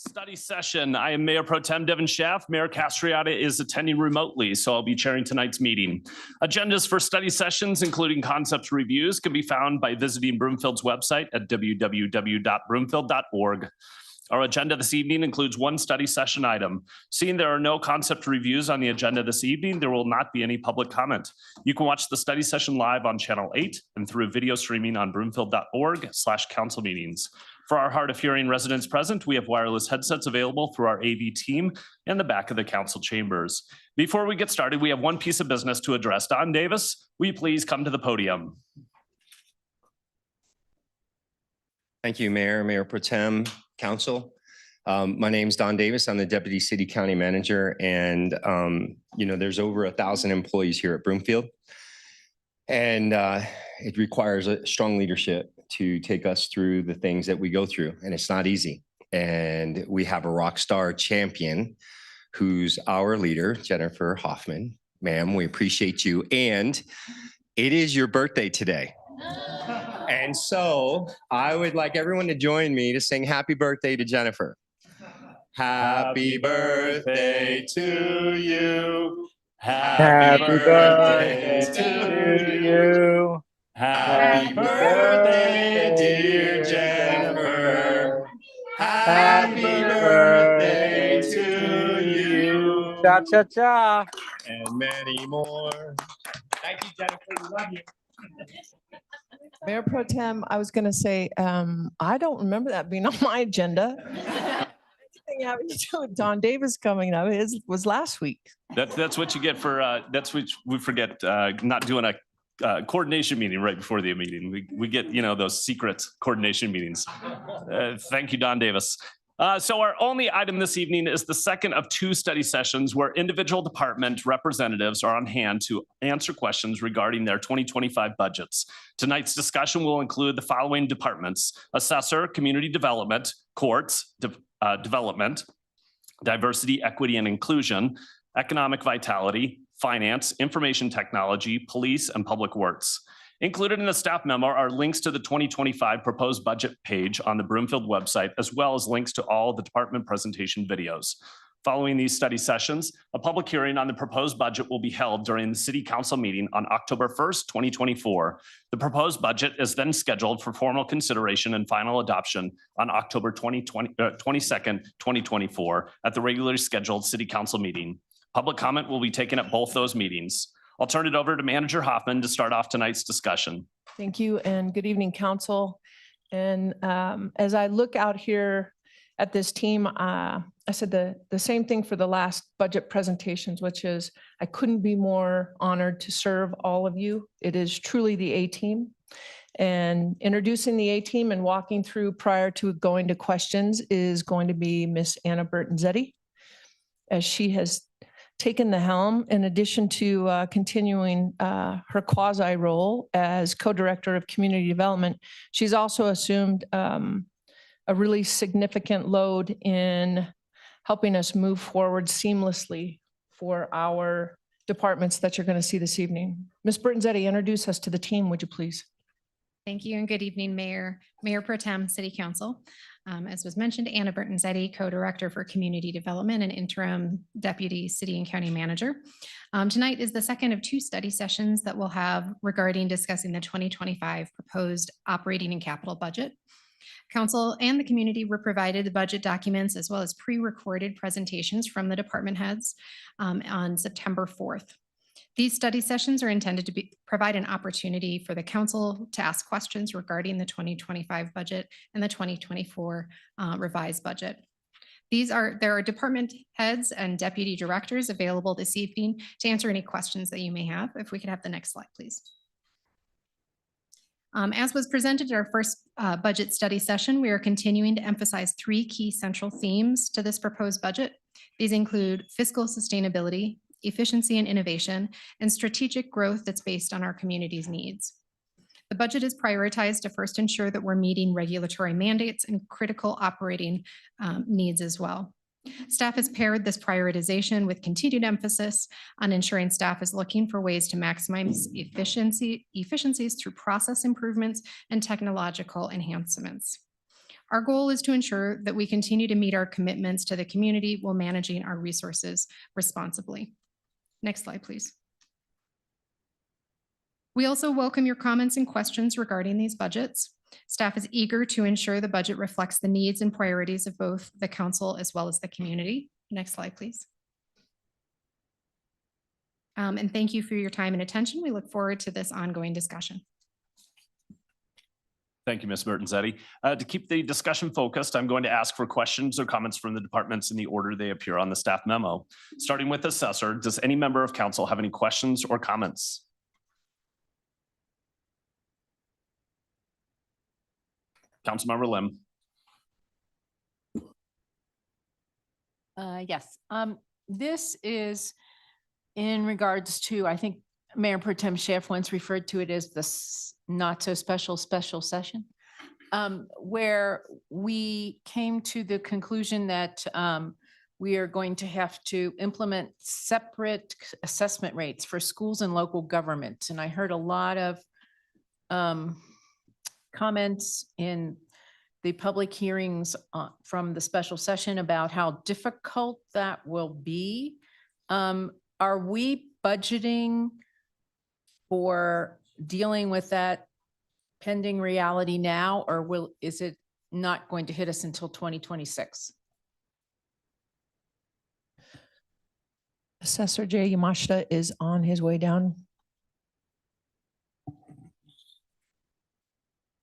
Study session. I am Mayor Pro Tem Devin Schaff. Mayor Castriata is attending remotely, so I'll be chairing tonight's meeting. Agendas for study sessions, including concept reviews, can be found by visiting Broomfield's website at www.broomfield.org. Our agenda this evening includes one study session item. Seeing there are no concept reviews on the agenda this evening, there will not be any public comment. You can watch the study session live on Channel 8 and through video streaming on broomfield.org/council meetings. For our hard of hearing residents present, we have wireless headsets available through our AV team in the back of the council chambers. Before we get started, we have one piece of business to address. Don Davis, will you please come to the podium? Thank you, Mayor Pro Tem, Council. My name is Don Davis. I'm the Deputy City County Manager, and there's over 1,000 employees here at Broomfield, and it requires a strong leadership to take us through the things that we go through, and it's not easy. And we have a rock star champion who's our leader, Jennifer Hoffman. Ma'am, we appreciate you, and it is your birthday today. And so I would like everyone to join me to sing happy birthday to Jennifer. Happy birthday to you. Happy birthday to you. Happy birthday, dear Jennifer. Happy birthday to you. Cha cha cha. And many more. Thank you, Jennifer. We love you. Mayor Pro Tem, I was going to say, I don't remember that being on my agenda. Anything having to do with Don Davis coming up was last week. That's what you get for, that's what we forget, not doing a coordination meeting right before the meeting. We get, those secret coordination meetings. Thank you, Don Davis. So our only item this evening is the second of two study sessions where individual department representatives are on hand to answer questions regarding their 2025 budgets. Tonight's discussion will include the following departments: assessor, community development, courts, development, diversity, equity, and inclusion, economic vitality, finance, information technology, police, and public works. Included in the staff memo are links to the 2025 proposed budget page on the Broomfield website, as well as links to all the department presentation videos. Following these study sessions, a public hearing on the proposed budget will be held during the City Council meeting on October 1st, 2024. The proposed budget is then scheduled for formal consideration and final adoption on October 22nd, 2024 at the regularly scheduled City Council meeting. Public comment will be taken at both those meetings. I'll turn it over to Manager Hoffman to start off tonight's discussion. Thank you, and good evening, Council. And as I look out here at this team, I said the same thing for the last budget presentations, which is I couldn't be more honored to serve all of you. It is truly the A-team. And introducing the A-team and walking through prior to going to questions is going to be Miss Anna Bertonzetti, as she has taken the helm in addition to continuing her quasi role as co-director of community development. She's also assumed a really significant load in helping us move forward seamlessly for our departments that you're going to see this evening. Ms. Bertonzetti, introduce us to the team, would you please? Thank you and good evening, Mayor Pro Tem, City Council. As was mentioned, Anna Bertonzetti, Co-Director for Community Development and Interim Deputy City and County Manager. Tonight is the second of two study sessions that we'll have regarding discussing the 2025 proposed operating and capital budget. Council and the community were provided the budget documents as well as pre-recorded presentations from the department heads on September 4th. These study sessions are intended to provide an opportunity for the council to ask questions regarding the 2025 budget and the 2024 revised budget. There are department heads and deputy directors available this evening to answer any questions that you may have. If we could have the next slide, please. As was presented at our first budget study session, we are continuing to emphasize three key central themes to this proposed budget. These include fiscal sustainability, efficiency and innovation, and strategic growth that's based on our community's needs. The budget is prioritized to first ensure that we're meeting regulatory mandates and critical operating needs as well. Staff has paired this prioritization with continued emphasis on ensuring staff is looking for ways to maximize efficiencies through process improvements and technological enhancements. Our goal is to ensure that we continue to meet our commitments to the community while managing our resources responsibly. Next slide, please. We also welcome your comments and questions regarding these budgets. Staff is eager to ensure the budget reflects the needs and priorities of both the council as well as the community. Next slide, please. And thank you for your time and attention. We look forward to this ongoing discussion. Thank you, Ms. Burton-Zetti. To keep the discussion focused, I'm going to ask for questions or comments from the departments in the order they appear on the staff memo. Starting with assessor, does any member of council have any questions or comments? Councilmember Lim. Yes, this is in regards to, I think Mayor Pro Tem Schaaf once referred to it as the not so special session, where we came to the conclusion that we are going to have to implement separate assessment rates for schools and local government. And I heard a lot of comments in the public hearings from the special session about how difficult that will be. Are we budgeting for dealing with that pending reality now, or is it not going to hit us until 2026? Assessor Jay Yamashita is on his way down.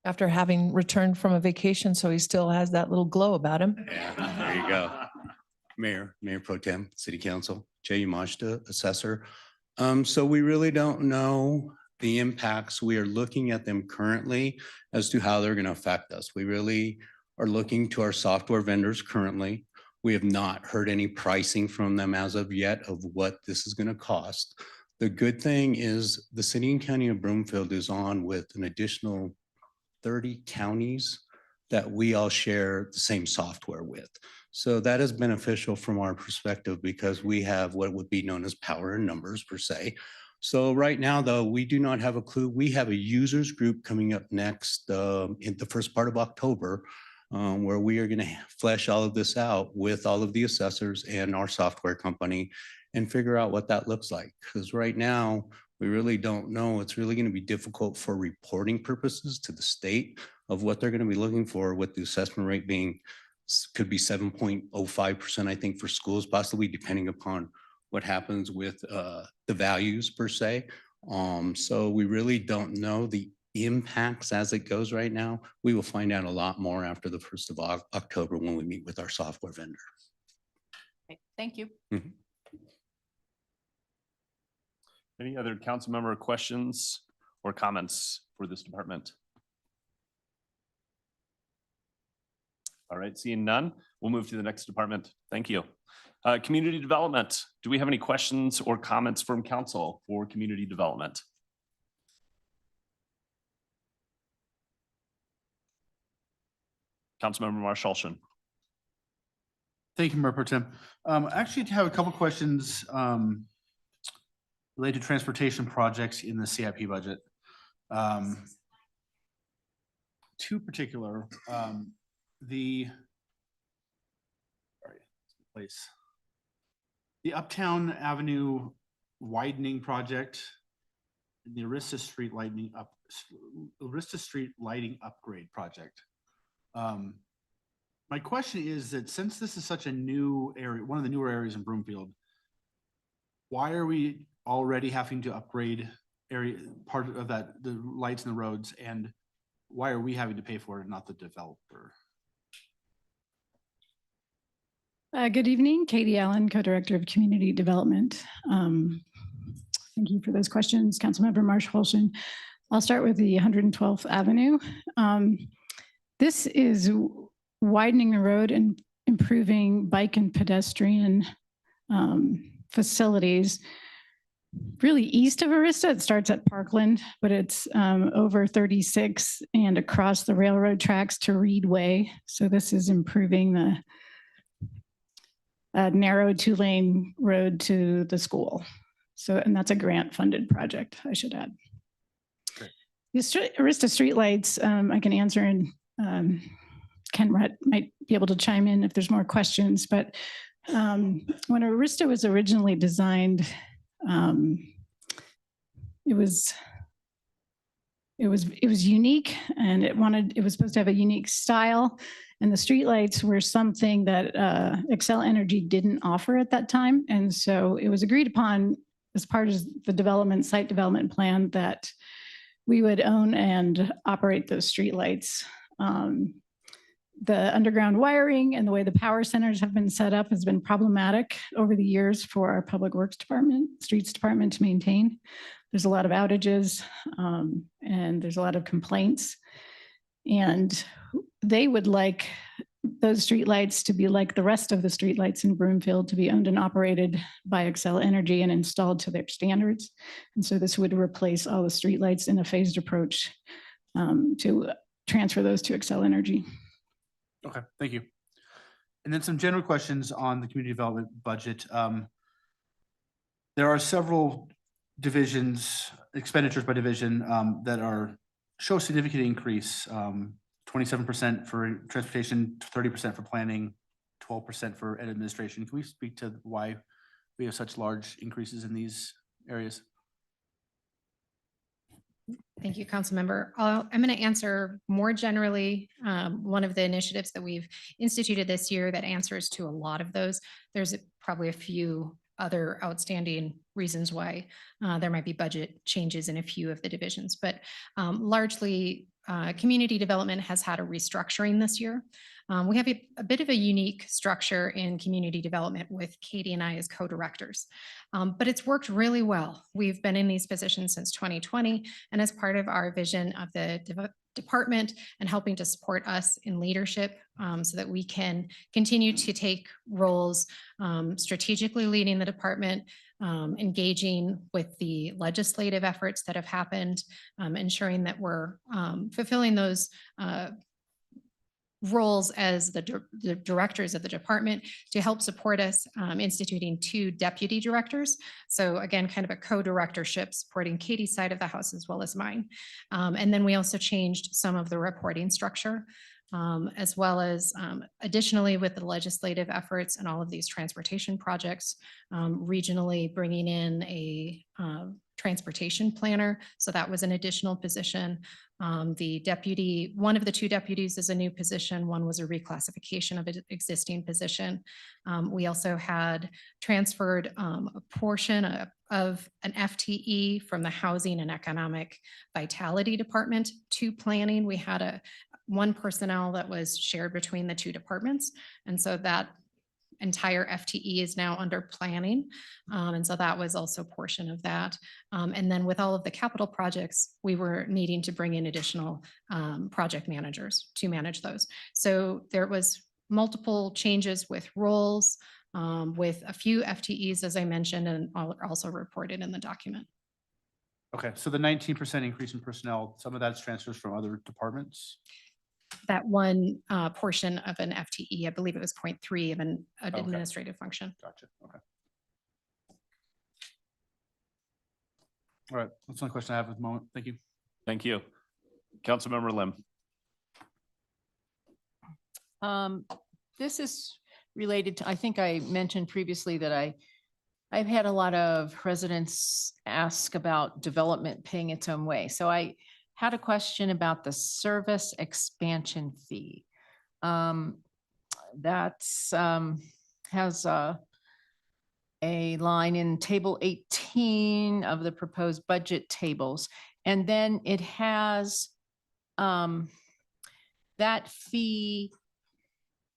After having returned from a vacation, so he still has that little glow about him. Yeah, there you go. Mayor Pro Tem, City Council, Jay Yamashita, Assessor. So we really don't know the impacts. We are looking at them currently as to how they're going to affect us. We really are looking to our software vendors currently. We have not heard any pricing from them as of yet of what this is going to cost. The good thing is the city and county of Broomfield is on with an additional 30 counties that we all share the same software with. So that is beneficial from our perspective because we have what would be known as power in numbers per se. So right now, though, we do not have a clue. We have a users group coming up next in the first part of October, where we are going to flesh all of this out with all of the assessors and our software company and figure out what that looks like. Because right now, we really don't know. It's really going to be difficult for reporting purposes to the state of what they're going to be looking for, with the assessment rate being could be 7.05%, I think, for schools, possibly depending upon what happens with the values per se. So we really don't know the impacts as it goes right now. We will find out a lot more after the 1st of October when we meet with our software vendor. Okay, thank you. Mhm. Any other council member questions or comments for this department? All right, seeing none, we'll move to the next department. Thank you. Community development. Do we have any questions or comments from council for community development? Councilmember Marshallson. Thank you, Mayor Pro Tem. Actually, I have a couple questions related to transportation projects in the CIP budget. Two particular, the Uptown Avenue widening project, and the Arista Street lighting upgrade project. My question is that since this is such a new area, one of the newer areas in Broomfield, why are we already having to upgrade part of that, the lights in the roads, and why are we having to pay for it, not the developer? Good evening, Katie Allen, Co-Director of Community Development. Thank you for those questions, Councilmember Marshallson. I'll start with the 112th Avenue. This is widening the road and improving bike and pedestrian facilities. Really east of Arista, it starts at Parkland, but it's over 36 and across the railroad tracks to Reed Way. So this is improving the narrow 2-lane road to the school. So, and that's a grant funded project, I should add. Great. The Arista streetlights, I can answer in Ken Rett might be able to chime in if there's more questions, but when Arista was originally designed, it was unique, and it was supposed to have a unique style, and the streetlights were something that Excel Energy didn't offer at that time. And so it was agreed upon as part of the site development plan that we would own and operate those streetlights. The underground wiring and the way the power centers have been set up has been problematic over the years for our Public Works Department, Streets Department to maintain. There's a lot of outages and there's a lot of complaints. And they would like those streetlights to be like the rest of the streetlights in Broomfield, to be owned and operated by Excel Energy and installed to their standards. And so this would replace all the streetlights in a phased approach to transfer those to Excel Energy. Okay, thank you. And then some general questions on the community development budget. There are several divisions, expenditures by division that show significant increase. 27% for transportation, 30% for planning, 12% for administration. Can we speak to why we have such large increases in these areas? Thank you, Councilmember. I'm going to answer more generally. One of the initiatives that we've instituted this year that answers to a lot of those. There's probably a few other outstanding reasons why there might be budget changes in a few of the divisions, but largely community development has had a restructuring this year. We have a bit of a unique structure in community development with Katie and I as co-directors, but it's worked really well. We've been in these positions since 2020, and as part of our vision of the department and helping to support us in leadership so that we can continue to take roles strategically leading the department, engaging with the legislative efforts that have happened, ensuring that we're fulfilling those roles as the directors of the department to help support us, instituting 2 deputy directors. So again, kind of a co-directorship supporting Katie's side of the house as well as mine. And then we also changed some of the reporting structure, as well as additionally with the legislative efforts and all of these transportation projects, regionally bringing in a transportation planner. So that was an additional position. The deputy, one of the 2 deputies is a new position. One was a reclassification of an existing position. We also had transferred a portion of an FTE from the Housing and Economic Vitality Department to planning. We had one personnel that was shared between the 2 departments. And so that entire FTE is now under planning. And so that was also a portion of that. And then with all of the capital projects, we were needing to bring in additional project managers to manage those. So there was multiple changes with roles, with a few FTEs, as I mentioned, and also reported in the document. Okay, so the 19% increase in personnel, some of that's transfers from other departments? That one portion of an FTE, I believe it was 0.3 of an Okay. administrative function. Gotcha, okay. All right, that's the only question I have at the moment. Thank you. Thank you. Councilmember Lim. This is related to, I think I mentioned previously that I've had a lot of residents ask about development paying its own way. So I had a question about the service expansion fee. That's has a line in table 18 of the proposed budget tables. And then it has that fee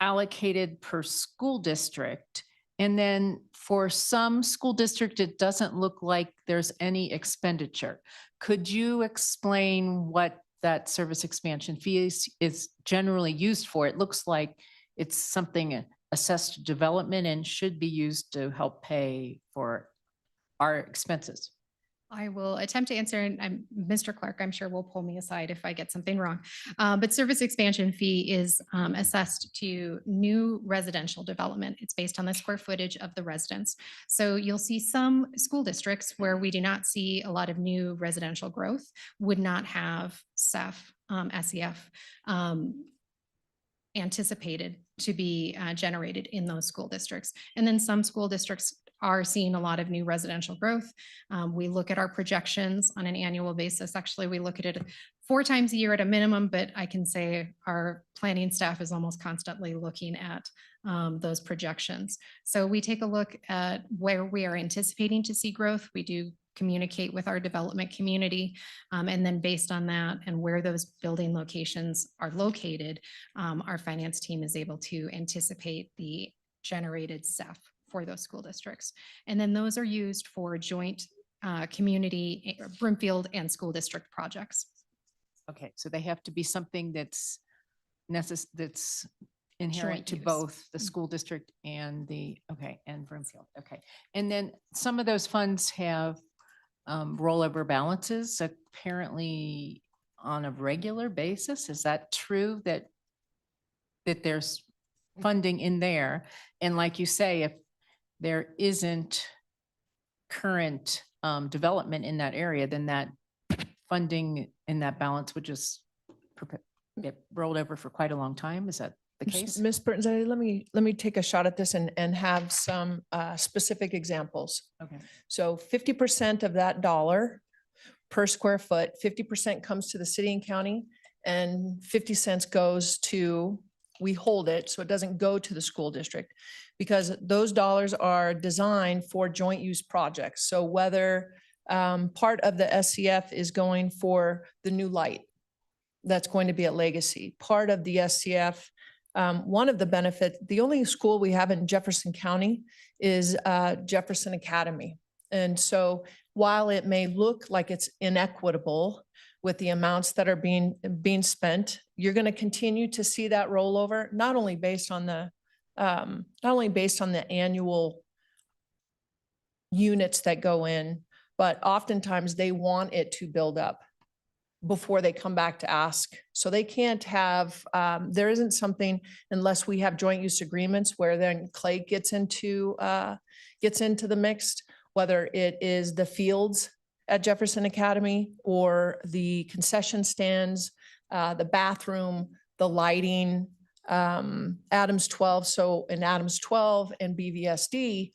allocated per school district. And then for some school district, it doesn't look like there's any expenditure. Could you explain what that service expansion fee is generally used for? It looks like it's something assessed to development and should be used to help pay for our expenses. I will attempt to answer, and Mr. Clark, I'm sure will pull me aside if I get something wrong. But service expansion fee is assessed to new residential development. It's based on the square footage of the residents. So you'll see some school districts where we do not see a lot of new residential growth would not have SEF. anticipated to be generated in those school districts. And then some school districts are seeing a lot of new residential growth. We look at our projections on an annual basis. Actually, we look at it 4 times a year at a minimum, but I can say our planning staff is almost constantly looking at those projections. So we take a look at where we are anticipating to see growth. We do communicate with our development community. And then based on that and where those building locations are located, our finance team is able to anticipate the generated SEF for those school districts. And then those are used for joint community, Broomfield and school district projects. Okay, so they have to be something that's that's inherent Joint to use. both the school district and and Broomfield. Okay. And then some of those funds have rollover balances apparently on a regular basis. Is that true that there's funding in there? And like you say, if there isn't current development in that area, then that funding in that balance would just get rolled over for quite a long time. Is that the case? Ms. Burton, let me take a shot at this and have some specific examples. Okay. So 50% of that dollar per square foot, 50% comes to the city and county, and 50 cents goes to, we hold it, so it doesn't go to the school district, because those dollars are designed for joint use projects. So whether part of the SCF is going for the new light that's going to be at Legacy, part of the SCF, one of the benefits, the only school we have in Jefferson County is Jefferson Academy. And so while it may look like it's inequitable with the amounts that are being spent, you're going to continue to see that rollover, not only based on the annual units that go in, but oftentimes they want it to build up before they come back to ask. So they can't have, there isn't something, unless we have joint use agreements where then Clay gets into the mix, whether it is the fields at Jefferson Academy or the concession stands, the bathroom, the lighting, Adams 12. So in Adams 12 and BVSD,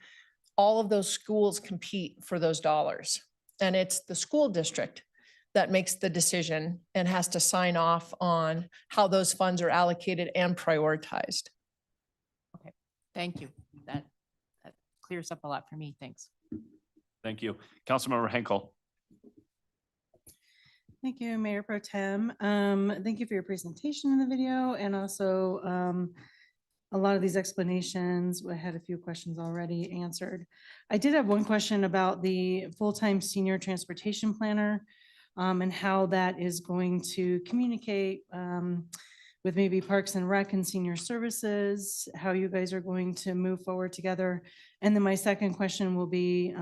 all of those schools compete for those dollars. And it's the school district that makes the decision and has to sign off on how those funds are allocated and prioritized. Okay, thank you. That clears up a lot for me. Thanks. Thank you. Councilmember Henkel. Thank you, Mayor Pro Tem. Thank you for your presentation in the video, and also a lot of these explanations. I had a few questions already answered. I did have one question about the full-time senior transportation planner and how that is going to communicate with maybe Parks and Rec and Senior Services, how you guys are going to move forward together. And then my second question will be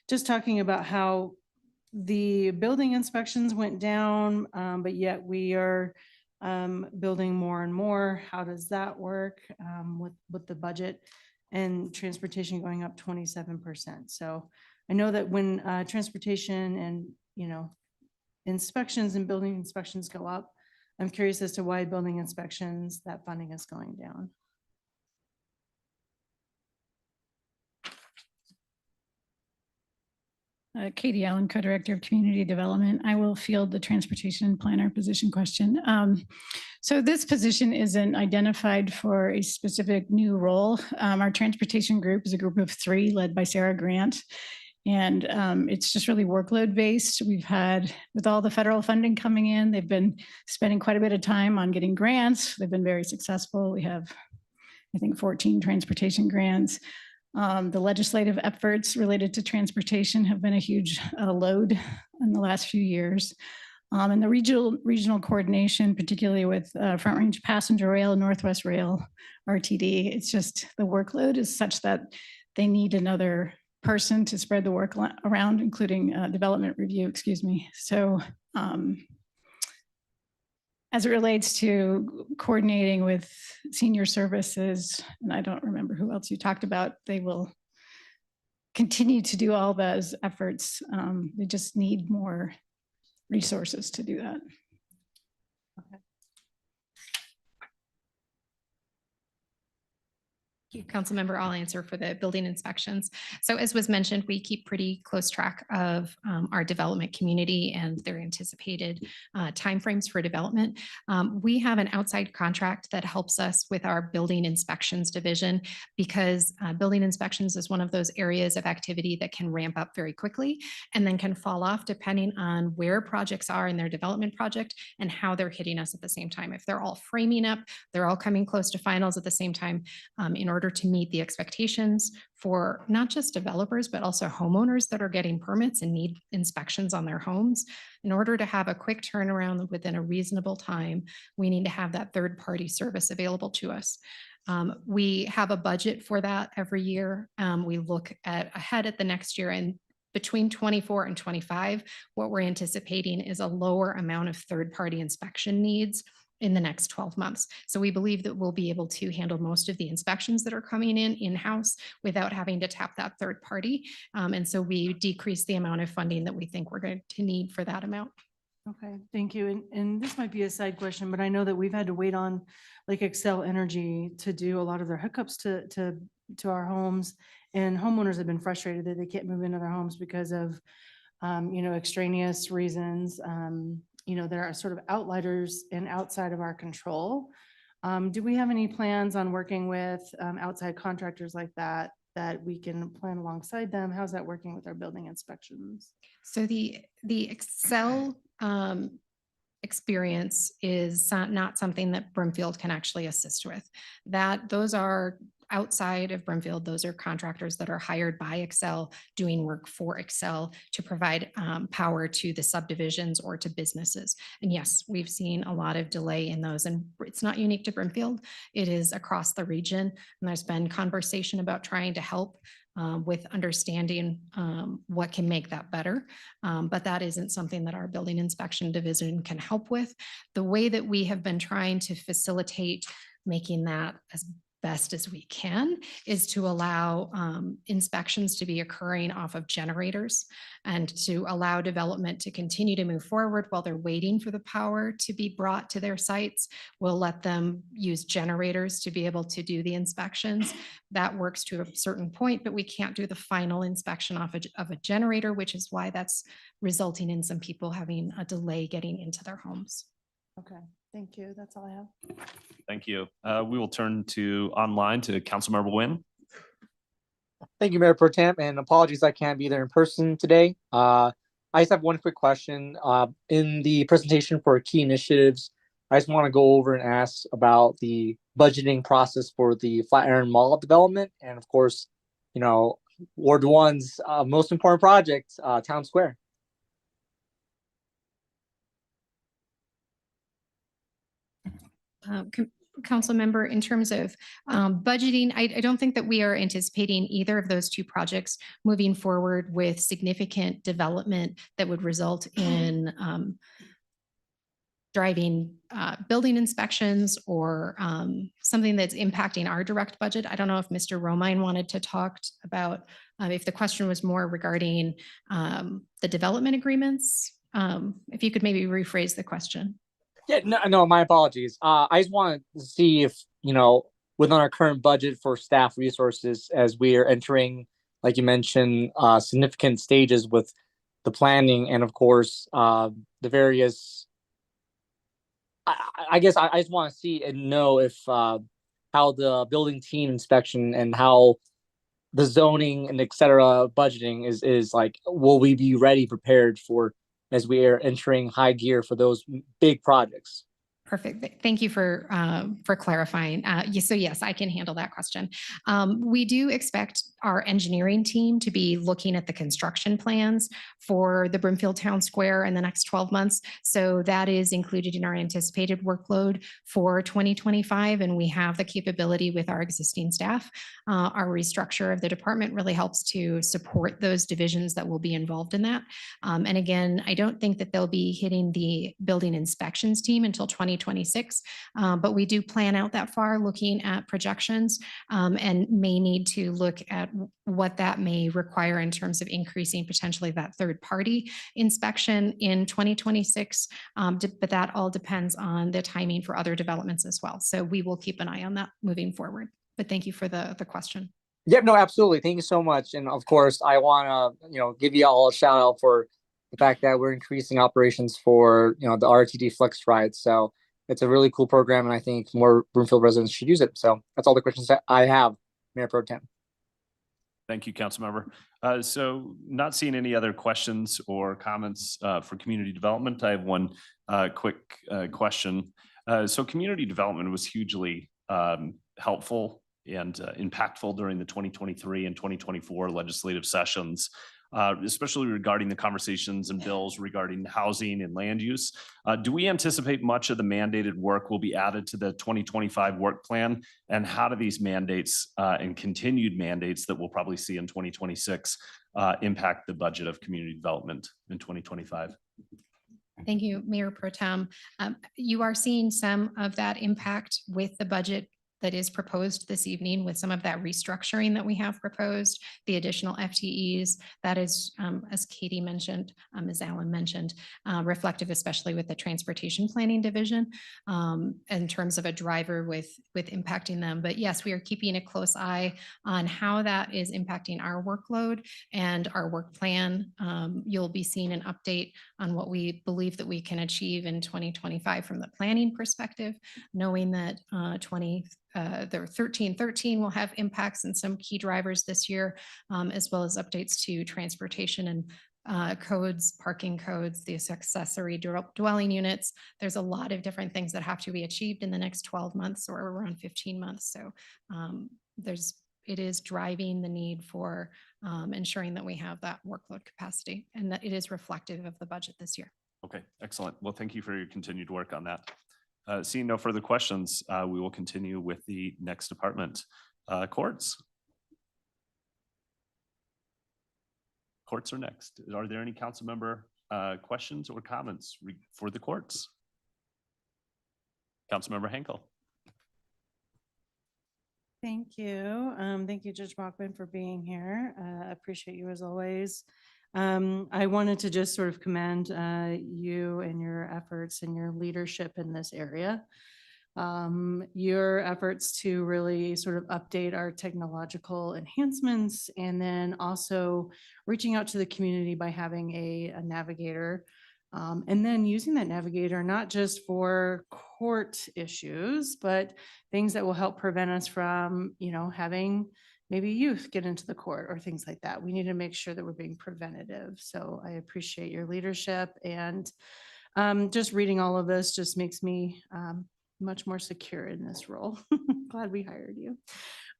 just talking about how the building inspections went down, but yet we are building more and more. How does that work with the budget and transportation going up 27%? So I know that when transportation and, inspections and building inspections go up, I'm curious as to why building inspections, that funding is going down. Katie Allen, Co-Director of Community Development. I will field the transportation planner position question. So this position isn't identified for a specific new role. Our transportation group is a group of 3 led by Sarah Grant. And it's just really workload based. We've had, with all the federal funding coming in, they've been spending quite a bit of time on getting grants. They've been very successful. We have, I think, 14 transportation grants. The legislative efforts related to transportation have been a huge load in the last few years. And the regional coordination, particularly with Front Range Passenger Rail, Northwest Rail, RTD, it's just the workload is such that they need another person to spread the work around, including development review, So as it relates to coordinating with senior services, and I don't remember who else you talked about, they will continue to do all those efforts. They just need more resources to do that. Councilmember, I'll answer for the building inspections. So as was mentioned, we keep pretty close track of our development community and their anticipated timeframes for development. We have an outside contract that helps us with our building inspections division because building inspections is one of those areas of activity that can ramp up very quickly and then can fall off depending on where projects are in their development project and how they're hitting us at the same time. If they're all framing up, they're all coming close to finals at the same time, in order to meet the expectations for not just developers, but also homeowners that are getting permits and need inspections on their homes. In order to have a quick turnaround within a reasonable time, we need to have that third-party service available to us. We have a budget for that every year. We look ahead at the next year, and between 24 and 25, what we're anticipating is a lower amount of third-party inspection needs in the next 12 months. So we believe that we'll be able to handle most of the inspections that are coming in-house without having to tap that third party. And so we decrease the amount of funding that we think we're going to need for that amount. Okay, thank you. And this might be a side question, but I know that we've had to wait on like Xcel Energy to do a lot of their hookups to our homes. And homeowners have been frustrated that they can't move into their homes because of, extraneous reasons. There are sort of outliers and outside of our control. Do we have any plans on working with outside contractors like that we can plan alongside them? How's that working with our building inspections? So the Excel experience is not something that Brimfield can actually assist with. Those are outside of Brimfield. Those are contractors that are hired by Excel doing work for Excel to provide power to the subdivisions or to businesses. And yes, we've seen a lot of delay in those, and it's not unique to Brimfield. It is across the region. And there's been conversation about trying to help with understanding what can make that better. But that isn't something that our building inspection division can help with. The way that we have been trying to facilitate making that as best as we can is to allow inspections to be occurring off of generators and to allow development to continue to move forward while they're waiting for the power to be brought to their sites. We'll let them use generators to be able to do the inspections. That works to a certain point, but we can't do the final inspection of a generator, which is why that's resulting in some people having a delay getting into their homes. Okay, thank you. That's all I have. Thank you. We will turn to online to Councilmember Nguyen. Thank you, Mayor Pro Tem, and apologies I can't be there in person today. I just have one quick question. In the presentation for key initiatives, I just want to go over and ask about the budgeting process for the Flatiron Mall development, and of course, Ward 1's most important project, Town Square. Council member, in terms of budgeting, I don't think that we are anticipating either of those two projects moving forward with significant development that would result in driving building inspections or something that's impacting our direct budget. I don't know if Mr. Romine wanted to talk about if the question was more regarding the development agreements. If you could maybe rephrase the question. Yeah, no, my apologies. I just wanted to see if, within our current budget for staff resources, as we are entering, like you mentioned, significant stages with the planning and of course, the various, I guess I just want to see and know if how the building team inspection and how the zoning and et cetera budgeting is like, will we be ready, prepared for as we are entering high gear for those big projects? Perfect. Thank you for clarifying. So yes, I can handle that question. We do expect our engineering team to be looking at the construction plans for the Brimfield Town Square in the next 12 months. So that is included in our anticipated workload for 2025. And we have the capability with our existing staff. Our restructure of the department really helps to support those divisions that will be involved in that. And again, I don't think that they'll be hitting the building inspections team until 2026, but we do plan out that far, looking at projections and may need to look at what that may require in terms of increasing potentially that third party inspection in 2026. But that all depends on the timing for other developments as well. So we will keep an eye on that moving forward. But thank you for the question. Yep, no, absolutely. Thank you so much. And of course, I want to, give you all a shout out for the fact that we're increasing operations for, the RTD Flex Ride. So it's a really cool program, and I think more Broomfield residents should use it. So that's all the questions that I have, Mayor Pro Tem. Thank you, Councilmember. So not seeing any other questions or comments for community development. I have one quick question. So community development was hugely helpful and impactful during the 2023 and 2024 legislative sessions, especially regarding the conversations and bills regarding housing and land use. Do we anticipate much of the mandated work will be added to the 2025 work plan? And how do these mandates and continued mandates that we'll probably see in 2026 impact the budget of community development in 2025? Thank you, Mayor Pro Tem. You are seeing some of that impact with the budget that is proposed this evening, with some of that restructuring that we have proposed, the additional FTEs. That is, as Katie mentioned, as Alan mentioned, reflective, especially with the transportation planning division, in terms of a driver with impacting them. But yes, we are keeping a close eye on how that is impacting our workload and our work plan. You'll be seeing an update on what we believe that we can achieve in 2025 from the planning perspective, knowing that the 1313 will have impacts in some key drivers this year, as well as updates to transportation and codes, parking codes, the accessory dwelling units. There's a lot of different things that have to be achieved in the next 12 months or around 15 months. So it is driving the need for ensuring that we have that workload capacity, and that it is reflective of the budget this year. Okay, excellent. Well, thank you for your continued work on that. Seeing no further questions, we will continue with the next department, courts. Courts are next. Are there any council member questions or comments for the courts? Councilmember Henkel. Thank you. Thank you, Judge Bachman, for being here. I appreciate you as always. I wanted to just sort of commend you and your efforts and your leadership in this area. Your efforts to really sort of update our technological enhancements, and then also reaching out to the community by having a navigator, and then using that navigator not just for court issues, but things that will help prevent us from, having maybe youth get into the court or things like that. We need to make sure that we're being preventative. So I appreciate your leadership, and just reading all of this just makes me much more secure in this role. Glad we hired you.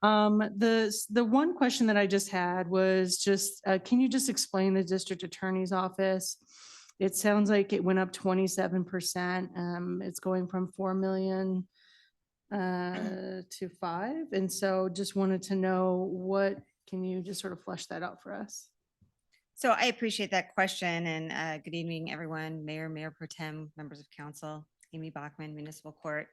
The one question that I just had was just, can you just explain the district attorney's office? It sounds like it went up 27%. It's going from 4 million to 5. And so just wanted to know can you just sort of flesh that out for us? So I appreciate that question, and good evening, everyone, Mayor Pro Tem, members of council, Amy Bachman, Municipal Court.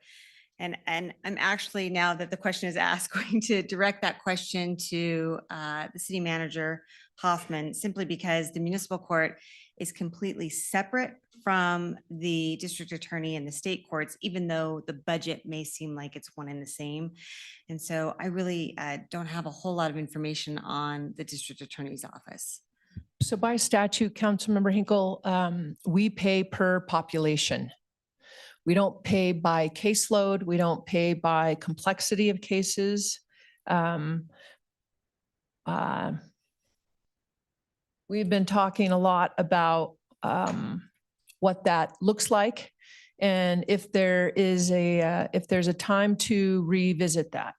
And I'm actually, now that the question is asked, going to direct that question to the city manager, Hoffman, simply because the municipal court is completely separate from the district attorney and the state courts, even though the budget may seem like it's one and the same. And so I really don't have a whole lot of information on the district attorney's office. So by statute, Councilmember Hinkle, we pay per population. We don't pay by caseload. We don't pay by complexity of cases. We've been talking a lot about what that looks like, and if there's a time to revisit that.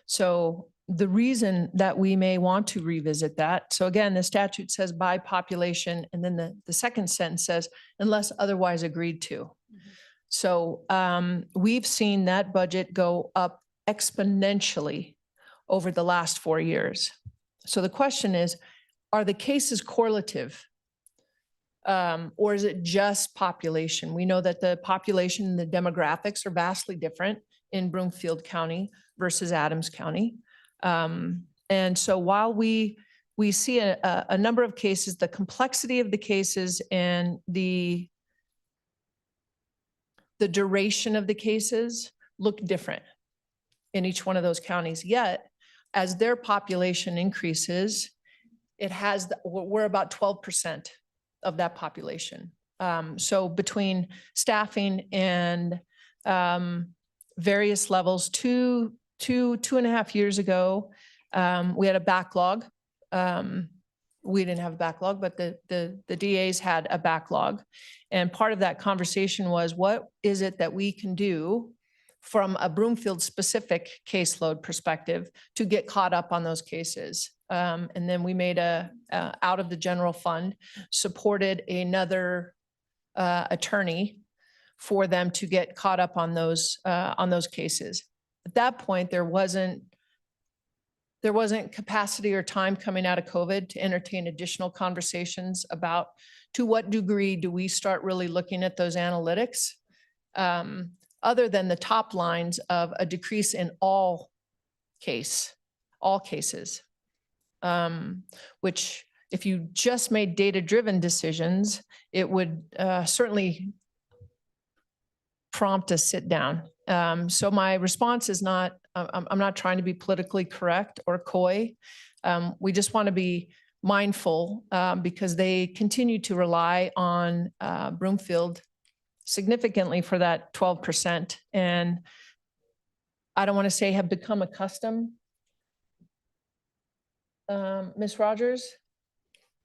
So the reason that we may want to revisit that, so again, the statute says by population, and then the second sentence says unless otherwise agreed to. So we've seen that budget go up exponentially over the last 4 years. So the question is, are the cases correlative? Or is it just population? We know that the population and the demographics are vastly different in Broomfield County versus Adams County. And so while we see a number of cases, the complexity of the cases and the duration of the cases look different. in each one of those counties. Yet, as their population increases, we're about 12% of that population. So between staffing and various levels, two and a half years ago, we had a backlog. We didn't have a backlog, but the DAs had a backlog. And part of that conversation was, what is it that we can do from a Broomfield specific caseload perspective to get caught up on those cases? And then we made out of the general fund, supported another attorney for them to get caught up on those cases. At that point, there wasn't capacity or time coming out of COVID to entertain additional conversations about to what degree do we start really looking at those analytics, other than the top lines of a decrease in all cases, which if you just made data-driven decisions, it would certainly prompt a sit down. So my response is not, I'm not trying to be politically correct or coy. We just want to be mindful because they continue to rely on Broomfield significantly for that 12%. And I don't want to say have become accustomed, Ms. Rogers,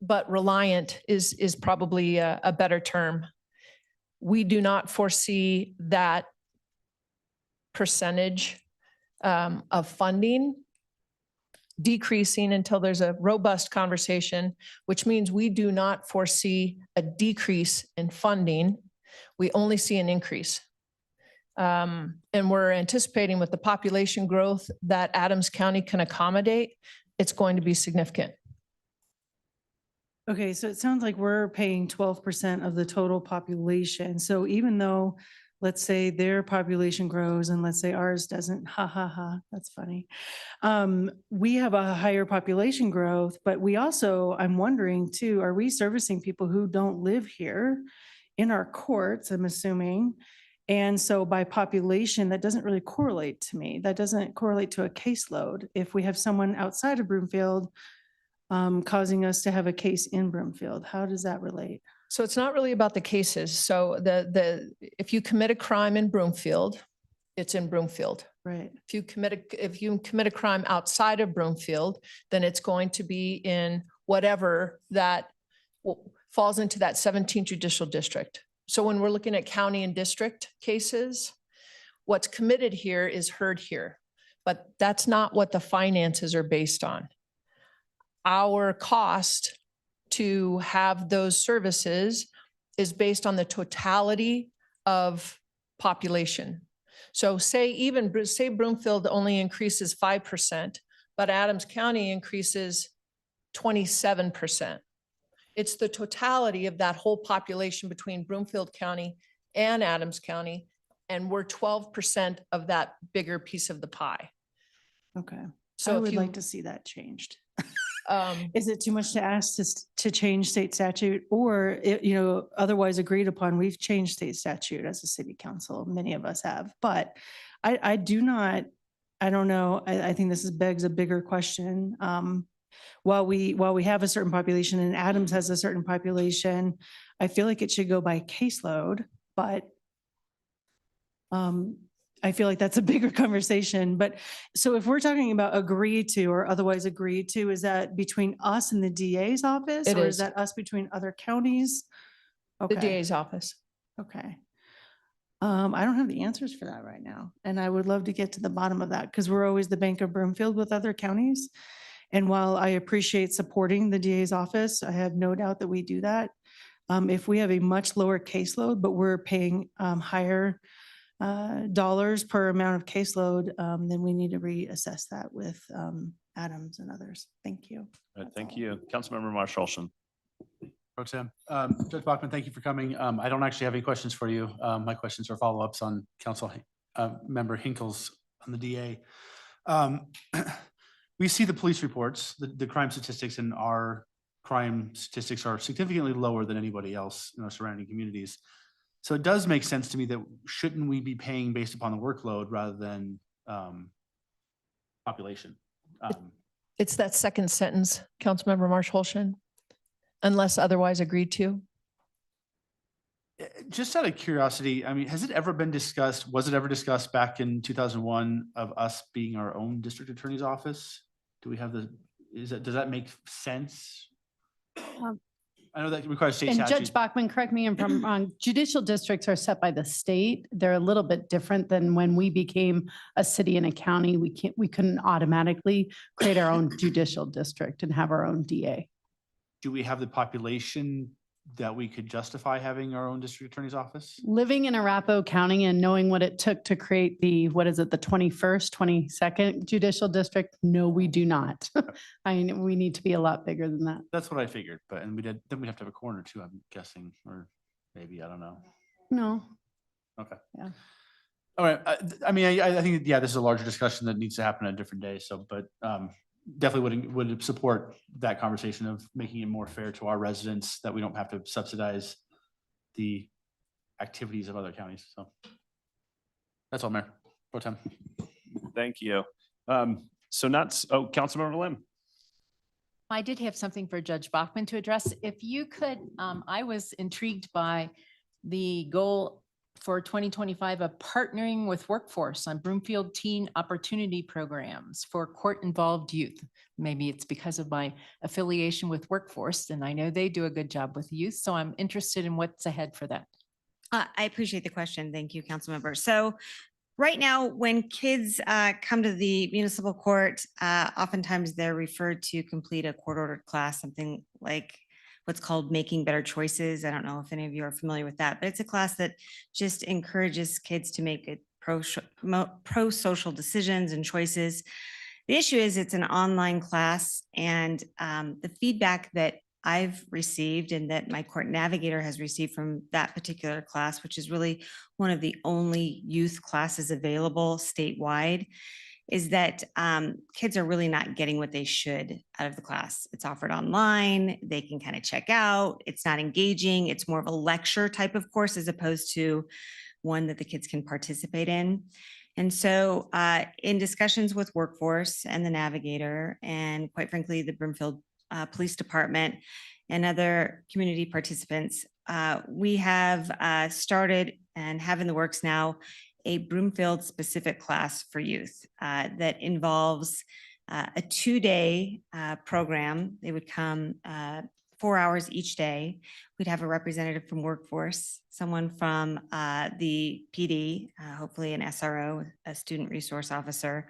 but reliant is probably a better term. We do not foresee that percentage of funding decreasing until there's a robust conversation, which means we do not foresee a decrease in funding. We only see an increase. And we're anticipating with the population growth that Adams County can accommodate, it's going to be significant. Okay, so it sounds like we're paying 12% of the total population. So even though, let's say their population grows and let's say ours doesn't, that's funny. We have a higher population growth, but we also, I'm wondering too, are we servicing people who don't live here in our courts, I'm assuming? And so by population, that doesn't really correlate to me. That doesn't correlate to a caseload. If we have someone outside of Broomfield causing us to have a case in Broomfield, how does that relate? So it's not really about the cases. So if you commit a crime in Broomfield, it's in Broomfield. Right. If you commit a crime outside of Broomfield, then it's going to be in whatever that falls into that 17th judicial district. So when we're looking at county and district cases, what's committed here is heard here, but that's not what the finances are based on. Our cost to have those services is based on the totality of population. So say Broomfield only increases 5%, but Adams County increases 27%. It's the totality of that whole population between Broomfield County and Adams County, and we're 12% of that bigger piece of the pie. Okay. So I if would you- like to see that changed. Is it too much to ask to change state statute, or otherwise agreed upon? We've changed state statute as a city council. Many of us have, but I don't know. I think this begs a bigger question. While we have a certain population and Adams has a certain population, I feel like it should go by caseload, but I feel like that's a bigger conversation. But so if we're talking about agree to or otherwise agree to, is that between us and the DA's office? It Or is. is that us between other counties? The Okay, DA's office. okay. I don't have the answers for that right now. And I would love to get to the bottom of that because we're always the Bank of Broomfield with other counties. And while I appreciate supporting the DA's office, I have no doubt that we do that. If we have a much lower caseload, but we're paying higher dollars per amount of caseload, then we need to reassess that with Adams and others. Thank you. All right, thank you. Councilmember Marshall. Pro Tem. Judge Bachman, thank you for coming. I don't actually have any questions for you. My questions are follow-ups on Council Member Hinkle's on the DA. We see the police reports, the crime statistics, and our crime statistics are significantly lower than anybody else in our surrounding communities. So it does make sense to me that shouldn't we be paying based upon the workload rather than population. It's that second sentence, Councilmember Marsh Holshin, unless otherwise agreed to. Just out of curiosity, I mean, has it ever been discussed, was it ever discussed back in 2001 of us being our own district attorney's office? Do we have does that make sense? I know that requires state And statute. Judge Bachman, correct me if I'm wrong, judicial districts are set by the state. They're a little bit different than when we became a city and a county. We couldn't automatically create our own judicial district and have our own DA. Do we have the population that we could justify having our own district attorney's office? Living in Arapahoe County and knowing what it took to create the 21st, 22nd judicial district, no, we do not. I mean, we need to be a lot bigger than that. That's what I figured, but, and then we'd have to have a coroner too, I'm guessing, or maybe, I don't know. No. Okay. Yeah. All right. I mean, I think, yeah, this is a larger discussion that needs to happen on a different day. So, but definitely would support that conversation of making it more fair to our residents that we don't have to subsidize the activities of other counties. So that's all, Mayor Pro Tem. Thank you. Councilmember Lim. I did have something for Judge Bachman to address. If you could, I was intrigued by the goal for 2025 of partnering with workforce on Broomfield teen opportunity programs for court-involved youth. Maybe it's because of my affiliation with workforce, and I know they do a good job with youth. So I'm interested in what's ahead for that. I appreciate the question. Thank you, Councilmember. So right now, when kids come to the municipal court, oftentimes they're referred to complete a court-ordered class, something like what's called Making Better Choices. I don't know if any of you are familiar with that, but it's a class that just encourages kids to make it pro-social decisions and choices. The issue is it's an online class, and the feedback that I've received and that my court navigator has received from that particular class, which is really one of the only youth classes available statewide, is that kids are really not getting what they should out of the class. It's offered online. They can kind of check out. It's not engaging. It's more of a lecture type of course as opposed to one that the kids can participate in. And so in discussions with workforce and the navigator, and quite frankly, the Broomfield Police Department and other community participants, we have started and have in the works now a Broomfield specific class for youth that involves a 2-day program. They would come 4 hours each day. We'd have a representative from workforce, someone from the PD, hopefully an SRO, a student resource officer,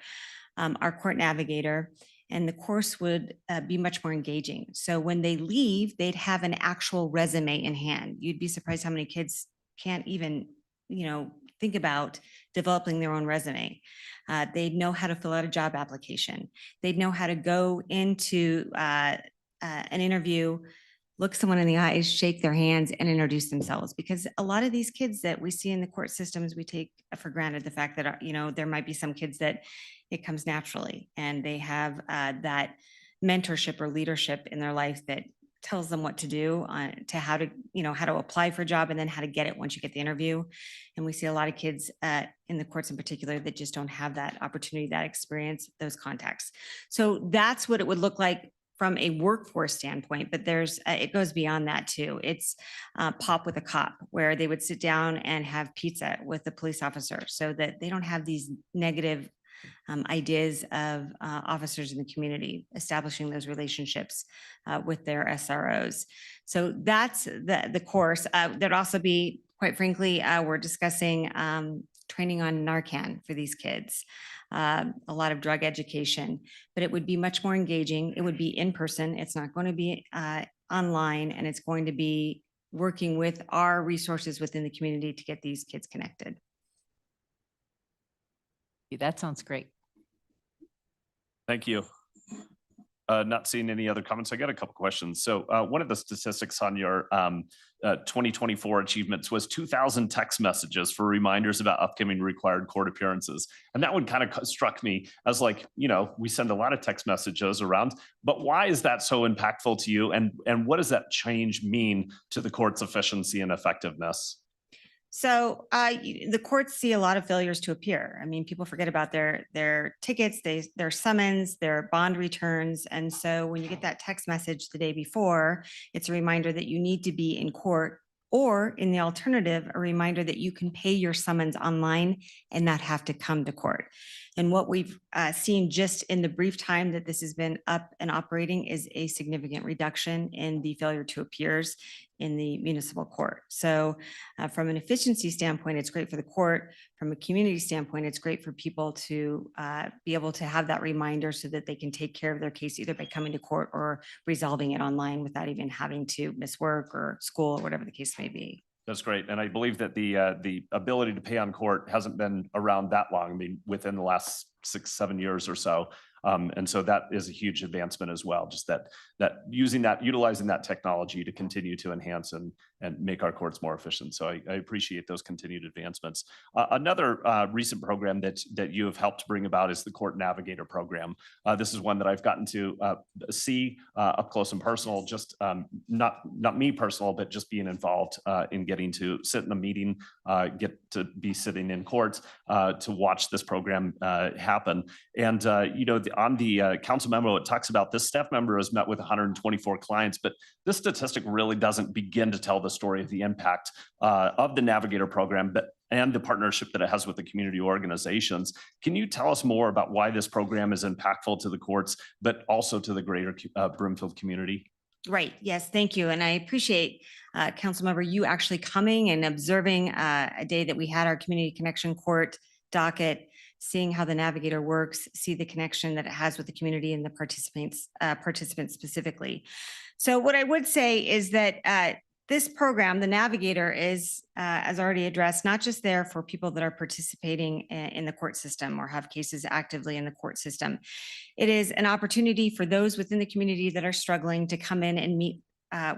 our court navigator, and the course would be much more engaging. So when they leave, they'd have an actual resume in hand. You'd be surprised how many kids can't even, think about developing their own resume. They'd know how to fill out a job application. They'd know how to go into an interview, look someone in the eyes, shake their hands, and introduce themselves. Because a lot of these kids that we see in the court systems, we take for granted the fact that, there might be some kids that it comes naturally and they have that mentorship or leadership in their life that tells them what to do, to how to apply for a job and then how to get it once you get the interview. And we see a lot of kids in the courts in particular that just don't have that opportunity, that experience, those contacts. So that's what it would look like from a workforce standpoint, but it goes beyond that too. It's Pop with a Cop, where they would sit down and have pizza with the police officer so that they don't have these negative ideas of officers in the community, establishing those relationships with their SROs. So that's the course. There'd also be, quite frankly, we're discussing training on Narcan for these kids, a lot of drug education, but it would be much more engaging. It would be in person. It's not going to be online, and it's going to be working with our resources within the community to get these kids connected. That sounds great. Thank you. Not seeing any other comments. I got a couple questions. So one of the statistics on your 2024 achievements was 2,000 text messages for reminders about upcoming required court appearances. And that one kind of struck me as like, we send a lot of text messages around, but why is that so impactful to you? And what does that change mean to the court's efficiency and effectiveness? So the courts see a lot of failures to appear. I mean, people forget about their tickets, their summons, their bond returns. And so when you get that text message the day before, it's a reminder that you need to be in court, or in the alternative, a reminder that you can pay your summons online and not have to come to court. And what we've seen just in the brief time that this has been up and operating is a significant reduction in the failure to appears in the municipal court. So from an efficiency standpoint, it's great for the court. From a community standpoint, it's great for people to be able to have that reminder so that they can take care of their case either by coming to court or resolving it online without even having to miss work or school or whatever the case may be. That's great. And I believe that the ability to pay on court hasn't been around that long. I mean, within the last 6-7 years or so. And so that is a huge advancement as well, just that utilizing that technology to continue to enhance and make our courts more efficient. So I appreciate those continued advancements. Another recent program that you have helped bring about is the Court Navigator program. This is one that I've gotten to see up close and personal, just not me personal, but just being involved in getting to sit in a meeting, get to be sitting in court to watch this program happen. And on the council memo, it talks about this staff member has met with 124 clients, but this statistic really doesn't begin to tell the story of the impact of the Navigator program, and the partnership that it has with the community organizations. Can you tell us more about why this program is impactful to the courts, but also to the greater Broomfield community? Right. Yes. Thank you. And I appreciate Councilmember, you actually coming and observing a day that we had our Community Connection Court docket, seeing how the Navigator works, see the connection that it has with the community and the participants specifically. So what I would say is that this program, the Navigator, is, as already addressed, not just there for people that are participating in the court system or have cases actively in the court system. It is an opportunity for those within the community that are struggling to come in and meet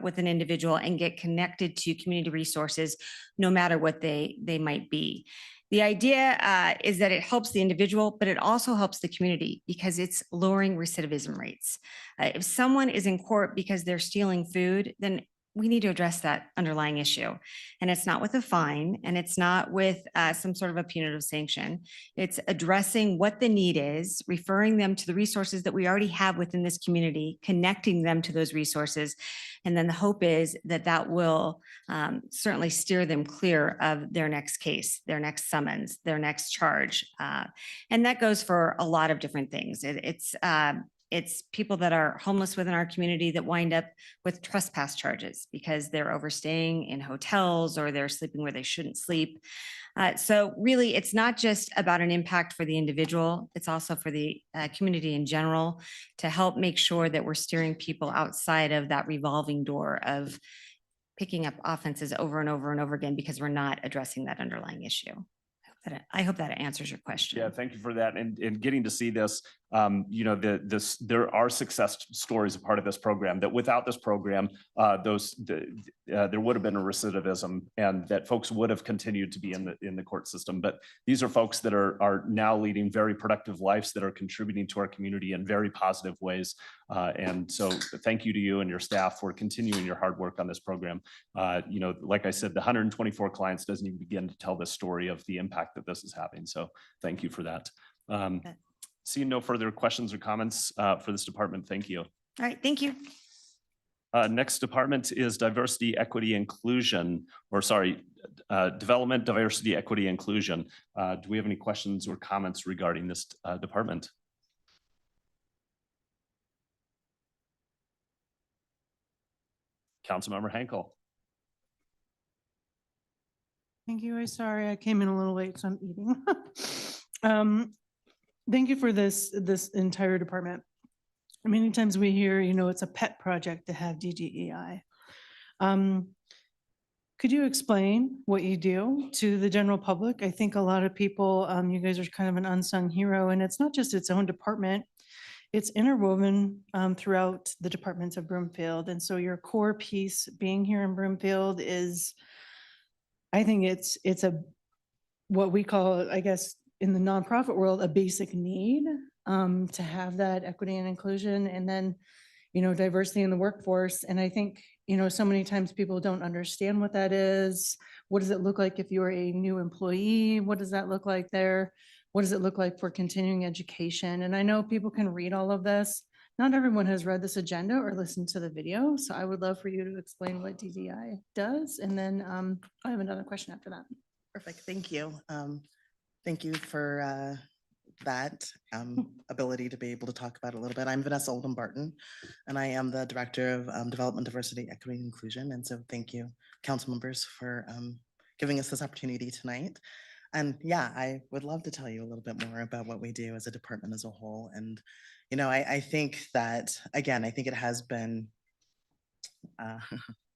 with an individual and get connected to community resources, no matter what they might be. The idea is that it helps the individual, but it also helps the community because it's lowering recidivism rates. If someone is in court because they're stealing food, then we need to address that underlying issue. And it's not with a fine, and it's not with some sort of a punitive sanction. It's addressing what the need is, referring them to the resources that we already have within this community, connecting them to those resources. And then the hope is that that will certainly steer them clear of their next case, their next summons, their next charge. And that goes for a lot of different things. It's people that are homeless within our community that wind up with trespass charges because they're overstaying in hotels or they're sleeping where they shouldn't sleep. So really, it's not just about an impact for the individual, it's also for the community in general to help make sure that we're steering people outside of that revolving door of picking up offenses over and over and over again because we're not addressing that underlying issue. I hope that answers your question. Yeah, thank you for that. And getting to see this, there are success stories a part of this program that without this program, there would have been a recidivism and that folks would have continued to be in the court system. But these are folks that are now leading very productive lives that are contributing to our community in very positive ways. And so thank you to you and your staff for continuing your hard work on this program. Like I said, the 124 clients doesn't even begin to tell the story of the impact that this is having. So thank you for that. Seeing no further questions or comments for this department, thank you. All right, thank you. Next department is diversity, equity, inclusion, development, diversity, equity, inclusion. Do we have any questions or comments regarding this department? Councilmember Henkel. Thank you. I'm sorry, I came in a little late, so I'm eating. Thank you for this entire department. Many times we hear, it's a pet project to have DGEI. Could you explain what you do to the general public? I think a lot of people, you guys are kind of an unsung hero, and it's not just its own department. It's interwoven throughout the departments of Broomfield. And so your core piece being here in Broomfield is, I think it's what we call, I guess, in the nonprofit world, a basic need to have that equity and inclusion, and then, diversity in the workforce. And I think so many times people don't understand what that is. What does it look like if you're a new employee? What does that look like there? What does it look like for continuing education? And I know people can read all of this. Not everyone has read this agenda or listened to the video, so I would love for you to explain what DDI does. And then I have another question after that. Perfect, thank you. Thank you for that ability to be able to talk about it a little bit. I'm Vanessa Oldham Barton, and I am the Director of Development, Diversity, Equity, and Inclusion. And so thank you, council members, for giving us this opportunity tonight. And yeah, I would love to tell you a little bit more about what we do as a department as a whole. And, I think that, again, I think it has been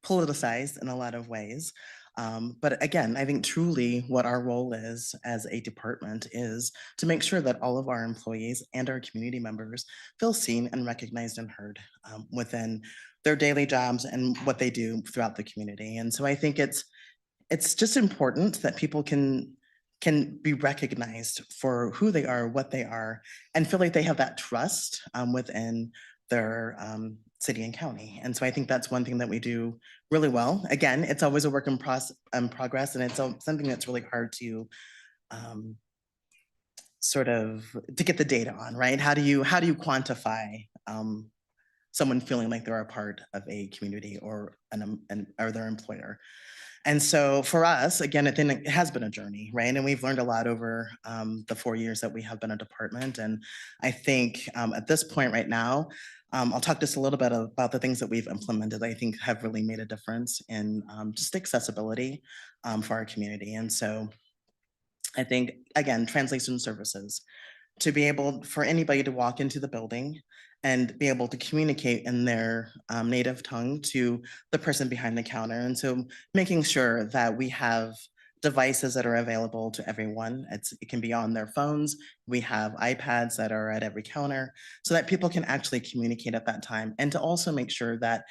politicized in a lot of ways. But again, I think truly what our role is as a department is to make sure that all of our employees and our community members feel seen and recognized and heard within their daily jobs and what they do throughout the community. And so I think it's just important that people can be recognized for who they are, what they are, and feel like they have that trust within their city and county. And so I think that's one thing that we do really well. Again, it's always a work in progress, and it's something that's really hard to to get the data on, right? How do you quantify someone feeling like they're a part of a community or or their employer? And so for us, again, I think it has been a journey, right? And we've learned a lot over the 4 years that we have been a department. And I think at this point right now, I'll talk just a little bit about the things that we've implemented, I think have really made a difference in just accessibility for our community. And so I think, again, translation services, to be able for anybody to walk into the building and be able to communicate in their native tongue to the person behind the counter. And so making sure that we have devices that are available to everyone. It can be on their phones. We have iPads that are at every counter so that people can actually communicate at that time. And to also make sure that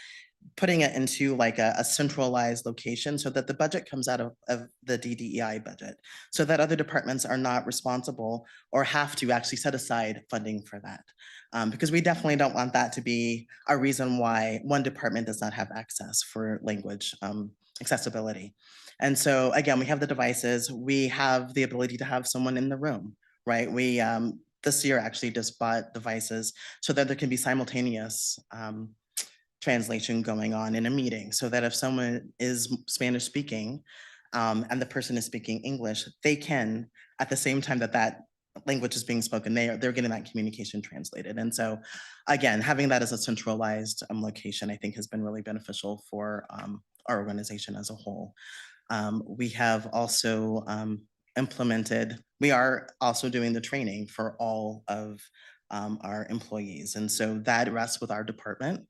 putting it into like a centralized location so that the budget comes out of the DDEI budget, so that other departments are not responsible or have to actually set aside funding for that. Because we definitely don't want that to be a reason why one department does not have access for language accessibility. And so again, we have the devices, we have the ability to have someone in the room, right? We this year actually just bought devices so that there can be simultaneous translation going on in a meeting, so that if someone is Spanish speaking and the person is speaking English, they can, at the same time that language is being spoken, they're getting that communication translated. And so again, having that as a centralized location, I think has been really beneficial for our organization as a whole. We have also we are also doing the training for all of our employees. And so that rests with our department.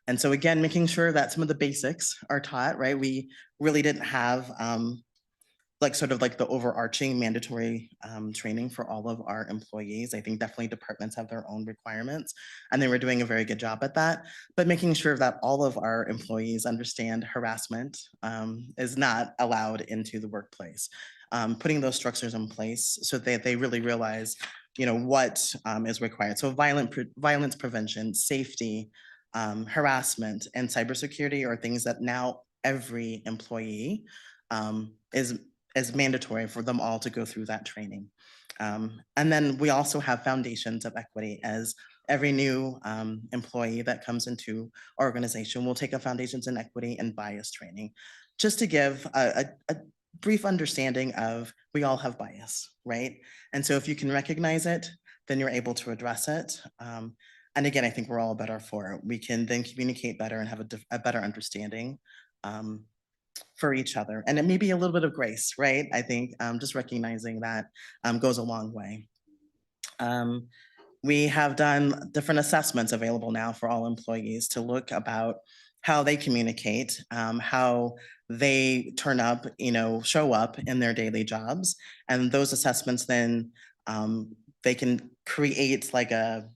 And so again, making sure that some of the basics are taught, right? We really didn't have the overarching mandatory training for all of our employees. I think definitely departments have their own requirements, and they were doing a very good job at that. But making sure that all of our employees understand harassment is not allowed into the workplace. Putting those structures in place so that they really realize, what is required. So violence prevention, safety, harassment, and cybersecurity are things that now every employee is mandatory for them all to go through that training. And then we also have foundations of equity, as every new employee that comes into our organization will take a foundations in equity and bias training, just to give a brief understanding of we all have bias, right? And so if you can recognize it, then you're able to address it. And again, I think we're all better for it. We can then communicate better and have a better understanding for each other. And it may be a little bit of grace, right? I think just recognizing that goes a long way. We have done different assessments available now for all employees to look about how they communicate, how they turn up, show up in their daily jobs. And those assessments then they can create like a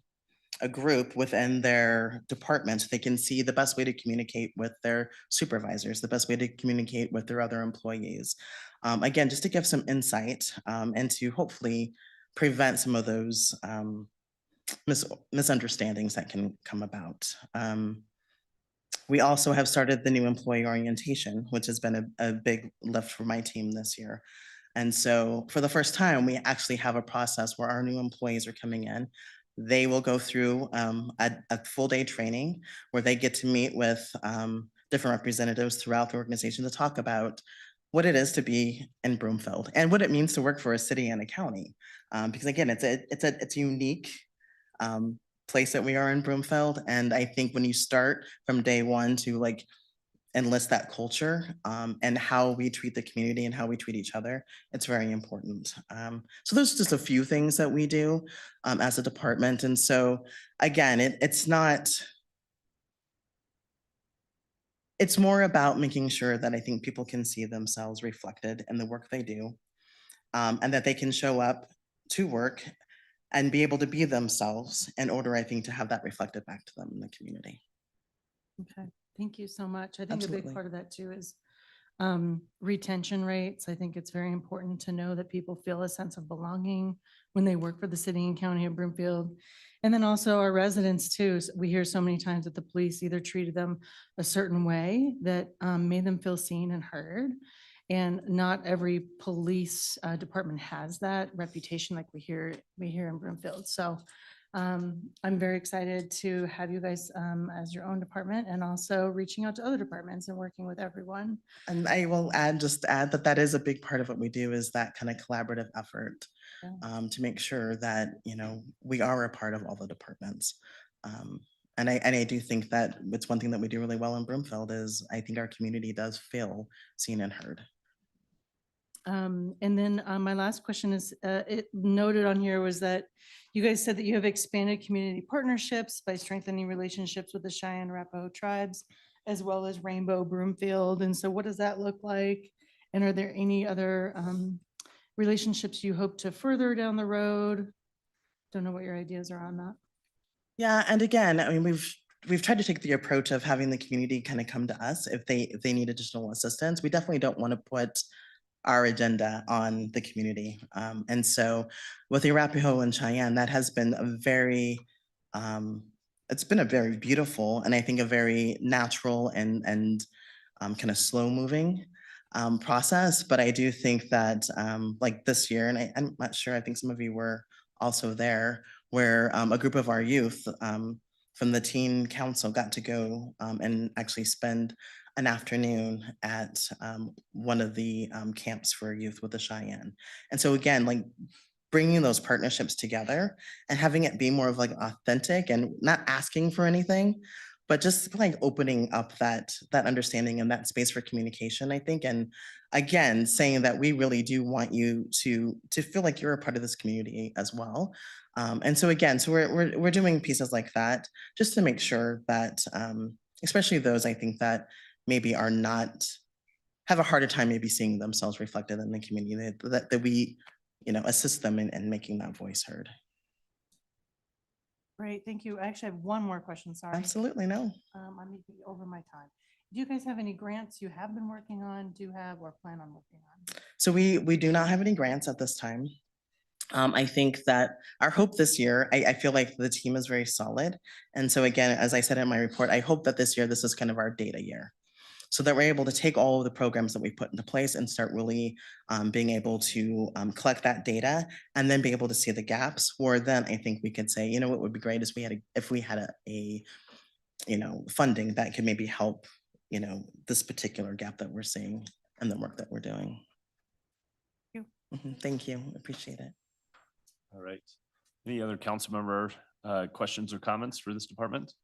group within their department. They can see the best way to communicate with their supervisors, the best way to communicate with their other employees. Again, just to give some insight and to hopefully prevent some of those misunderstandings that can come about. We also have started the new employee orientation, which has been a big lift for my team this year. And so for the first time, we actually have a process where our new employees are coming in. They will go through a full day training where they get to meet with different representatives throughout the organization to talk about what it is to be in Broomfield and what it means to work for a city and a county. Because again, it's a unique place that we are in Broomfield. And I think when you start from day one to like enlist that culture and how we treat the community and how we treat each other, it's very important. So there's just a few things that we do as a department. And so again, it's more about making sure that I think people can see themselves reflected in the work they do and that they can show up to work and be able to be themselves in order, I think, to have that reflected back to them in the community. Okay, thank you so much. I think a Absolutely. big part of that too is retention rates. I think it's very important to know that people feel a sense of belonging when they work for the city and county of Broomfield. And then also our residents too. We hear so many times that the police either treated them a certain way that made them feel seen and heard. And not every police department has that reputation like we hear in Broomfield. So I'm very excited to have you guys as your own department and also reaching out to other departments and working with everyone. And I will add that that is a big part of what we do is that kind of collaborative effort Yeah. to make sure that, you know, we are a part of all the departments. And I do think that it's one thing that we do really well in Broomfield is I think our community does feel seen and heard. And then my last question is, it noted on here was that you guys said that you have expanded community partnerships by strengthening relationships with the Cheyenne Arapaho tribes, as well as Rainbow Broomfield. And so what does that look like? And are there any other relationships you hope to further down the road? Don't know what your ideas are on that. Yeah, and again, I mean, we've tried to take the approach of having the community kind of come to us if they need additional assistance. We definitely don't want to put our agenda on the community. And so with the Arapaho and Cheyenne, that has been a very, it's been a very beautiful and I think a very natural and kind of slow moving process. But I do think that like this year, and I'm not sure, I think some of you were also there, where a group of our youth from the teen council got to go and actually spend an afternoon at one of the camps for youth with the Cheyenne. And so again, like bringing those partnerships together and having it be more of like authentic and not asking for anything, but just like opening up that understanding and that space for communication, I think. And again, saying that we really do want you to feel like you're a part of this community as well. And so again, so we're doing pieces like that just to make sure that, especially those I think that maybe are not, have a harder time maybe seeing themselves reflected in the community, that we, you know, assist them in making that voice heard. Great, thank you. I actually have one more question, sorry. Absolutely, no. I'm maybe over my time. Do you guys have any grants you have been working on, do have, or plan on working on? So we do not have any grants at this time. I think that our hope this year, I feel like the team is very solid. And so again, as I said in my report, I hope that this year, this is kind of our data year. So that we're able to take all of the programs that we put into place and start really being able to collect that data and then be able to see the gaps, where then I think we could say, you know, what would be great is if we had a you know, funding that could maybe help, you know, this particular gap that we're seeing in the work that we're doing. Thank you, appreciate it. All right. Any other council member questions or comments for this department?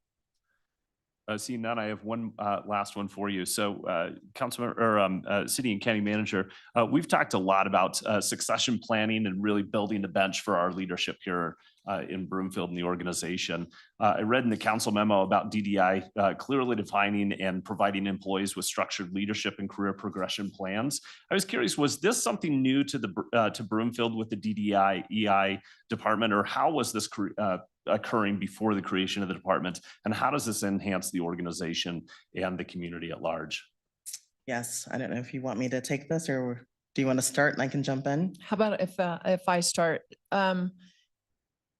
Seeing none, I have one last one for you. So Councilmember or City and County Manager, we've talked a lot about succession planning and really building the bench for our leadership here in Broomfield and the organization. I read in the council memo about DDI clearly defining and providing employees with structured leadership and career progression plans. I was curious, was this something new to the to Broomfield with the DDI EI department, or how was this occurring before the creation of the department, and how does this enhance the organization and the community at large? Yes, I don't know if you want me to take this, or do you want to start and I can jump in? How about if I start?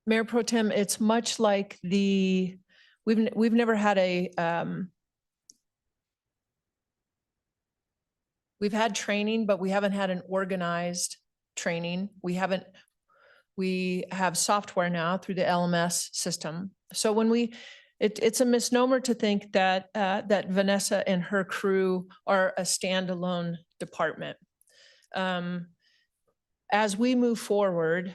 Mayor Pro Tem, it's much like we've never had a We've had training, but we haven't had an organized training. We have software now through the LMS system. So when it's a misnomer to think that, that Vanessa and her crew are a standalone department. As we move forward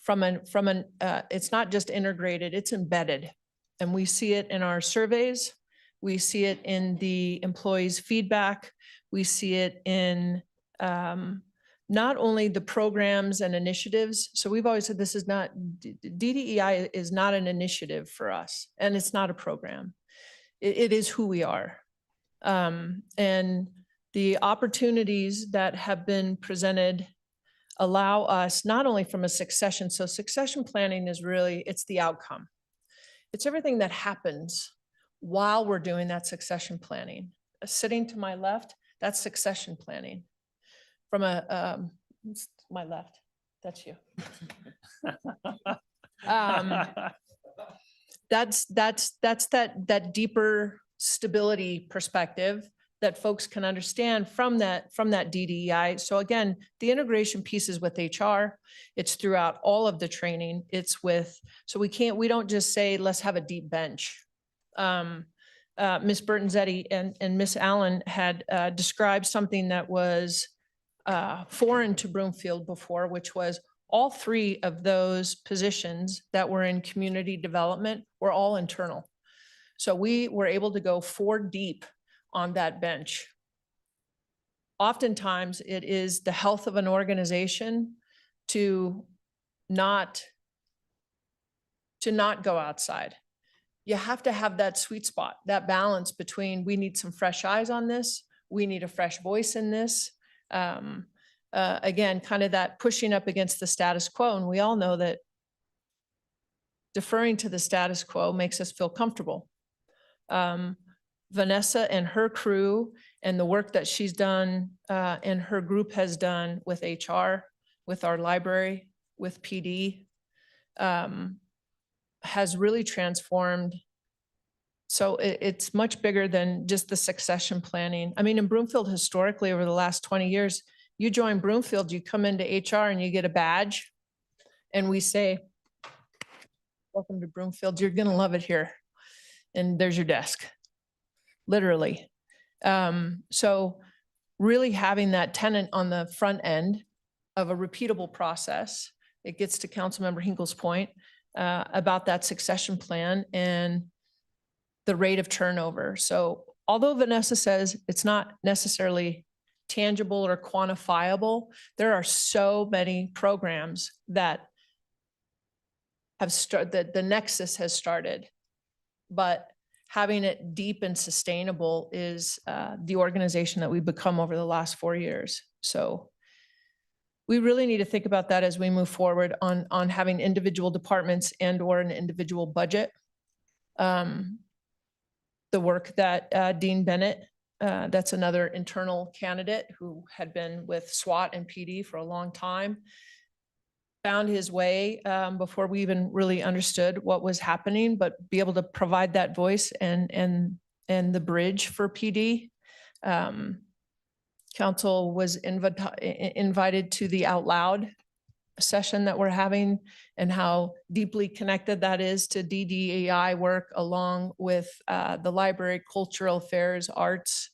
it's not just integrated, it's embedded. And we see it in our surveys. We see it in the employees' feedback. We see it in not only the programs and initiatives. So we've always said this is not, DDEI is not an initiative for us, and it's not a program. It is who we are. And the opportunities that have been presented allow us not only from a succession, so succession planning is really, it's the outcome. It's everything that happens while we're doing that succession planning. Sitting to my left, that's succession planning. From my left, that's you. That's that deeper stability perspective that folks can understand from that DDEI. So again, the integration piece is with HR. It's throughout all of the training. It's with, so we don't just say, let's have a deep bench. Ms. Bertonzetti and Ms. Allen had described something that was foreign to Broomfield before, which was all three of those positions that were in community development were all internal. So we were able to go 4 deep on that bench. Oftentimes it is the health of an organization to not go outside. You have to have that sweet spot, that balance between we need some fresh eyes on this, we need a fresh voice in this. Again, kind of that pushing up against the status quo. And we all know that deferring to the status quo makes us feel comfortable. Vanessa and her crew and the work that she's done and her group has done with HR, with our library, with PD, has really transformed. So it's much bigger than just the succession planning. I mean, in Broomfield, historically, over the last 20 years, you join Broomfield, you come into HR and you get a badge and we say, welcome to Broomfield, you're gonna love it here. And there's your desk, literally. So really having that tenant on the front end of a repeatable process, it gets to Councilmember Hinkle's point about that succession plan and the rate of turnover. So although Vanessa says it's not necessarily tangible or quantifiable, there are so many programs that have started, that the nexus has started, but having it deep and sustainable is the organization that we've become over the last 4 years. So we really need to think about that as we move forward on having individual departments and or an individual budget. The work that Dean Bennett, that's another internal candidate who had been with SWAT and PD for a long time, found his way before we even really understood what was happening, but be able to provide that voice and the bridge for PD. Council was invited to the Out Loud session that we're having and how deeply connected that is to DDEI work along with the library, cultural affairs, arts.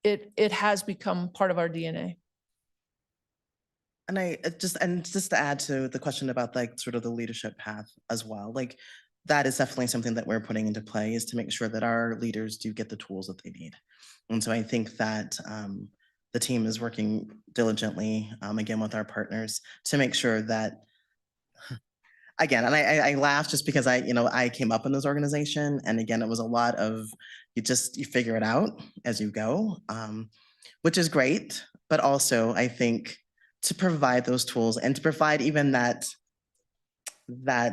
It has become part of our DNA. And just to add to the question about like sort of the leadership path as well, like that is definitely something that we're putting into play, is to make sure that our leaders do get the tools that they need. And so I think that the team is working diligently, again, with our partners to make sure that, again, and I laugh just because I came up in this organization. And again, it was a lot of, you figure it out as you go, which is great. But also I think to provide those tools and to provide even that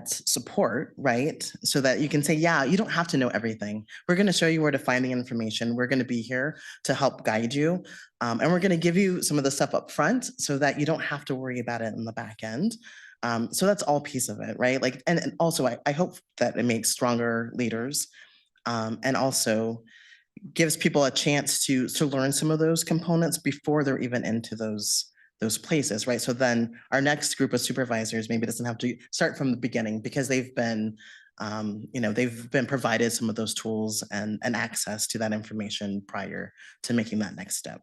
support, right? So that you can say, yeah, you don't have to know everything. We're going to show you where to find the information. We're going to be here to help guide you. And we're going to give you some of the stuff up front so that you don't have to worry about it in the back end. So that's all piece of it, right? Like, and also I hope that it makes stronger leaders. And also, gives people a chance to learn some of those components before they're even into those places, right? So then our next group of supervisors maybe doesn't have to start from the beginning because they've been they've been provided some of those tools and access to that information prior to making that next step.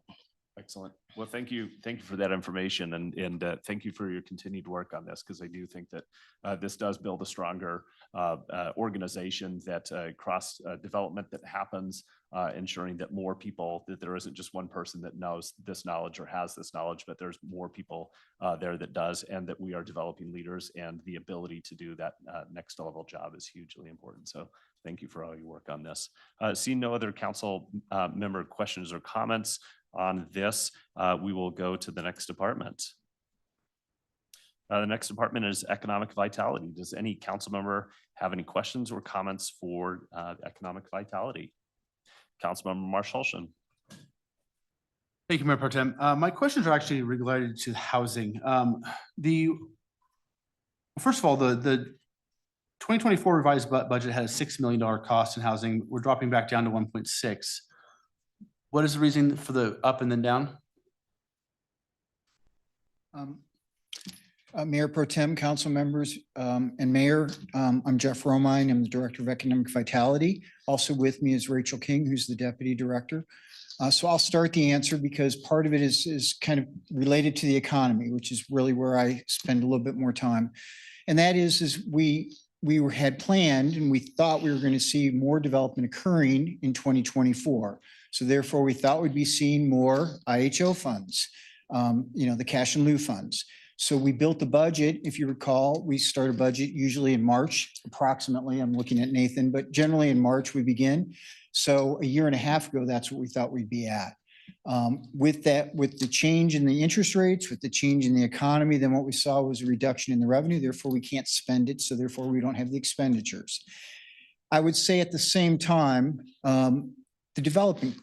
Excellent. Well, thank you. Thank you for that information and thank you for your continued work on this because I do think that this does build a stronger organization that cross development that happens, ensuring that more people, that there isn't just one person that knows this knowledge or has this knowledge, but there's more people there that does, and that we are developing leaders, and the ability to do that next level job is hugely important. So thank you for all your work on this. Seeing no other council member questions or comments on this, we will go to the next department. The next department is economic vitality. Does any council member have any questions or comments for economic vitality? Councilmember Marsh Holshin. Thank you, Mayor Pro Tem. My questions are actually related to housing. First of all, the 2024 revised budget had a $6 million cost in housing. We're dropping back down to 1.6. What is the reason for the up and then down? Mayor Pro Tem, council members, and Mayor, I'm Jeff Romine. I'm the Director of Economic Vitality. Also with me is Rachel King, who's the Deputy Director. So I'll start the answer because part of it is kind of related to the economy, which is really where I spend a little bit more time. And that is we had planned and we thought we were going to see more development occurring in 2024. So therefore, we thought we'd be seeing more IHO funds, the cash and lieu funds. So we built the budget. If you recall, we start a budget usually in March, approximately. I'm looking at Nathan, but generally in March we begin. So a year and a half ago, that's what we thought we'd be at. With the change in the interest rates, with the change in the economy, then what we saw was a reduction in the revenue. Therefore, we can't spend it. So therefore, we don't have the expenditures. I would say at the same time, the development,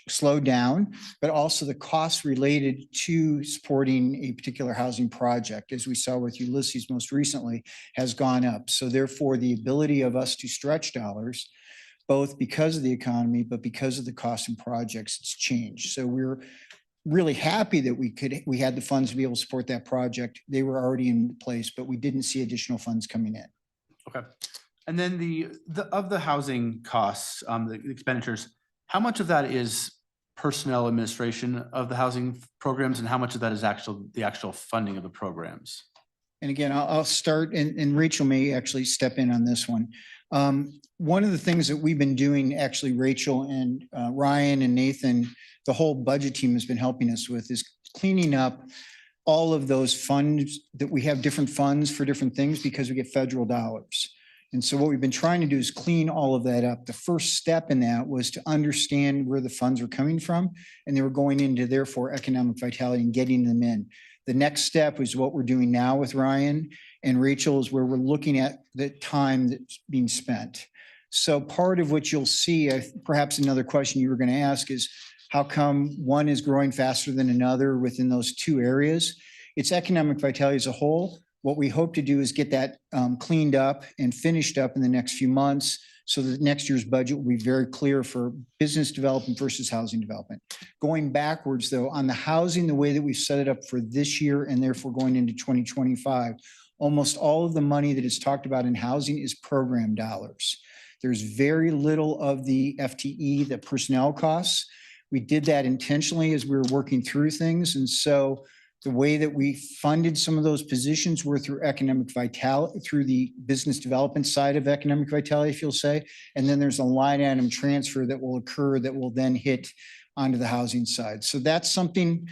slowed down, but also the costs related to supporting a particular housing project, as we saw with Ulysses most recently, has gone up. So therefore, the ability of us to stretch dollars, both because of the economy, but because of the cost and projects, it's changed. So we're really happy that we had the funds to be able to support that project. They were already in place, but we didn't see additional funds coming in. Okay. And then of the housing costs, the expenditures, how much of that is personnel administration of the housing programs and how much of that is the actual funding of the programs? And again, I'll start and Rachel may actually step in on this one. One of the things that we've been doing, actually, Rachel and Ryan and Nathan, the whole budget team has been helping us with is cleaning up all of those funds that we have different funds for different things because we get federal dollars. And so what we've been trying to do is clean all of that up. The first step in that was to understand where the funds were coming from, and they were going into, therefore, economic vitality and getting them in. The next step is what we're doing now with Ryan and Rachel, is where we're looking at the time that's being spent. So part of what you'll see, perhaps another question you were going to ask is, how come one is growing faster than another within those two areas? It's economic vitality as a whole. What we hope to do is get that cleaned up and finished up in the next few months so that next year's budget will be very clear for business development versus housing development. Going backwards, though, on the housing, the way that we've set it up for this year and therefore going into 2025, almost all of the money that is talked about in housing is program dollars. There's very little of the FTE, the personnel costs. We did that intentionally as we were working through things. And so the way that we funded some of those positions were through economic vitality, through the business development side of economic vitality, if you'll say. And then there's a line item transfer that will occur that will then hit onto the housing side. So that's something,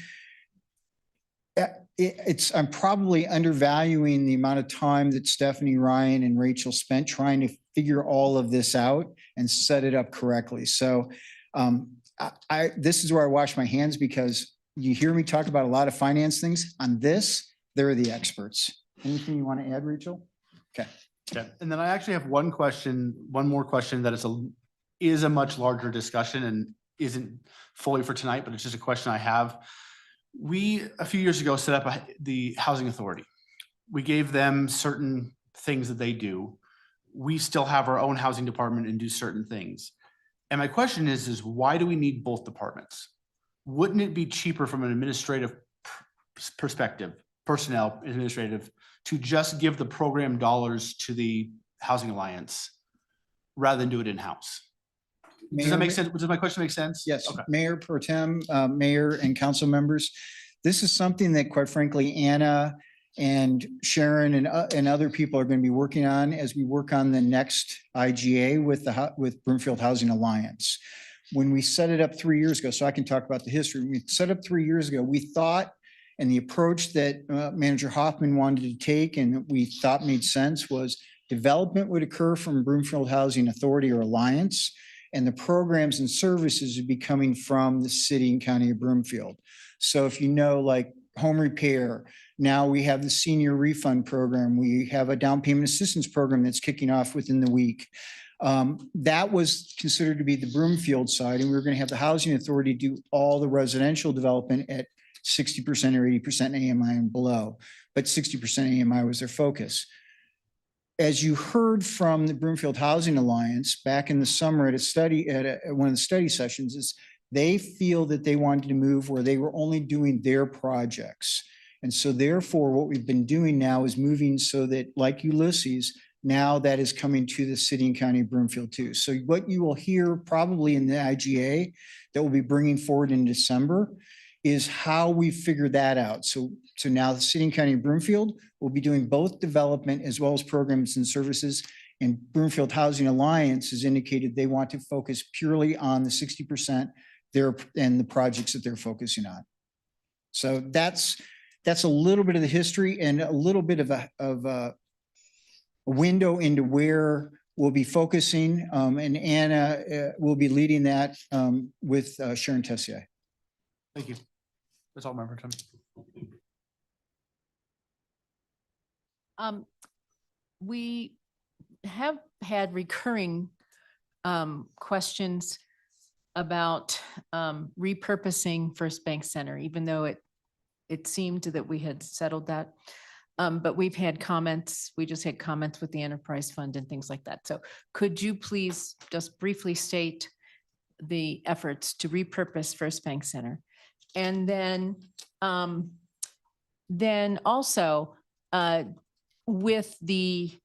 I'm probably undervaluing the amount of time that Stephanie, Ryan, and Rachel spent trying to figure all of this out and set it up correctly. So this is where I wash my hands, because you hear me talk about a lot of finance things. On this, they're the experts. Anything you want to add, Rachel? Okay. Okay. And then I actually have one more question that is a much larger discussion and isn't fully for tonight, but it's just a question I have. We, a few years ago, set up the Housing Authority. We gave them certain things that they do. We still have our own housing department and do certain things. And my question is why do we need both departments? Wouldn't it be cheaper from an administrative perspective, personnel, administrative, to just give the program dollars to the Housing Alliance rather than do it in-house? Does that make sense? Does my question make sense? Yes, Okay. Mayor Pro Tem, Mayor and council members. This is something that quite frankly, Anna and Sharon and other people are going to be working on as we work on the next IGA with Broomfield Housing Alliance. When we set it up 3 years ago, so I can talk about the history, when we set up 3 years ago, we thought, and the approach that Manager Hoffman wanted to take and that we thought made sense was development would occur from Broomfield Housing Authority or Alliance, and the programs and services would be coming from the city and county of Broomfield. So if you know, like home repair, now we have the senior refund program. We have a down payment assistance program that's kicking off within the week. That was considered to be the Broomfield side, and we were going to have the Housing Authority do all the residential development at 60% or 80% AMI and below, but 60% AMI was their focus. As you heard from the Broomfield Housing Alliance back in the summer at a study, at one of the study sessions, is they feel that they wanted to move where they were only doing their projects. And so therefore, what we've been doing now is moving so that, like Ulysses, now that is coming to the city and county of Broomfield too. So what you will hear probably in the IGA that we'll be bringing forward in December is how we figure that out. So now the city and county of Broomfield will be doing both development as well as programs and services. And Broomfield Housing Alliance has indicated they want to focus purely on the 60% there and the projects that they're focusing on. So that's a little bit of the history and a little bit of a window into where we'll be focusing. And Anna will be leading that with Sharon Tessier. Thank you. That's all, Member Tim. We have had recurring questions about repurposing First Bank Center, even though it seemed that we had settled that. But we've had comments, we just had comments with the enterprise fund and things like that. So could you please just briefly state the efforts to repurpose First Bank Center? And then also with the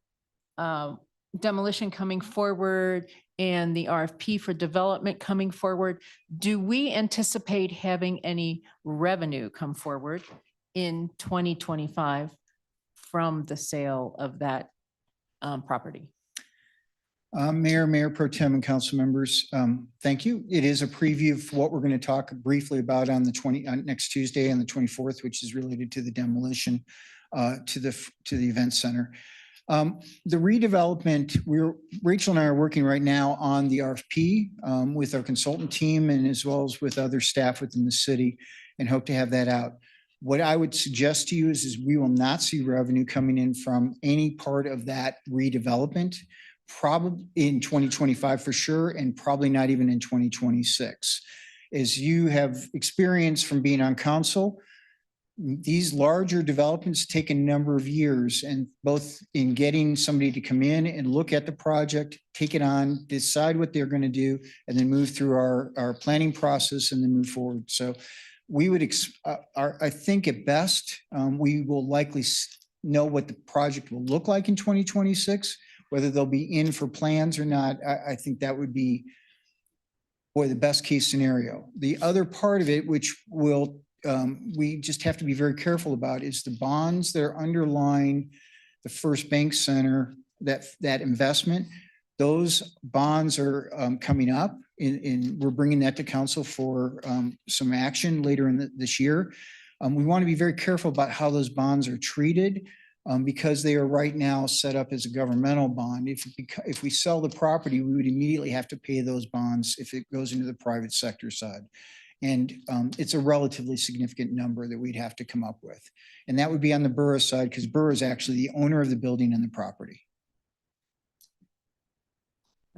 demolition coming forward and the RFP for development coming forward, do we anticipate having any revenue come forward in 2025 from the sale of that property? Mayor Pro Tem and council members, thank you. It is a preview of what we're going to talk briefly about on the next Tuesday on the 24th, which is related to the demolition to the event center. The redevelopment, Rachel and I are working right now on the RFP with our consultant team and as well as with other staff within the city and hope to have that out. What I would suggest to you is we will not see revenue coming in from any part of that redevelopment, probably in 2025 for sure, and probably not even in 2026. As you have experienced from being on council, these larger developments take a number of years, and both in getting somebody to come in and look at the project, take it on, decide what they're going to do, and then move through our planning process and then move forward. So we would, I think at best, we will likely know what the project will look like in 2026, whether they'll be in for plans or not. I think that would be, boy, the best case scenario. The other part of it, which will we just have to be very careful about, is the bonds that are underlying the First Bank Center, that investment. Those bonds are coming up and we're bringing that to council for some action later in this year. We want to be very careful about how those bonds are treated because they are right now set up as a governmental bond. If we sell the property, we would immediately have to pay those bonds if it goes into the private sector side. And it's a relatively significant number that we'd have to come up with. And that would be on the borough side because borough is actually the owner of the building and the property.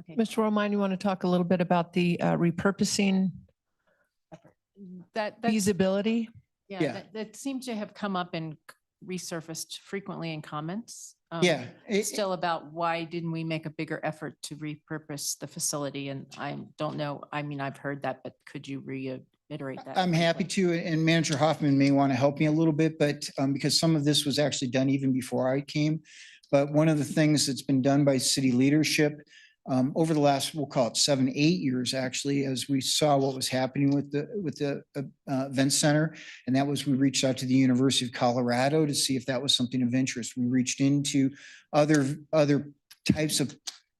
Okay. Mr. Romine, you want to talk a little bit about the repurposing That's- feasibility? Yeah, Yeah. that seems to have come up and resurfaced frequently in comments Yeah. Still about why didn't we make a bigger effort to repurpose the facility? And I don't know, I mean, I've heard that, but could you reiterate that? I'm happy briefly? to, and Manager Hoffman may want to help me a little bit, but because some of this was actually done even before I came. But one of the things that's been done by city leadership over the last, we'll call it 7, 8 years, actually, as we saw what was happening with the event center. And that was, we reached out to the University of Colorado to see if that was something of interest. We reached into other types of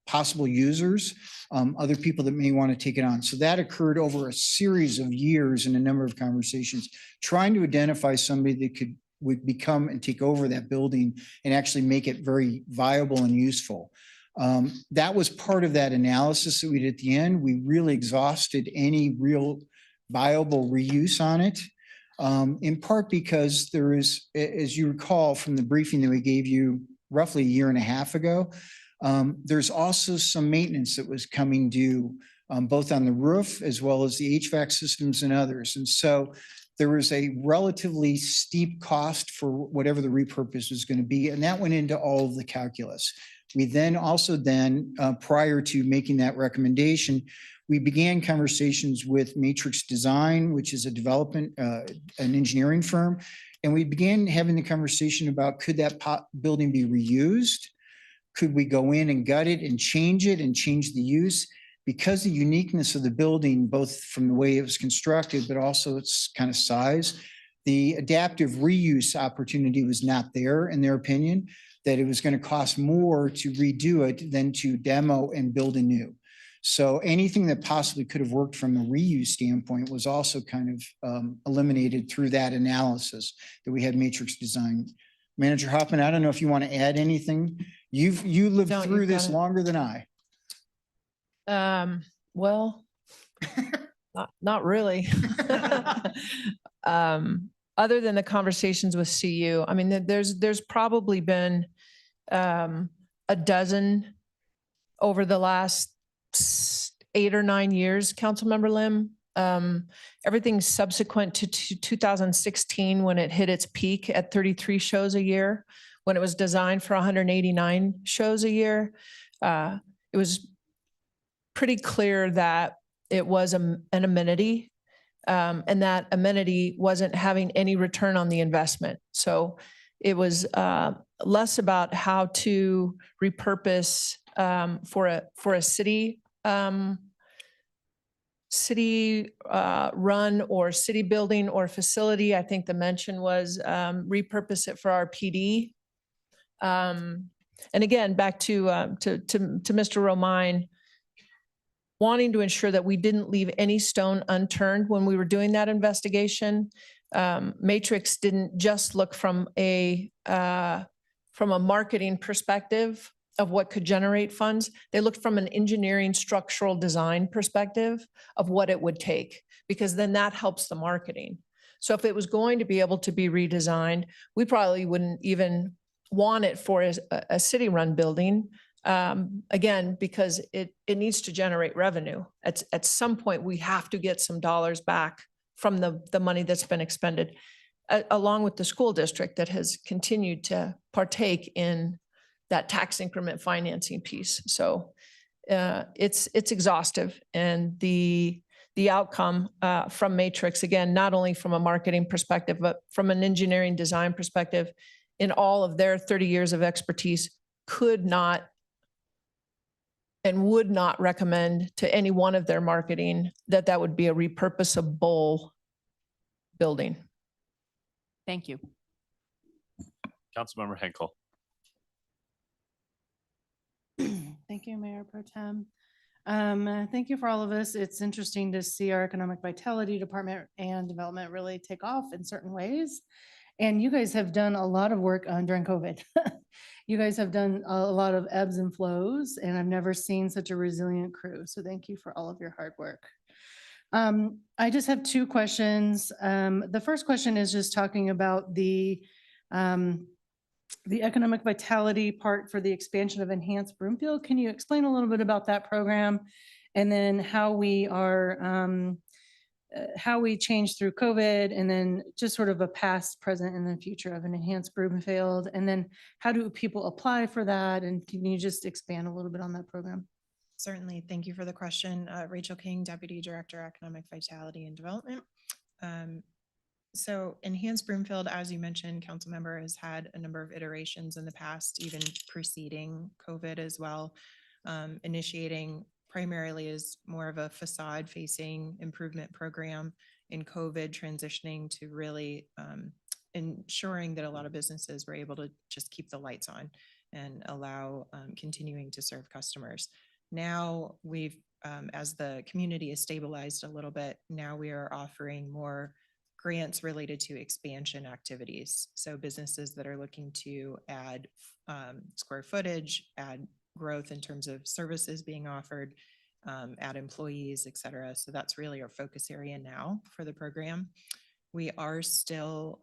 possible users, other people that may want to take it on. So that occurred over a series of years and a number of conversations, trying to identify somebody that would become and take over that building and actually make it very viable and useful. That was part of that analysis that we did at the end. We really exhausted any real viable reuse on it. In part because there is, as you recall from the briefing that we gave you roughly a year and a half ago, there's also some maintenance that was coming due, both on the roof as well as the HVAC systems and others. And so there was a relatively steep cost for whatever the repurpose was going to be. And that went into all of the calculus. We then also prior to making that recommendation, we began conversations with Matrix Design, which is a development, an engineering firm. And we began having the conversation about, could that building be reused? Could we go in and gut it and change the use? Because the uniqueness of the building, both from the way it was constructed, but also its kind of size, the adaptive reuse opportunity was not there, in their opinion, that it was going to cost more to redo it than to demo and build anew. So anything that possibly could have worked from a reuse standpoint was also kind of eliminated through that analysis that we had Matrix Design. Manager Hoffman, I don't know if you want to add anything. You lived No, through you've this got it. longer than I. Well, not really. Other than the conversations with CU, I mean, there's probably been a dozen over the last 8 or 9 years, Councilmember Lim. Everything subsequent to 2016, when it hit its peak at 33 shows a year, when it was designed for 189 shows a year, it was pretty clear that it was an amenity, and that amenity wasn't having any return on the investment. So it was less about how to repurpose for a city run or city building or facility. I think the mention was repurpose it for our PD. And again, back to Mr. Romine, wanting to ensure that we didn't leave any stone unturned when we were doing that investigation. Matrix didn't just look from a marketing perspective of what could generate funds. They looked from an engineering structural design perspective of what it would take, because then that helps the marketing. So if it was going to be able to be redesigned, we probably wouldn't even want it for a city-run building. Again, because it needs to generate revenue. At some point, we have to get some dollars back from the money that's been expended, along with the school district that has continued to partake in that tax increment financing piece. So it's exhaustive, and the outcome from Matrix, again, not only from a marketing perspective, but from an engineering design perspective, in all of their 30 years of expertise, could not and would not recommend to any one of their marketing that would be a repurposable building. Thank you. Councilmember Henkel. Thank you, Mayor Pro Tem. Thank you for all of this. It's interesting to see our Economic Vitality Department and Development really take off in certain ways. And you guys have done a lot of work during COVID. You guys have done a lot of ebbs and flows, and I've never seen such a resilient crew. So thank you for all of your hard work. I just have 2 questions. The first question is just talking about the economic vitality part for the expansion of Enhanced Broomfield. Can you explain a little bit about that program, and then how we are how we changed through COVID, and then just sort of a past, present, and then future of an enhanced Broomfield. And then how do people apply for that? And can you just expand a little bit on that program? Certainly. Thank you for the question. Rachel King, Deputy Director, Economic Vitality and Development. So Enhanced Broomfield, as you mentioned, council member, has had a number of iterations in the past, even preceding COVID as well. Initiating primarily as more of a facade facing improvement program, in COVID transitioning to really ensuring that a lot of businesses were able to just keep the lights on and allow continuing to serve customers. Now we've, as the community is stabilized a little bit, now we are offering more grants related to expansion activities. So businesses that are looking to add square footage, add growth in terms of services being offered, add employees, et cetera. So that's really our focus area now for the program. We are still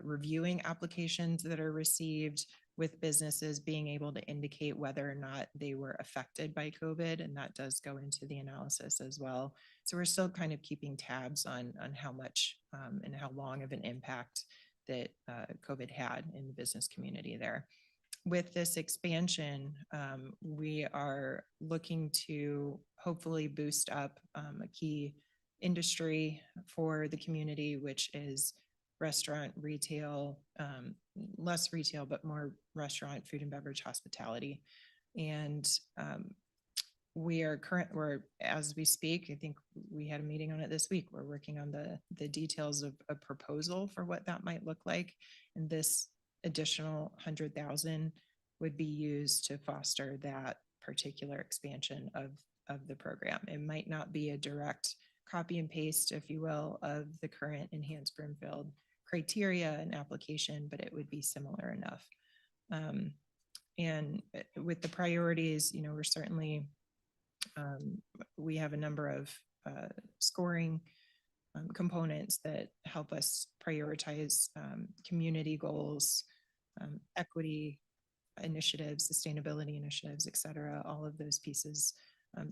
reviewing applications that are received, with businesses being able to indicate whether or not they were affected by COVID, and that does go into the analysis as well. So we're still kind of keeping tabs on how much and how long of an impact that COVID had in the business community there. With this expansion, we are looking to hopefully boost up a key industry for the community, which is restaurant, retail, less retail, but more restaurant, food and beverage, hospitality. And we're as we speak, I think we had a meeting on it this week. We're working on the details of a proposal for what that might look like. And this additional 100,000 would be used to foster that particular expansion of the program. It might not be a direct copy and paste, if you will, of the current Enhanced Broomfield criteria and application, but it would be similar enough. And with the priorities, you know, we're certainly, we have a number of scoring components that help us prioritize community goals, equity initiatives, sustainability initiatives, et cetera, all of those pieces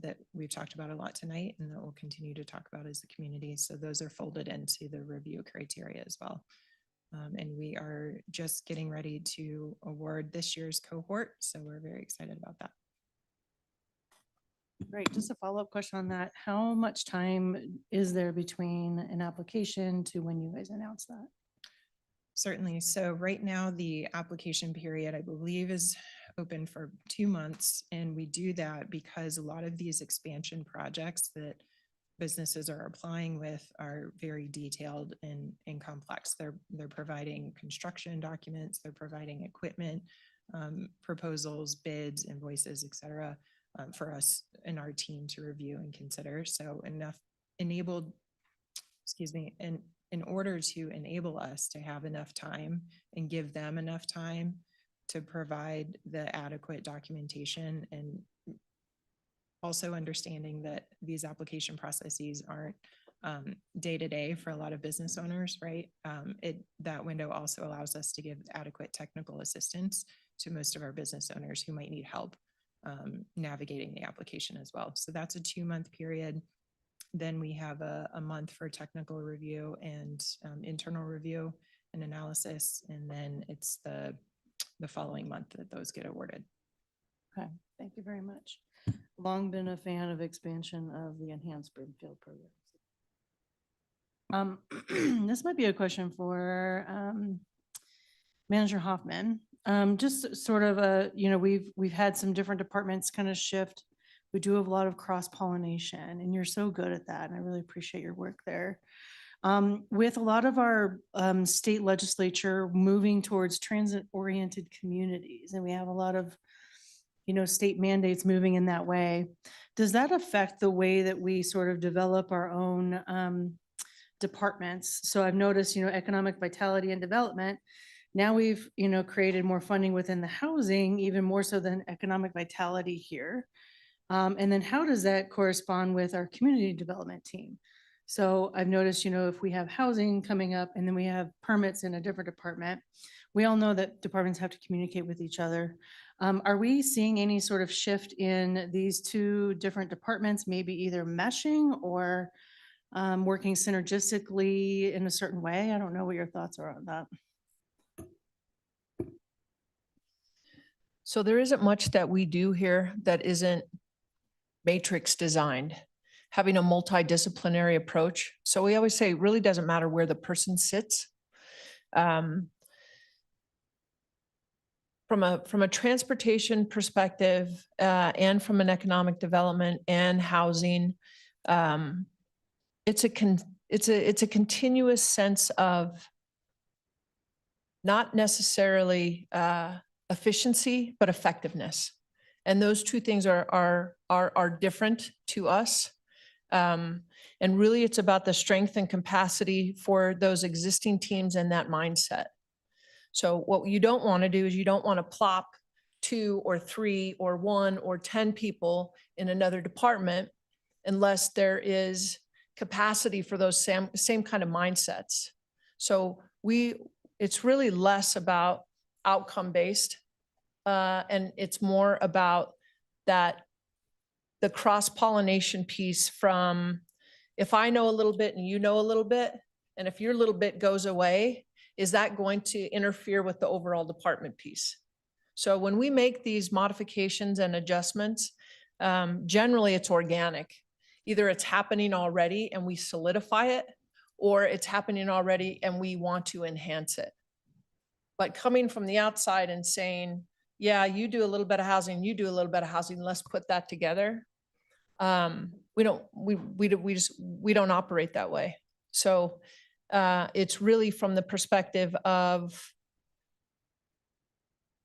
that we've talked about a lot tonight and that we'll continue to talk about as a community. So those are folded into the review criteria as well. And we are just getting ready to award this year's cohort. So we're very excited about that. Great. Just a follow-up question on that. How much time is there between an application to when you guys announce that? Certainly. So right now, the application period, I believe, is open for 2 months. And we do that because a lot of these expansion projects that businesses are applying with are very detailed and complex. They're providing construction documents, they're providing equipment, proposals, bids, invoices, et cetera, for us and our team to review and consider. So in order to enable us to have enough time and give them enough time to provide the adequate documentation, and also understanding that these application processes aren't day to day for a lot of business owners, right? That window also allows us to give adequate technical assistance to most of our business owners who might need help navigating the application as well. So that's a 2-month period. Then we have a month for technical review and internal review and analysis. And then it's the following month that those get awarded. Okay, thank you very much. Long been a fan of expansion of the Enhanced Broomfield program. This might be a question for Manager Hoffman. Just sort of we've had some different departments kind of shift. We do have a lot of cross-pollination, and you're so good at that, and I really appreciate your work there. With a lot of our state legislature moving towards transit-oriented communities, and we have a lot of state mandates moving in that way, does that affect the way that we sort of develop our own departments? So I've noticed, economic vitality and development. Now we've, created more funding within the housing, even more so than economic vitality here. And then how does that correspond with our community development team? So I've noticed, if we have housing coming up and then we have permits in a different department, we all know that departments have to communicate with each other. Are we seeing any sort of shift in these two different departments, maybe either meshing or working synergistically in a certain way? I don't know what your thoughts are on that. So there isn't much that we do here that isn't matrix designed, having a multidisciplinary approach. So we always say it really doesn't matter where the person sits. From a transportation perspective and from an economic development and housing, it's a continuous sense of not necessarily efficiency, but effectiveness. And those two things are different to us. And really it's about the strength and capacity for those existing teams and that mindset. So what you don't want to do is you don't want to plop 2 or 3 or 1 or 10 people in another department unless there is capacity for those same kind of mindsets. So it's really less about outcome-based, and it's more about the cross-pollination piece from if I know a little bit and you know a little bit, and if your little bit goes away, is that going to interfere with the overall department piece? So when we make these modifications and adjustments, generally it's organic. Either it's happening already and we solidify it, or it's happening already and we want to enhance it. But coming from the outside and saying, yeah, you do a little bit of housing, you do a little bit of housing, let's put that together. We don't operate that way. So it's really from the perspective of,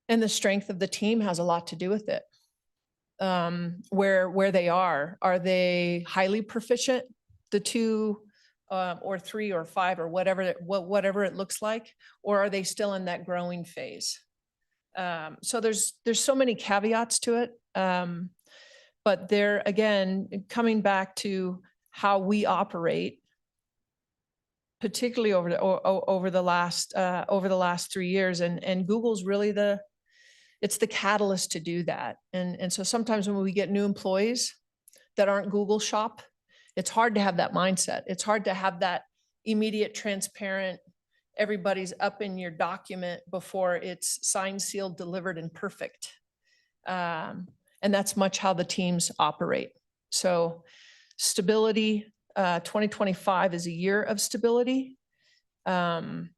and the strength of the team has a lot to do with it. Where they are they highly proficient, the 2 or 3 or 5 or whatever it looks like, or are they still in that growing phase? So there's so many caveats to it. But there again, coming back to how we operate, particularly over the last 3 years, and Google's really it's the catalyst to do that. And so sometimes when we get new employees that aren't Google shop, it's hard to have that mindset. It's hard to have that immediate, transparent, everybody's up in your document before it's signed, sealed, delivered, and perfect. And that's much how the teams operate. So stability, 2025 is a year of stability. And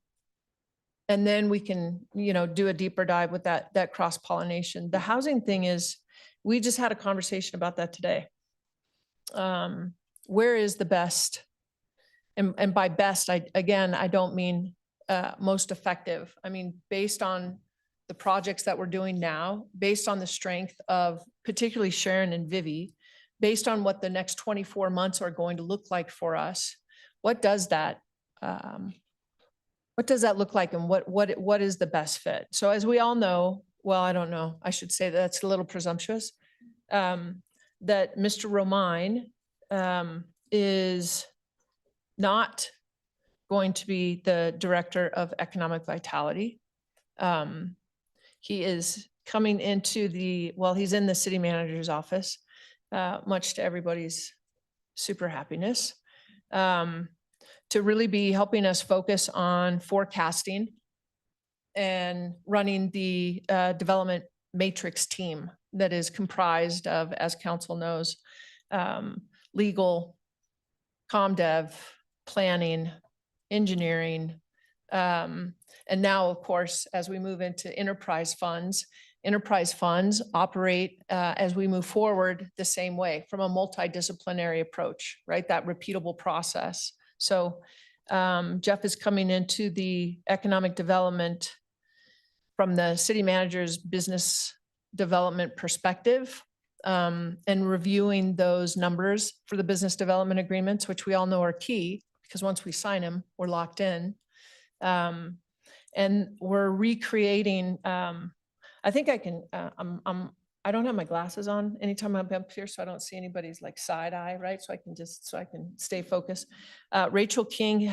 then we can, do a deeper dive with that cross-pollination. The housing thing is, we just had a conversation about that today. Where is the best? And by best, I don't mean most effective. I mean, based on the projects that we're doing now, based on the strength of particularly Sharon and Vivi, based on what the next 24 months are going to look like for us, what does that look like, and what is the best fit? So as we all know, well, I don't know, I should say that's a little presumptuous, that Mr. Romine is not going to be the Director of Economic Vitality. He is coming into he's in the city manager's office, much to everybody's super happiness, to really be helping us focus on forecasting and running the development matrix team that is comprised of, as council knows, legal, ComDev, planning, engineering, and now, of course, as we move into enterprise funds operate as we move forward the same way, from a multidisciplinary approach, right? That repeatable process. So Jeff is coming into the economic development from the city manager's business development perspective, and reviewing those numbers for the business development agreements, which we all know are key, because once we sign them, we're locked in. And we're recreating, I think I can, I don't have my glasses on anytime I'm up here, so I don't see anybody's like side eye, right? So I can stay focused. Rachel King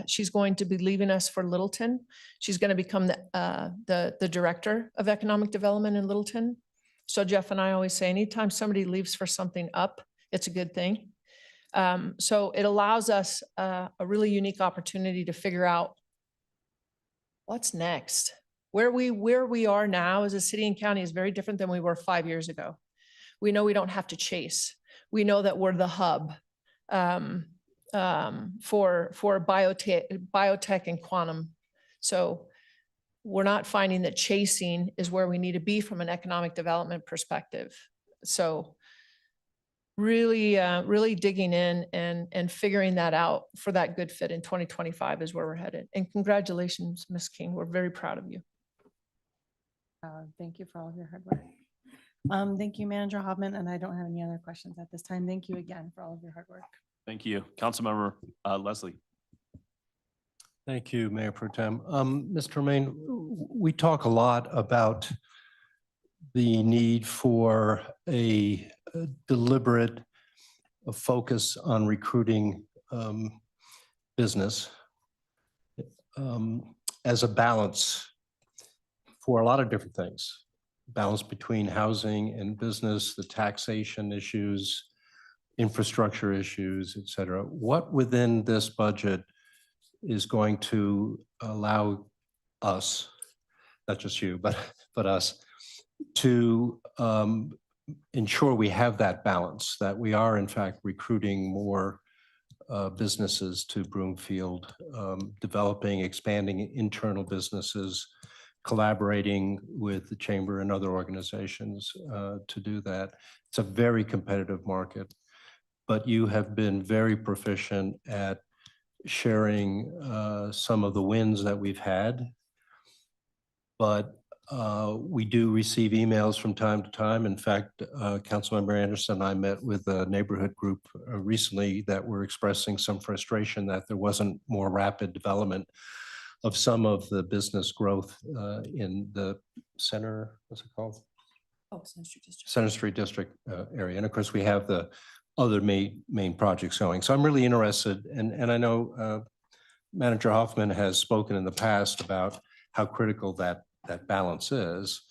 she's going to be leaving us for Littleton. She's going to become the Director of Economic Development in Littleton. So Jeff and I always say, anytime somebody leaves for something up, it's a good thing. So it allows us a really unique opportunity to figure out what's next. Where we are now as a city and county is very different than we were 5 years ago. We know we don't have to chase. We know that we're the hub for biotech and quantum. So we're not finding that chasing is where we need to be from an economic development perspective. So really digging in and figuring that out for that good fit in 2025 is where we're headed. And congratulations, Ms. King. We're very proud of you. Thank you for all of your hard work. Thank you, Manager Hoffman, and I don't have any other questions at this time. Thank you again for all of your hard work. Thank you. Councilmember Leslie. Thank you, Mayor Pro Tem. Mr. Romaine, we talk a lot about the need for a deliberate focus on recruiting business as a balance for a lot of different things. Balance between housing and business, the taxation issues, infrastructure issues, et cetera. What within this budget is going to allow us, not just you, but us, to ensure we have that balance, that we are in fact recruiting more businesses to Broomfield, developing, expanding internal businesses, collaborating with the chamber and other organizations to do that. It's a very competitive market, but you have been very proficient at sharing some of the wins that we've had. But we do receive emails from time to time. In fact, Councilmember Anderson and I met with a neighborhood group recently that were expressing some frustration that there wasn't more rapid development of some of the business growth in the center, what's it called? Oh, Center Street District. Center Street District area. And of course, we have the other main projects going. So I'm really interested, and I know Manager Hoffman has spoken in the past about how critical that balance is.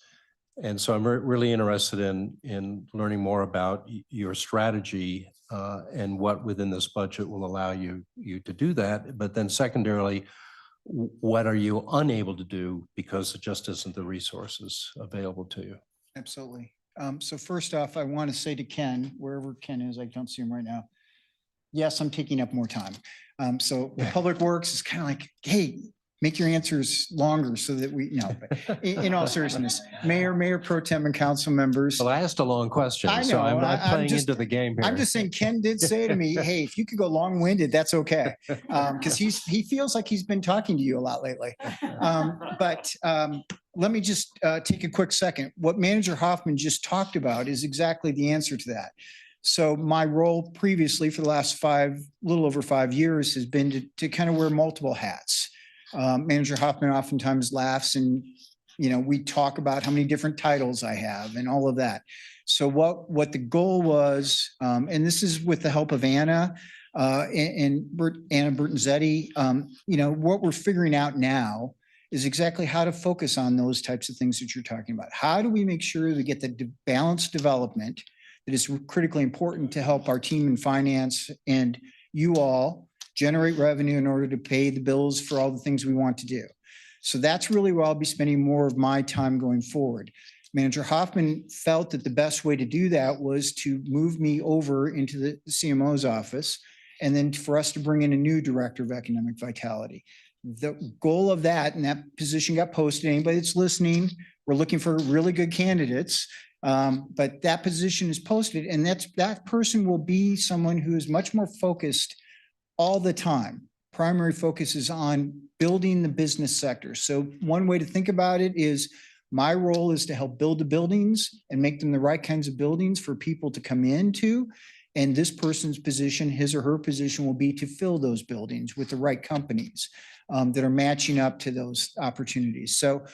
And so I'm really interested in learning more about your strategy and what within this budget will allow you to do that. But then secondarily, what are you unable to do because it just isn't the resources available to you? Absolutely. So first off, I want to say to Ken, wherever Ken is, I don't see him right now. Yes, I'm taking up more time. So Public Works is kind of like, hey, make your answers longer so that we know. But in all seriousness, Mayor Pro Tem and council members. Well, I asked a long question, I so I'm know, not I'm playing just- into the game here. I'm just saying, Ken did say to me, hey, if you could go long-winded, that's okay. Because he feels like he's been talking to you a lot lately. But let me just take a quick second. What Manager Hoffman just talked about is exactly the answer to that. So my role previously for the last little over 5 years has been to kind of wear multiple hats. Manager Hoffman oftentimes laughs and, we talk about how many different titles I have and all of that. So what the goal was, and this is with the help of Anna and Anna Bertonzetti, what we're figuring out now is exactly how to focus on those types of things that you're talking about. How do we make sure we get the balanced development that is critically important to help our team in finance and you all generate revenue in order to pay the bills for all the things we want to do. So that's really where I'll be spending more of my time going forward. Manager Hoffman felt that the best way to do that was to move me over into the CMO's office and then for us to bring in a new director of economic vitality. The goal of that, and that position got posted, anybody that's listening, we're looking for really good candidates. But that position is posted and that person will be someone who is much more focused all the time. Primary focus is on building the business sector. So one way to think about it is my role is to help build the buildings and make them the right kinds of buildings for people to come into. And this person's position, his or her position, will be to fill those buildings with the right companies that are matching up to those opportunities. So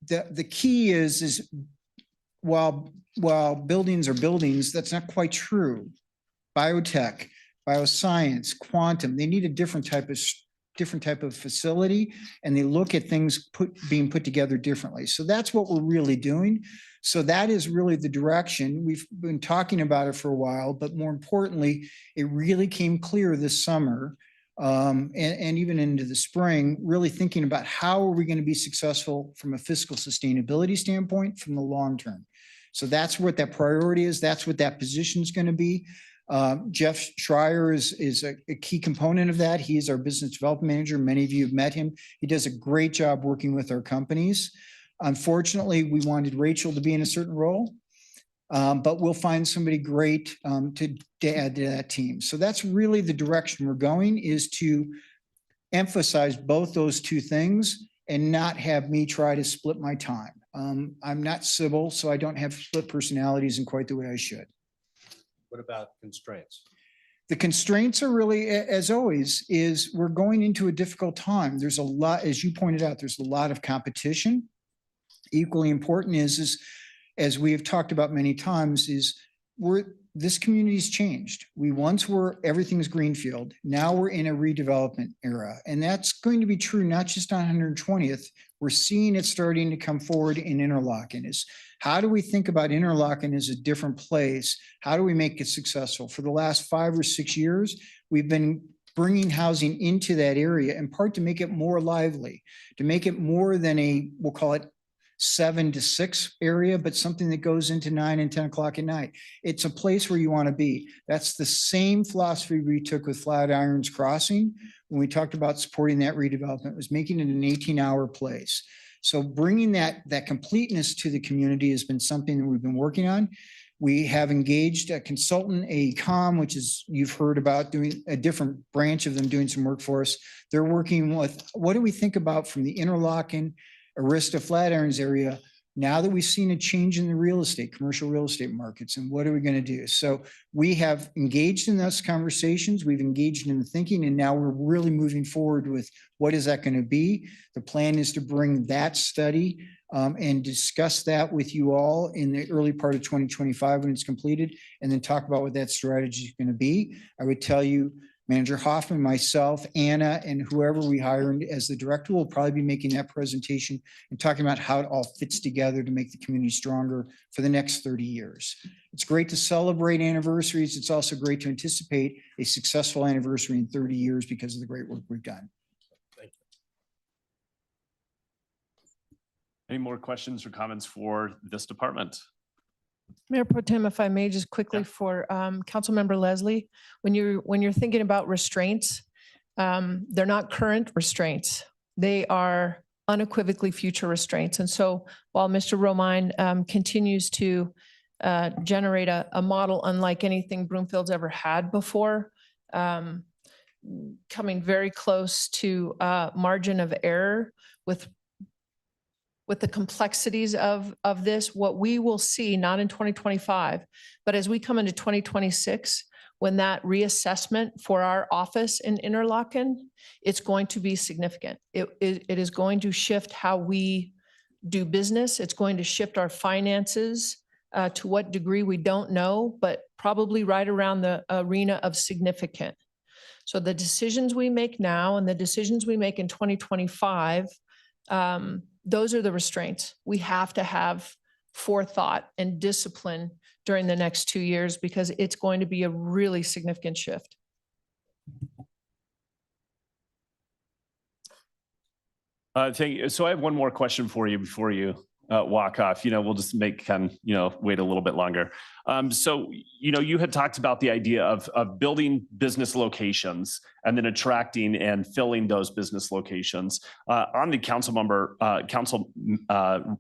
the key is while buildings are buildings, that's not quite true. Biotech, bioscience, quantum, they need a different type of different type of facility and they look at things being put together differently. So that's what we're really doing. So that is really the direction. We've been talking about it for a while, but more importantly, it really came clear this summer and even into the spring, really thinking about how are we going to be successful from a fiscal sustainability standpoint from the long term. So that's what that priority is. That's what that position is going to be. Jeff Schreier is a key component of that. He is our business development manager. Many of you have met him. He does a great job working with our companies. Unfortunately, we wanted Rachel to be in a certain role, but we'll find somebody great to add to that team. So that's really the direction we're going, is to emphasize both those two things and not have me try to split my time. I'm not civil, so I don't have split personalities in quite the way I should. What about constraints? The constraints are really, as always, is we're going into a difficult time. There's a lot, as you pointed out, there's a lot of competition. Equally important is as we have talked about many times, is this community's changed. We once were, everything's greenfield. Now we're in a redevelopment era. And that's going to be true, not just on 120th. We're seeing it starting to come forward in Interlochen. Is how do we think about Interlochen as a different place? How do we make it successful? For the last 5 or 6 years, we've been bringing housing into that area in part to make it more lively, to make it more than a, we'll call it 7 to 6 area, but something that goes into 9 and 10 o'clock at night. It's a place where you want to be. That's the same philosophy we took with Flatirons Crossing when we talked about supporting that redevelopment, was making it an 18-hour place. So bringing that completeness to the community has been something that we've been working on. We have engaged a consultant, AECOM, which is, you've heard about, doing a different branch of them doing some work for us. They're working with, what do we think about from the Interlochen, Arista, Flatirons area, now that we've seen a change in the real estate, commercial real estate markets, and what are we going to do? So we have engaged in those conversations, we've engaged in the thinking, and now we're really moving forward with what is that going to be? The plan is to bring that study and discuss that with you all in the early part of 2025 when it's completed, and then talk about what that strategy is going to be. I would tell you, Manager Hoffman, myself, Anna, and whoever we hire as the director will probably be making that presentation and talking about how it all fits together to make the community stronger for the next 30 years. It's great to celebrate anniversaries. It's also great to anticipate a successful anniversary in 30 years because of the great work we've done. Any more questions or comments for this department? Mayor Pro Tem, if I may just quickly for Councilmember Leslie, when you're thinking about restraints, they're not current restraints. They are unequivocally future restraints. And so while Mr. Romine continues to generate a model unlike anything Broomfield's ever had before, coming very close to margin of error with the complexities of this, what we will see, not in 2025, but as we come into 2026, when that reassessment for our office in Interlochen, it's going to be significant. It is going to shift how we do business. It's going to shift our finances to what degree we don't know, but probably right around the arena of significant. So the decisions we make now and the decisions we make in 2025, those are the restraints. We have to have forethought and discipline during the next 2 years because it's going to be a really significant shift. Thank you. So I have one more question for you before you walk off. We'll just make wait a little bit longer. So, you had talked about the idea of building business locations and then attracting and filling those business locations. On the council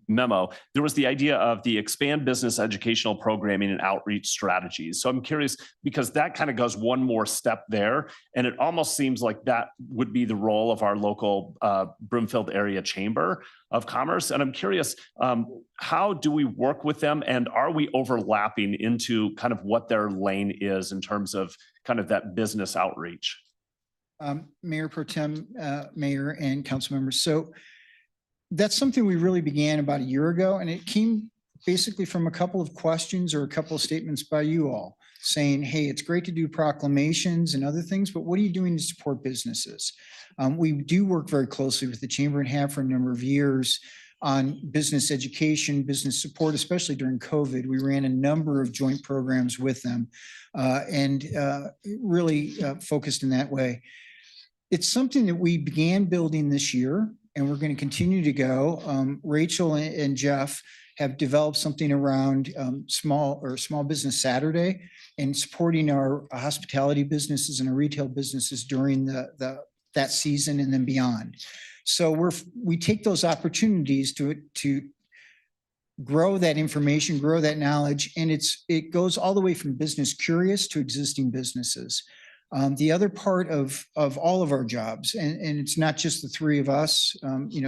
memo, there was the idea of the expand business educational programming and outreach strategies. So I'm curious because that kind of goes one more step there. And it almost seems like that would be the role of our local Broomfield area chamber of commerce. And I'm curious, how do we work with them and are we overlapping into kind of what their lane is in terms of kind of that business outreach? Mayor Pro Tem, Mayor and council members. So that's something we really began about a year ago, and it came basically from a couple of questions or a couple of statements by you all saying, hey, it's great to do proclamations and other things, but what are you doing to support businesses? We do work very closely with the chamber and have for a number of years on business education, business support, especially during COVID. We ran a number of joint programs with them and really focused in that way. It's something that we began building this year, and we're going to continue to go. Rachel and Jeff have developed something around small business Saturday and supporting our hospitality businesses and our retail businesses during that season and then beyond. So we take those opportunities to grow that information, grow that knowledge, and it goes all the way from business curious to existing businesses. The other part of all of our jobs, and it's not just the three of us,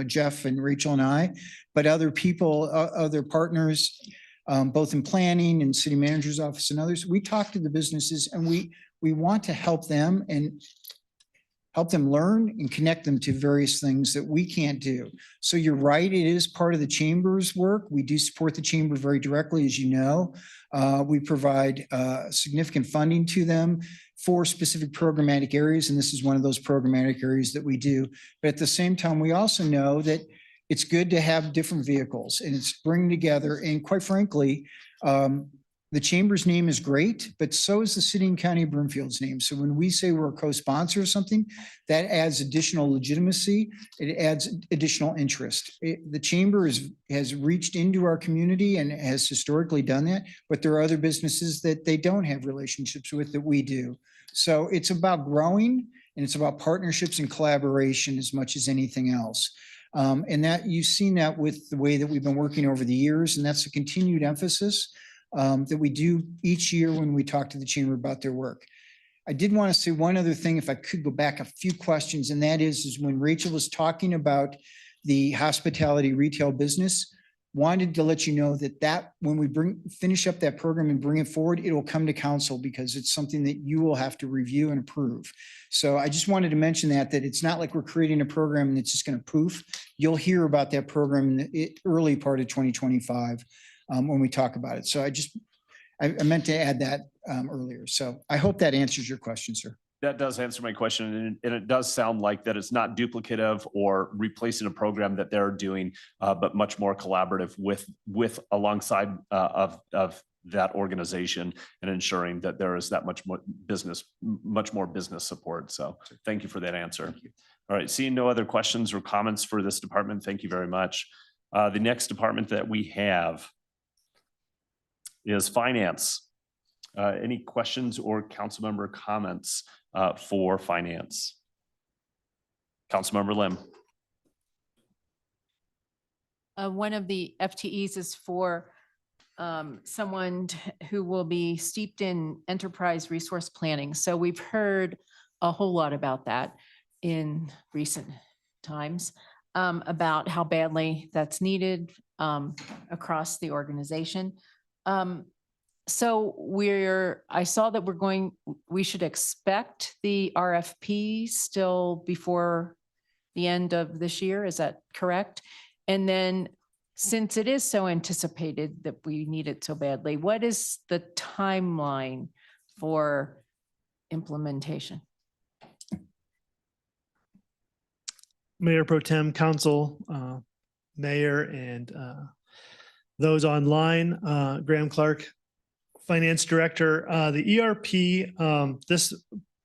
Jeff and Rachel and I, but other people, other partners, both in planning and city manager's office and others, we talk to the businesses and we want to help them and help them learn and connect them to various things that we can't do. So you're right, it is part of the chamber's work. We do support the chamber very directly, as you know. We provide significant funding to them for specific programmatic areas, and this is one of those programmatic areas that we do. But at the same time, we also know that it's good to have different vehicles and it's bringing together, and quite frankly, the chamber's name is great, but so is the city and county of Broomfield's name. So when we say we're a co-sponsor of something, that adds additional legitimacy. It adds additional interest. The chamber has reached into our community and has historically done that, but there are other businesses that they don't have relationships with that we do. So it's about growing and it's about partnerships and collaboration as much as anything else. And that you've seen that with the way that we've been working over the years, and that's a continued emphasis that we do each year when we talk to the chamber about their work. I did want to say one other thing, if I could go back a few questions, and that is when Rachel was talking about the hospitality retail business, wanted to let you know that when we finish up that program and bring it forward, it will come to council because it's something that you will have to review and approve. So I just wanted to mention that it's not like we're creating a program that's just going to poof. You'll hear about that program in the early part of 2025. When we talk about it. So I meant to add that earlier. So I hope that answers your question, sir. That does answer my question. And it does sound like that it's not duplicative or replacing a program that they're doing, but much more collaborative with alongside of that organization and ensuring that there is that much more business support. So thank you for that answer. All right, seeing no other questions or comments for this department, thank you very much. The next department that we have is finance. Any questions or council member comments for finance? Councilmember Lim. One of the FTEs is for someone who will be steeped in enterprise resource planning. So we've heard a whole lot about that in recent times, about how badly that's needed across the organization. So I saw that we should expect the RFP still before the end of this year. Is that correct? And then since it is so anticipated that we need it so badly, what is the timeline for implementation? Mayor Pro Tem, Council, Mayor, and those online, Graham Clark, Finance Director. The ERP, this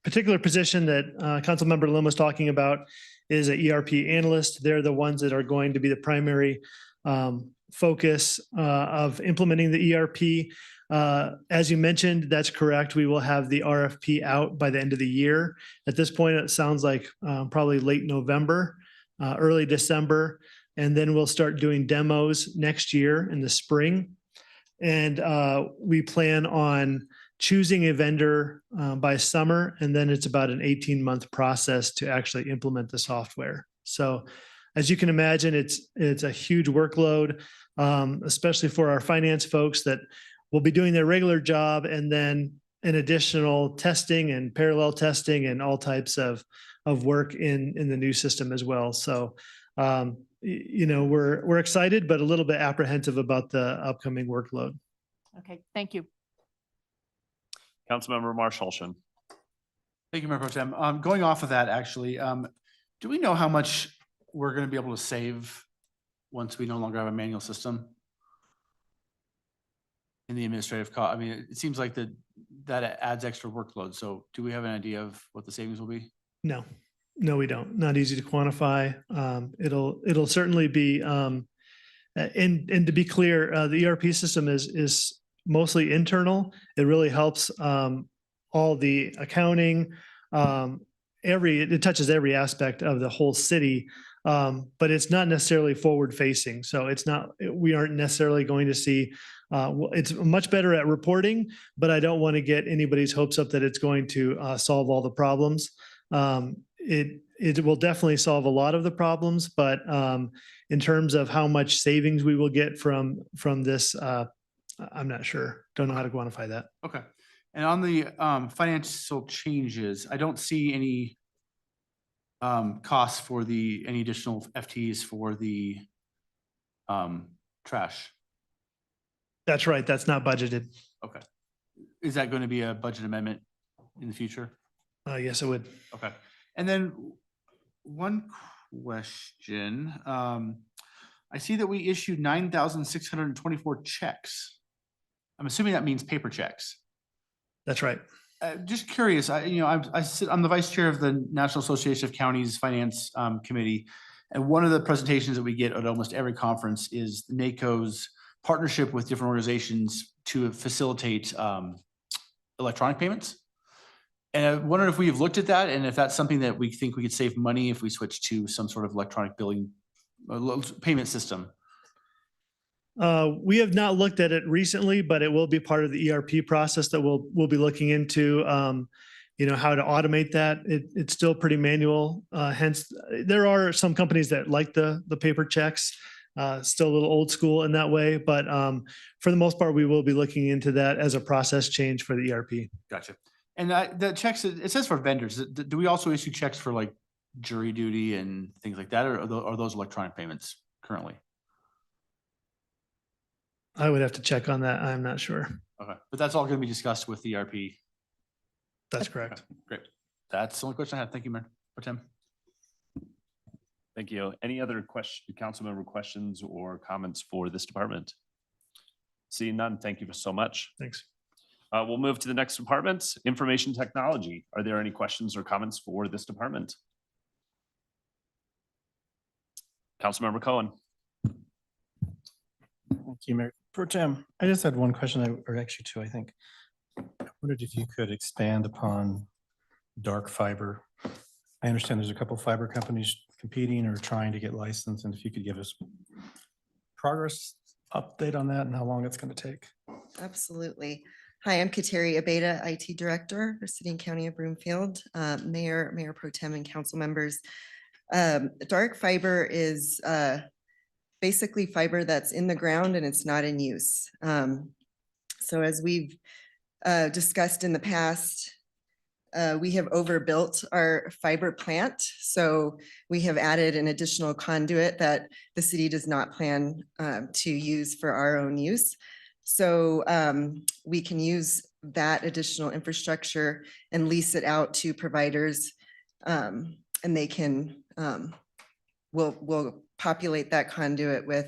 particular position that Councilmember Lim was talking about is an ERP analyst. They're the ones that are going to be the primary focus of implementing the ERP. As you mentioned, that's correct. We will have the RFP out by the end of the year. At this point, it sounds like probably late November, early December. And then we'll start doing demos next year in the spring. And we plan on choosing a vendor by summer, and then it's about an 18-month process to actually implement the software. So as you can imagine, it's a huge workload, especially for our finance folks that will be doing their regular job and then an additional testing and parallel testing and all types of work in the new system as well. So we're excited, but a little bit apprehensive about the upcoming workload. Okay, thank you. Councilmember Marshallson. Thank you, Mayor Pro Tem. Going off of that, actually, Do we know how much we're gonna be able to save once we no longer have a manual system? In the administrative cost, I mean, it seems like that adds extra workload. So do we have an idea of what the savings will be? No, no, we don't. Not easy to quantify. It'll certainly be, and to be clear, the ERP system is mostly internal. It really helps all the accounting, it touches every aspect of the whole city. But it's not necessarily forward facing. So we aren't necessarily going to see, it's much better at reporting, but I don't want to get anybody's hopes up that it's going to solve all the problems. It will definitely solve a lot of the problems, but in terms of how much savings we will get from this, I'm not sure. Don't know how to quantify that. Okay. And on the financial changes, I don't see any costs for any additional FTEs for the trash. That's right. That's not budgeted. Okay. Is that going to be a budget amendment in the future? Yes, it would. Okay. And then one question. I see that we issued 9,624 checks. I'm assuming that means paper checks. That's right. Just curious, I'm the vice chair of the National Association of Counties Finance Committee. And one of the presentations that we get at almost every conference is NACO's partnership with different organizations to facilitate electronic payments. And I wondered if we've looked at that and if that's something that we think we could save money if we switch to some sort of electronic billing payment system. We have not looked at it recently, but it will be part of the ERP process that we'll be looking into, how to automate that. It's still pretty manual. Hence, there are some companies that like the paper checks, still a little old school in that way. But for the most part, we will be looking into that as a process change for the ERP. Gotcha. And the checks, it says for vendors. Do we also issue checks for like jury duty and things like that? Or are those electronic payments currently? I would have to check on that. I'm not sure. Okay, but that's all going to be discussed with the ERP. That's correct. Okay, great. That's the only question I had. Thank you, Mayor Pro Tem. Thank you. Any other council member questions or comments for this department? Seeing none, thank you so much. Thanks. We'll move to the next department, information technology. Are there any questions or comments for this department? Councilmember Cohen. Thank you, Mayor Pro Tem. I just had one question, or actually two, I think. I wondered if you could expand upon dark fiber. I understand there's a couple fiber companies competing or trying to get licensed, and if you could give us progress update on that and how long it's going to take. Absolutely. Hi, I'm Kateri Abeda, IT Director for City and County of Broomfield. Mayor Pro Tem and council members. Dark fiber is basically fiber that's in the ground and it's not in use. So as we've discussed in the past, we have overbuilt our fiber plant. So we have added an additional conduit that the city does not plan to use for our own use. So we can use that additional infrastructure and lease it out to providers, and they can, we'll populate that conduit with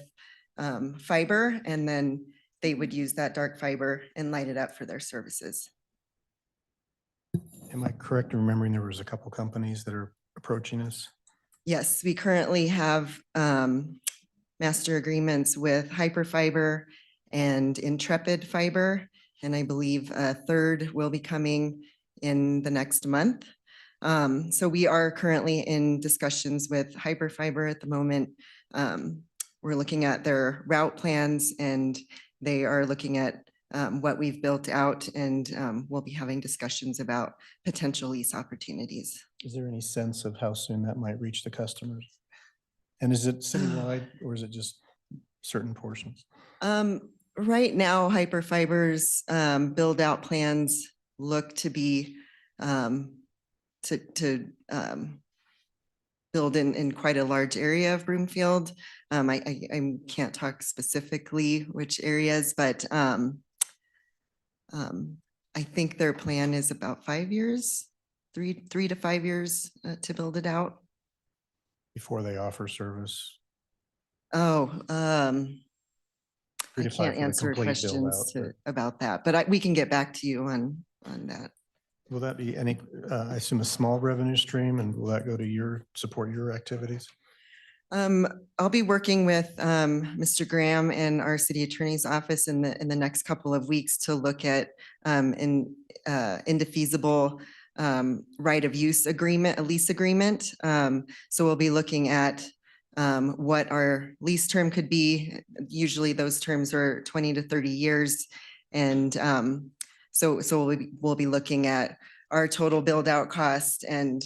fiber, and then they would use that dark fiber and light it up for their services. Am I correct in remembering there was a couple companies that are approaching us? Yes, we currently have master agreements with Hyperfiber and Intrepid Fiber, and I believe a third will be coming in the next month. So we are currently in discussions with Hyperfiber at the moment. We're looking at their route plans, and they are looking at what we've built out, and we'll be having discussions about potential lease opportunities. Is there any sense of how soon that might reach the customers? And is it citywide or is it just certain portions? Right now, Hyperfiber's build out plans look to be to build in quite a large area of Broomfield. I can't talk specifically which areas, but I think their plan is about 5 years, three to 5 years to build it out. before they offer service? Oh, 3 I to 5 can't for the answer complete questions build-out, about that, but we can get back to you on that. Will that be any, I assume a small revenue stream, and will that go to support your activities? I'll be working with Mr. Graham and our city attorney's office in the next couple of weeks to look at indefeasible right of use agreement, a lease agreement. So we'll be looking at what our lease term could be. Usually those terms are 20 to 30 years. And so we'll be looking at our total build out cost and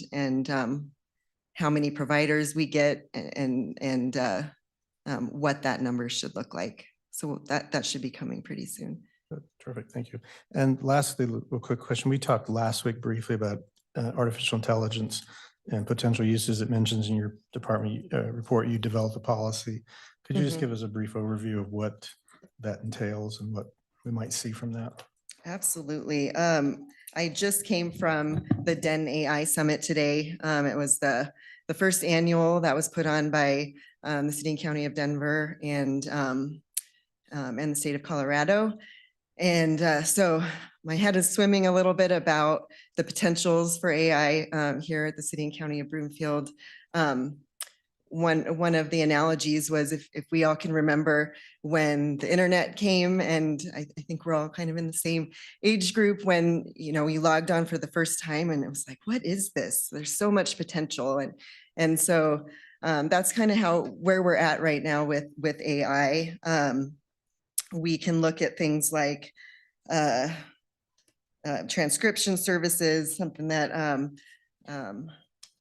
how many providers we get and what that number should look like. So that should be coming pretty soon. Terrific, thank you. And lastly, a quick question. We talked last week briefly about artificial intelligence and potential uses. It mentions in your department report, you developed a policy. Could you just give us a brief overview of what that entails and what we might see from that? Absolutely. I just came from the Den AI Summit today. It was the first annual that was put on by the City and County of Denver and the state of Colorado. And so my head is swimming a little bit about the potentials for AI here at the City and County of Broomfield. One of the analogies was if we all can remember when the internet came, and I think we're all kind of in the same age group when, you know, we logged on for the first time and it was like, what is this? There's so much potential. And so that's kind of where we're at right now with AI. We can look at things like transcription services, something that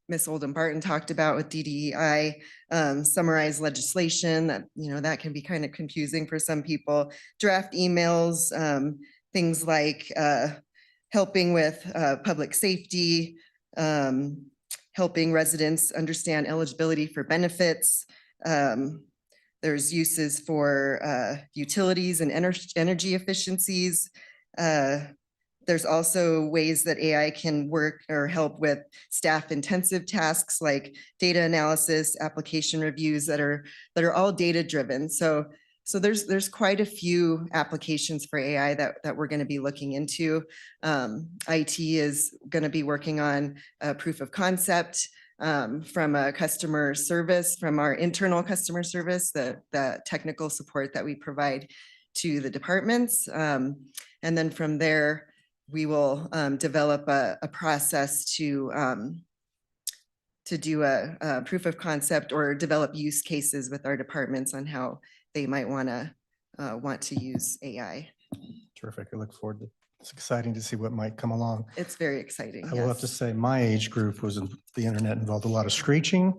Ms. Oldham Barton talked about with DDEI, summarize legislation that, you know, that can be kind of confusing for some people, draft emails, things like helping with public safety, helping residents understand eligibility for benefits. There's uses for utilities and energy efficiencies. There's also ways that AI can work or help with staff intensive tasks like data analysis, application reviews that are all data driven. So there's quite a few applications for AI that we're going to be looking into. IT is going to be working on a proof of concept from a customer service, from our internal customer service, the technical support that we provide to the departments. And then from there, we will develop a process to do a proof of concept or develop use cases with our departments on how they might want to use AI. Terrific. I look forward to, it's exciting to see what might come along. It's very exciting. I will have to Yes. say my age group was the internet involved a lot of screeching.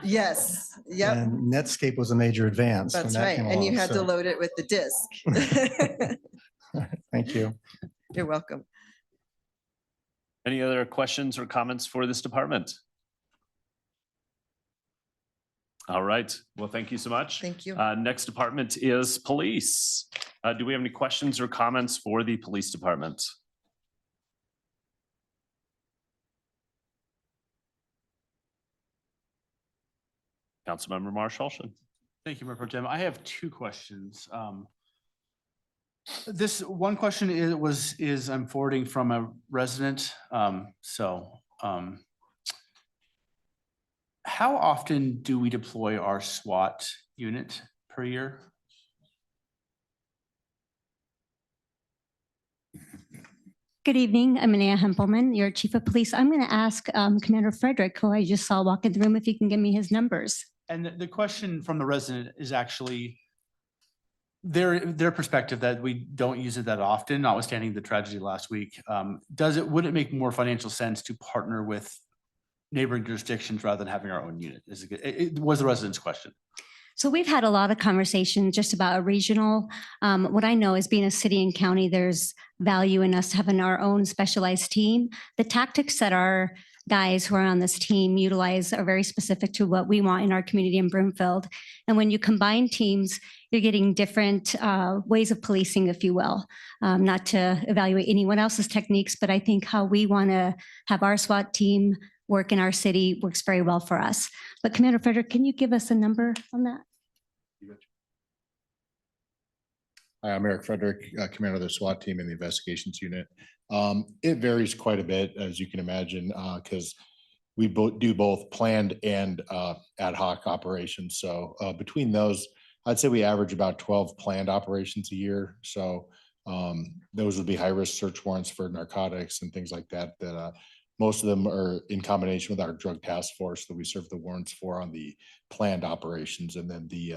Yes. Yep. And Netscape was a major advance. when That's that right. came And you along, had to so- load it with the disk. Thank you. You're welcome. Any other questions or comments for this department? All right. Well, thank you so much. Thank you. Next department is police. Do we have any questions or comments for the police department? Councilmember Marshall. Thank you, Mayor Pro Tem. I have two questions. This one question is I'm forwarding from a resident. How often do we deploy our SWAT unit per year? Good evening. I'm Anaya Hempelman, your chief of police. I'm going to ask Commander Frederick, who I just saw walk in the room, if he can give me his numbers. And the question from the resident is actually their perspective that we don't use it that often, notwithstanding the tragedy last week. Would it make more financial sense to partner with neighboring jurisdictions rather than having our own unit? It was the resident's question. So we've had a lot of conversations just about a regional. What I know is being a city and county, there's value in us having our own specialized team. The tactics that our guys who are on this team utilize are very specific to what we want in our community in Broomfield. And when you combine teams, you're getting different ways of policing, if you will. Not to evaluate anyone else's techniques, but I think how we want to have our SWAT team work in our city works very well for us. But Commander Frederick, can you give us a number on that? Hi, I'm Eric Frederick, Commander of the SWAT team in the investigations unit. It varies quite a bit, as you can imagine, because we do both planned and ad hoc operations. So between those, I'd say we average about 12 planned operations a year. So those would be high-risk search warrants for narcotics and things like that, that most of them are in combination with our drug task force that we serve the warrants for on the planned operations. And then the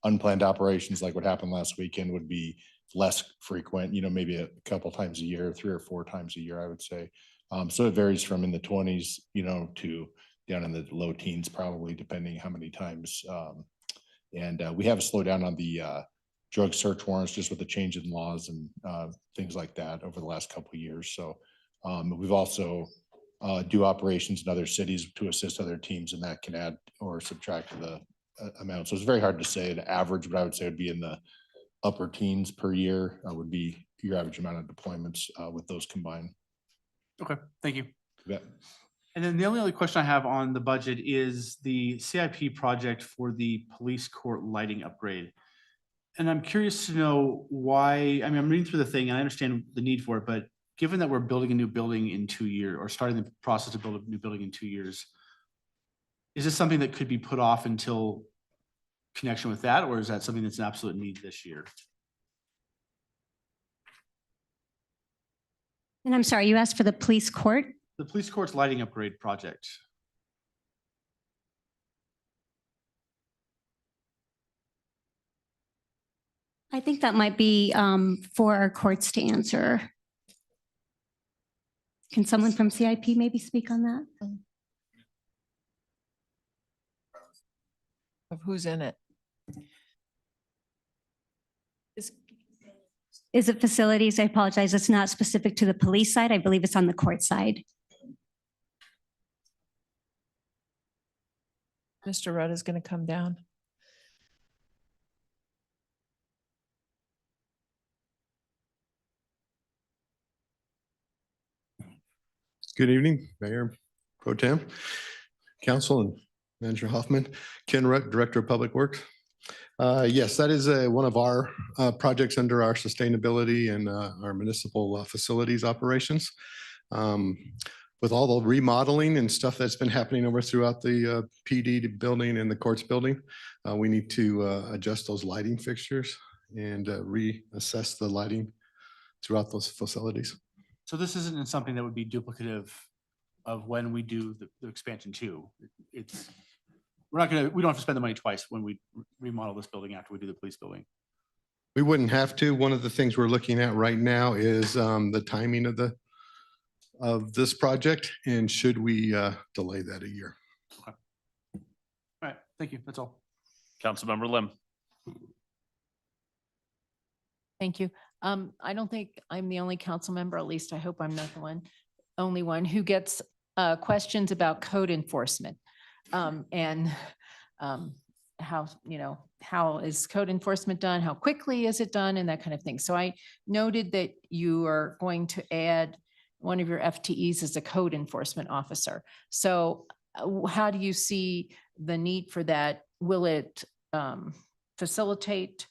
unplanned operations, like what happened last weekend, would be less frequent, maybe a couple times a year, 3 or 4 times a year, I would say. So it varies from in the 20s, to down in the low teens, probably, depending how many times. And we have a slowdown on the drug search warrants just with the change in laws and things like that over the last couple of years. So we've also do operations in other cities to assist other teams, and that can add or subtract to the amount. So it's very hard to say the average, but I would say it'd be in the upper teens per year would be your average amount of deployments with those combined. Okay, thank you. Yeah. And then the only other question I have on the budget is the CIP project for the police court lighting upgrade. And I'm curious to know why, I'm reading through the thing and I understand the need for it, but given that we're building a new building in 2 years or starting the process to build a new building in 2 years, is this something that could be put off until connection with that, or is that something that's an absolute need this year? And I'm sorry, you asked for the police court? The police court's lighting upgrade project. I think that might be for our courts to answer. Can someone from CIP maybe speak on that? Of who's in it? Is it facilities? I apologize. It's not specific to the police side. I believe it's on the court side. Mr. Rudd is going to come down. Good evening, Mayor Pro Tem, Council, and Manager Hoffman. Ken Rutt, Director of Public Works. Yes, that is one of our projects under our sustainability and our municipal facilities operations. With all the remodeling and stuff that's been happening over throughout the PD building and the courts building, we need to adjust those lighting fixtures and reassess the lighting throughout those facilities. So this isn't something that would be duplicative of when we do the expansion 2. We don't have to spend the money twice when we remodel this building after we do the police building. We wouldn't have to. One of the things we're looking at right now is the timing of this project, and should we delay that a year. Okay. All right, thank you. That's all. Councilmember Lim. Thank you. I don't think I'm the only council member, at least I hope I'm not the only one who gets questions about code enforcement. And how is code enforcement done? How quickly is it done? And that kind of thing. So I noted that you are going to add one of your FTEs as a code enforcement officer. So how do you see the need for that? Will it facilitate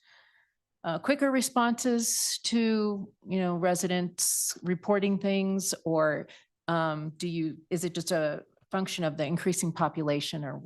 quicker responses to, residents reporting things, or is it just a function of the increasing population, or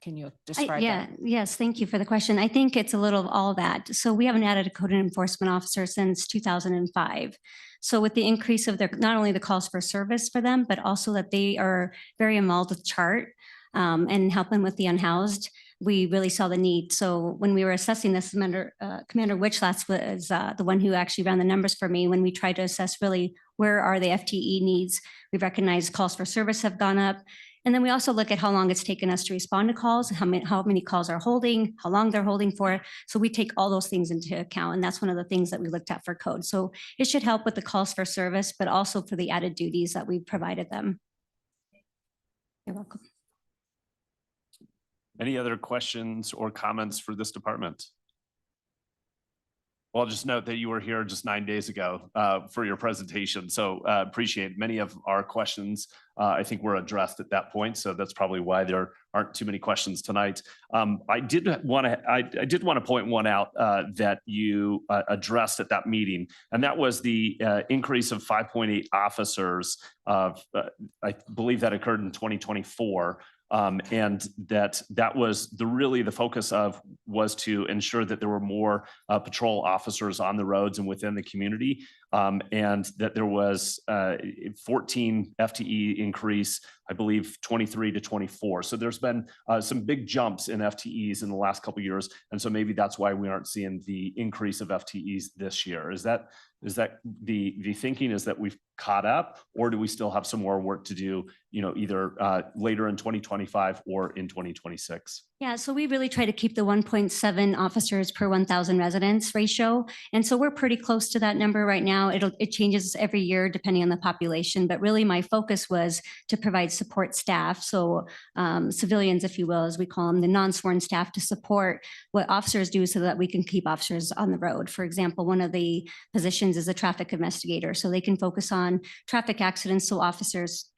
can you describe that? Yes, thank you for the question. I think it's a little of all that. So we haven't added a code enforcement officer since 2005. So with the increase of not only the calls for service for them, but also that they are very involved with CHART and helping with the unhoused, we really saw the need. So when we were assessing this, Commander Witchlass was the one who actually ran the numbers for me. When we tried to assess really where are the FTE needs, we recognized calls for service have gone up. And then we also look at how long it's taken us to respond to calls, how many calls are holding, how long they're holding for. So we take all those things into account. And that's one of the things that we looked at for code. So it should help with the calls for service, but also for the added duties that we've provided them. You're welcome. Any other questions or comments for this department? Well, I'll just note that you were here just 9 days ago for your presentation. So appreciate many of our questions. I think were addressed at that point. So that's probably why there aren't too many questions tonight. I did want to point one out that you addressed at that meeting, and that was the increase of 5.8 officers. I believe that occurred in 2024. And that was really the focus of was to ensure that there were more patrol officers on the roads and within the community, and that there was 14 FTE increase, I believe 23 to 24. So there's been some big jumps in FTEs in the last couple of years, and so maybe that's why we aren't seeing the increase of FTEs this year. Is that the thinking is that we've caught up, or do we still have some more work to do, either later in 2025 or in 2026? Yeah, so we really try to keep the 1.7 officers per 1,000 residents ratio. And so we're pretty close to that number right now. It changes every year depending on the population, but really my focus was to provide support staff. So civilians, if you will, as we call them, the non-sworn staff, to support what officers do so that we can keep officers on the road. For example, one of the positions is a traffic investigator. So they can focus on traffic accidents. So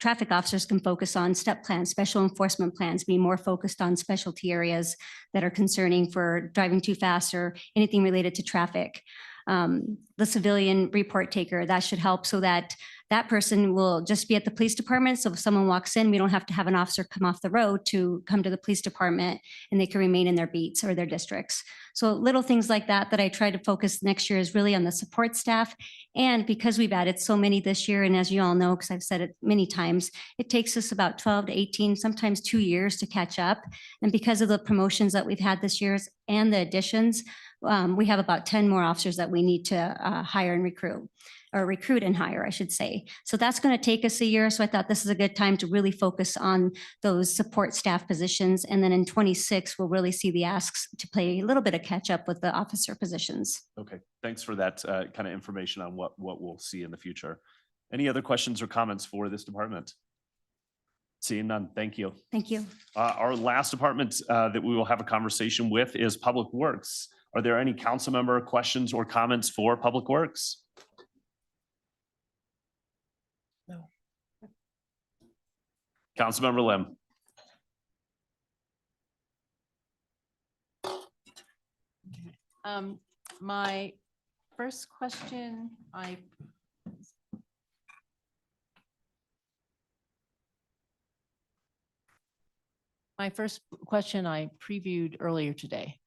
traffic officers can focus on step plans, special enforcement plans, be more focused on specialty areas that are concerning for driving too fast or anything related to traffic. The civilian report taker, that should help so that that person will just be at the police department. So if someone walks in, we don't have to have an officer come off the road to come to the police department, and they can remain in their beats or their districts. So little things like that I try to focus next year is really on the support staff. And because we've added so many this year, and as you all know, because I've said it many times, it takes us about 12 to 18, sometimes 2 years to catch up. And because of the promotions that we've had this year and the additions, we have about 10 more officers that we need to hire and recruit and hire, I should say. So that's going to take us a year. So I thought this is a good time to really focus on those support staff positions. And then in 26, we'll really see the asks to play a little bit of catch up with the officer positions. Okay, thanks for that kind of information on what we'll see in the future. Any other questions or comments for this department? Seeing none, thank you. Thank you. Our last department that we will have a conversation with is Public Works. Are there any council member questions or comments for Public Works? No. Councilmember Lim. My first question, I previewed earlier today.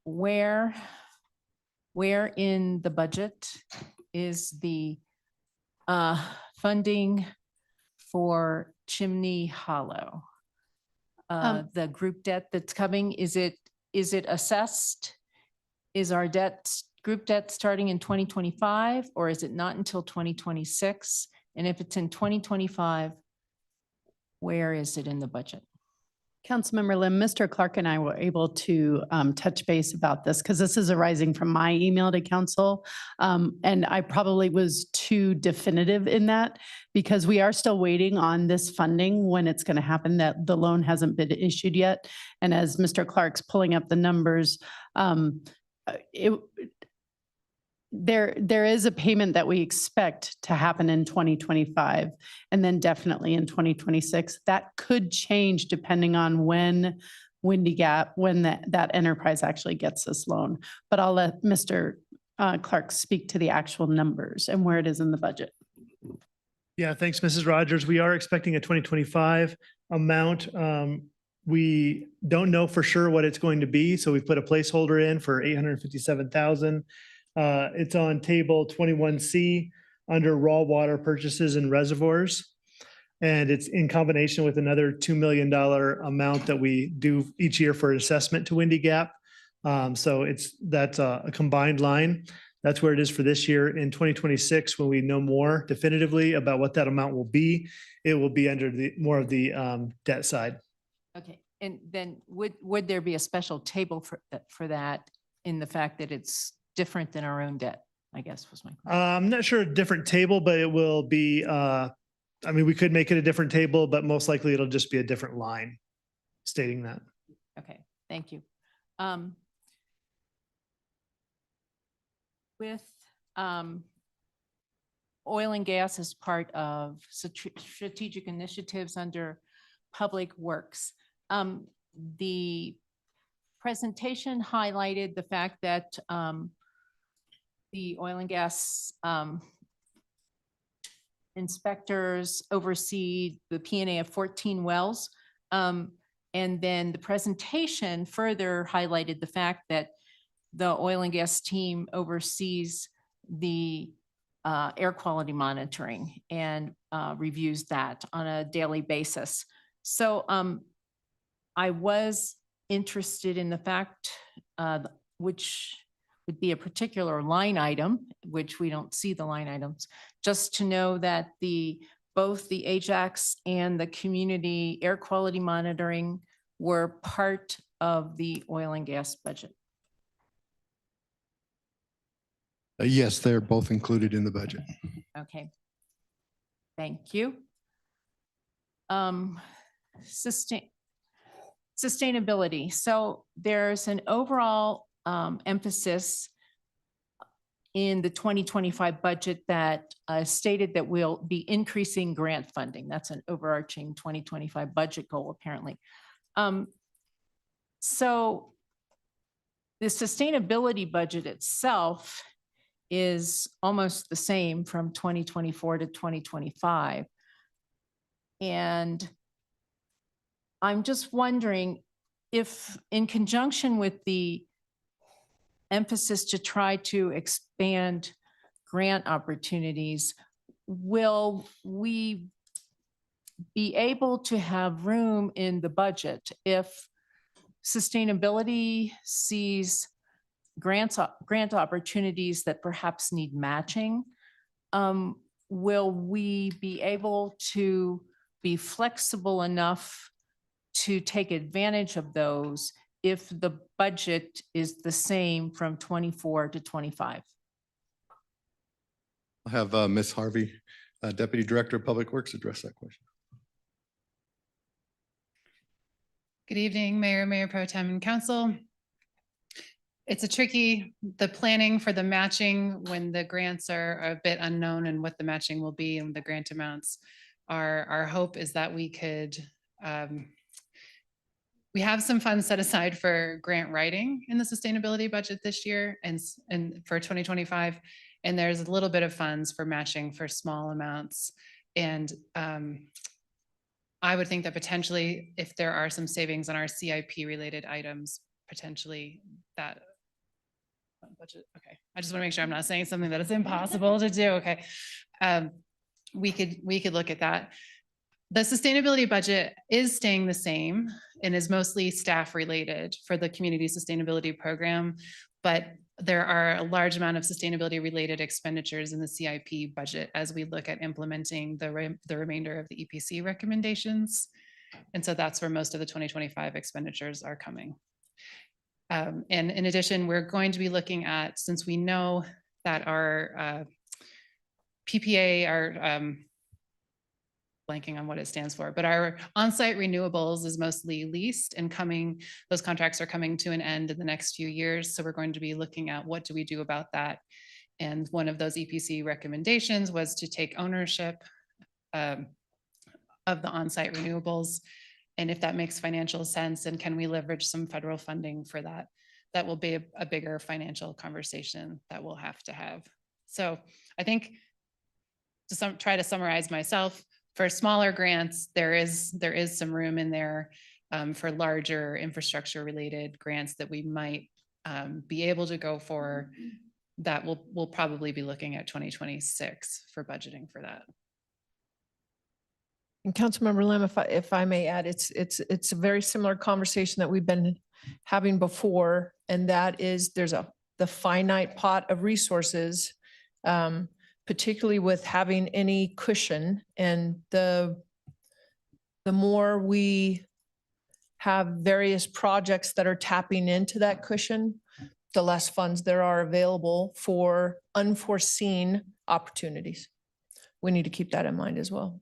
Where in the budget is the funding for Chimney Hollow? The group debt that's coming, is it assessed? Is our group debt starting in 2025, or is it not until 2026? And if it's in 2025, where is it in the budget? Councilmember Lim, Mr. Clark and I were able to touch base about this because this is arising from my email to council. And I probably was too definitive in that because we are still waiting on this funding when it's going to happen, that the loan hasn't been issued yet. And as Mr. Clark's pulling up the numbers, there is a payment that we expect to happen in 2025 and then definitely in 2026. That could change depending on when Windy Gap, when that enterprise actually gets this loan. But I'll let Mr. Clark speak to the actual numbers and where it is in the budget. Yeah, thanks, Mrs. Rogers. We are expecting a 2025 amount. We don't know for sure what it's going to be, so we put a placeholder in for $857,000. It's on table 21C under raw water purchases and reservoirs. And it's in combination with another $2 million amount that we do each year for assessment to Windy Gap. So that's a combined line. That's where it is for this year. In 2026, when we know more definitively about what that amount will be, it will be under more of the debt side. Okay, and then would there be a special table for that in the fact that it's different than our own debt, I guess was my question. I'm not sure a different table, but it will be, we could make it a different table, but most likely it'll just be a different line stating that. Okay, thank you. with oil and gas as part of strategic initiatives under Public Works. The presentation highlighted the fact that the oil and gas inspectors oversee the P&A of 14 wells. And then the presentation further highlighted the fact that the oil and gas team oversees the air quality monitoring and reviews that on a daily basis. So I was interested in the fact, which would be a particular line item, which we don't see the line items, just to know that both the Ajax and the community air quality monitoring were part of the oil and gas budget. Yes, they're both included in the budget. Okay. Thank you. Sustainability. So there's an overall emphasis in the 2025 budget that stated that we'll be increasing grant funding. That's an overarching 2025 budget goal, apparently. So the sustainability budget itself is almost the same from 2024 to 2025. And I'm just wondering if, in conjunction with the emphasis to try to expand grant opportunities, will we be able to have room in the budget if sustainability sees grant opportunities that perhaps need matching? Will we be able to be flexible enough to take advantage of those if the budget is the same from 24 to 25? I'll have Ms. Harvey, Deputy Director of Public Works, address that question. Good evening, Mayor, Mayor Pro Tem, and Council. It's the planning for the matching when the grants are a bit unknown and what the matching will be and the grant amounts. Our hope is that we could, we have some funds set aside for grant writing in the sustainability budget this year and for 2025. And there's a little bit of funds for matching for small amounts. And I would think that potentially if there are some savings on our CIP related items, potentially that budget. Okay. I just want to make sure I'm not saying something that is impossible to do. Okay. We could look at that. The sustainability budget is staying the same and is mostly staff related for the community sustainability program, but there are a large amount of sustainability related expenditures in the CIP budget as we look at implementing the remainder of the EPC recommendations. And so that's where most of the 2025 expenditures are coming. And in addition, we're going to be looking at, since we know that our PPA, our blanking on what it stands for, but our on-site renewables is mostly leased and those contracts are coming to an end in the next few years. So we're going to be looking at what do we do about that. And one of those EPC recommendations was to take ownership of the on-site renewables. And if that makes financial sense, and can we leverage some federal funding for that? That will be a bigger financial conversation that we'll have to have. So I think to try to summarize myself, for smaller grants, there is some room in there for larger infrastructure related grants that we might be able to go for. That we'll probably be looking at 2026 for budgeting for that. And Councilmember Lim, if I may add, it's a very similar conversation that we've been having before, and that is there's the finite pot of resources, particularly with having any cushion, and the more we have various projects that are tapping into that cushion, the less funds there are available for unforeseen opportunities. We need to keep that in mind as well.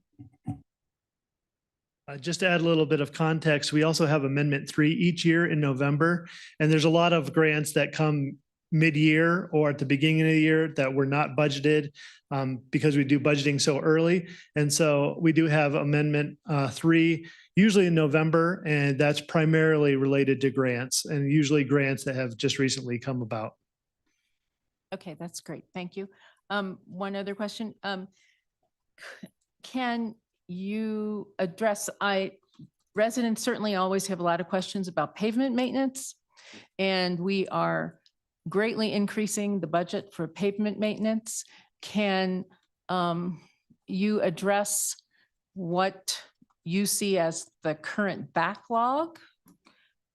Just to add a little bit of context, we also have Amendment 3 each year in November, and there's a lot of grants that come mid-year or at the beginning of the year that were not budgeted because we do budgeting so early. And so we do have Amendment 3, usually in November, and that's primarily related to grants and usually grants that have just recently come about. Okay, that's great. Thank you. One other question. Can you address, residents certainly always have a lot of questions about pavement maintenance, and we are greatly increasing the budget for pavement maintenance. Can you address what you see as the current backlog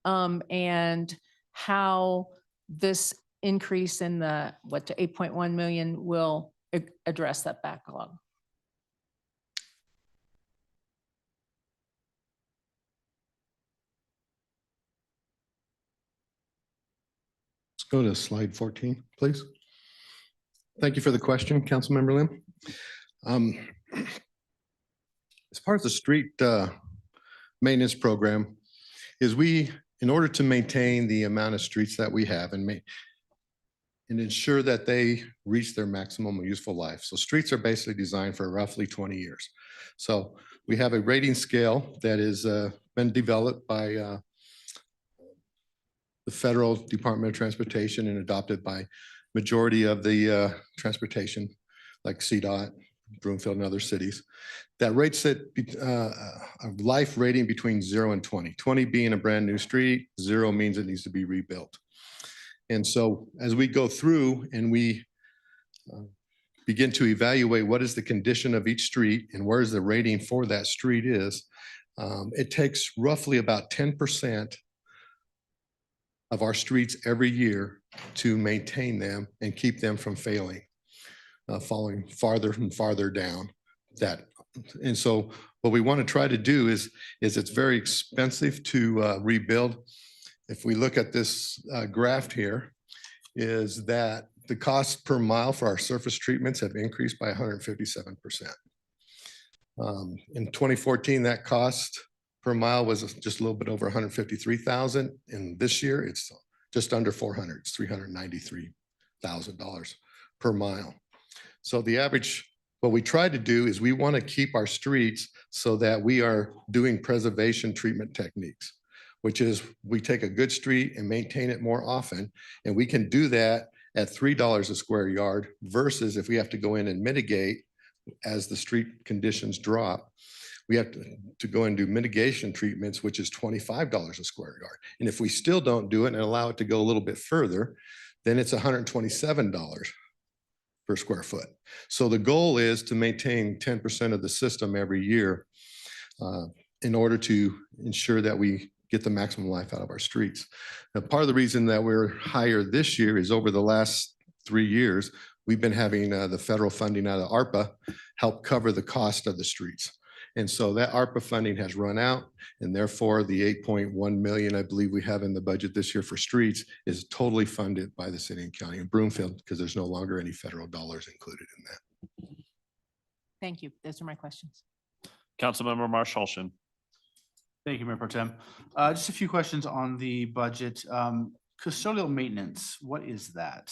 and how this increase in the, to 8.1 million will address that backlog? Let's go to slide 14, please. Thank you for the question, Councilmember Lim. As part of the street maintenance program is in order to maintain the amount of streets that we have and ensure that they reach their maximum useful life. So streets are basically designed for roughly 20 years. So we have a rating scale that has been developed by the Federal Department of Transportation and adopted by majority of the transportation, like CDOT, Broomfield, and other cities, that rates it a life rating between 0 and 20. 20 being a brand new street, 0 means it needs to be rebuilt. And so as we go through and we begin to evaluate what is the condition of each street and where is the rating for that street is, it takes roughly about 10% of our streets every year to maintain them and keep them from failing, falling farther and farther down. And so what we want to try to do is it's very expensive to rebuild. If we look at this graph here, is that the cost per mile for our surface treatments have increased by 157%. In 2014, that cost per mile was just a little bit over 153,000. And this year it's just under 400, it's $393,000 per mile. So the average, what we try to do is we want to keep our streets so that we are doing preservation treatment techniques, which is we take a good street and maintain it more often. And we can do that at $3 a square yard versus if we have to go in and mitigate as the street conditions drop, we have to go and do mitigation treatments, which is $25 a square yard. And if we still don't do it and allow it to go a little bit further, then it's $127 per square foot. So the goal is to maintain 10% of the system every year in order to ensure that we get the maximum life out of our streets. Now, part of the reason that we're higher this year is over the last 3 years, we've been having the federal funding out of ARPA help cover the cost of the streets. And so that ARPA funding has run out, and therefore the 8.1 million I believe we have in the budget this year for streets is totally funded by the city and county of Broomfield because there's no longer any federal dollars included in that. Thank you. Those are my questions. Councilmember Marshall. Thank you, Mayor Pro Tem. Just a few questions on the budget. Custodial maintenance, what is that?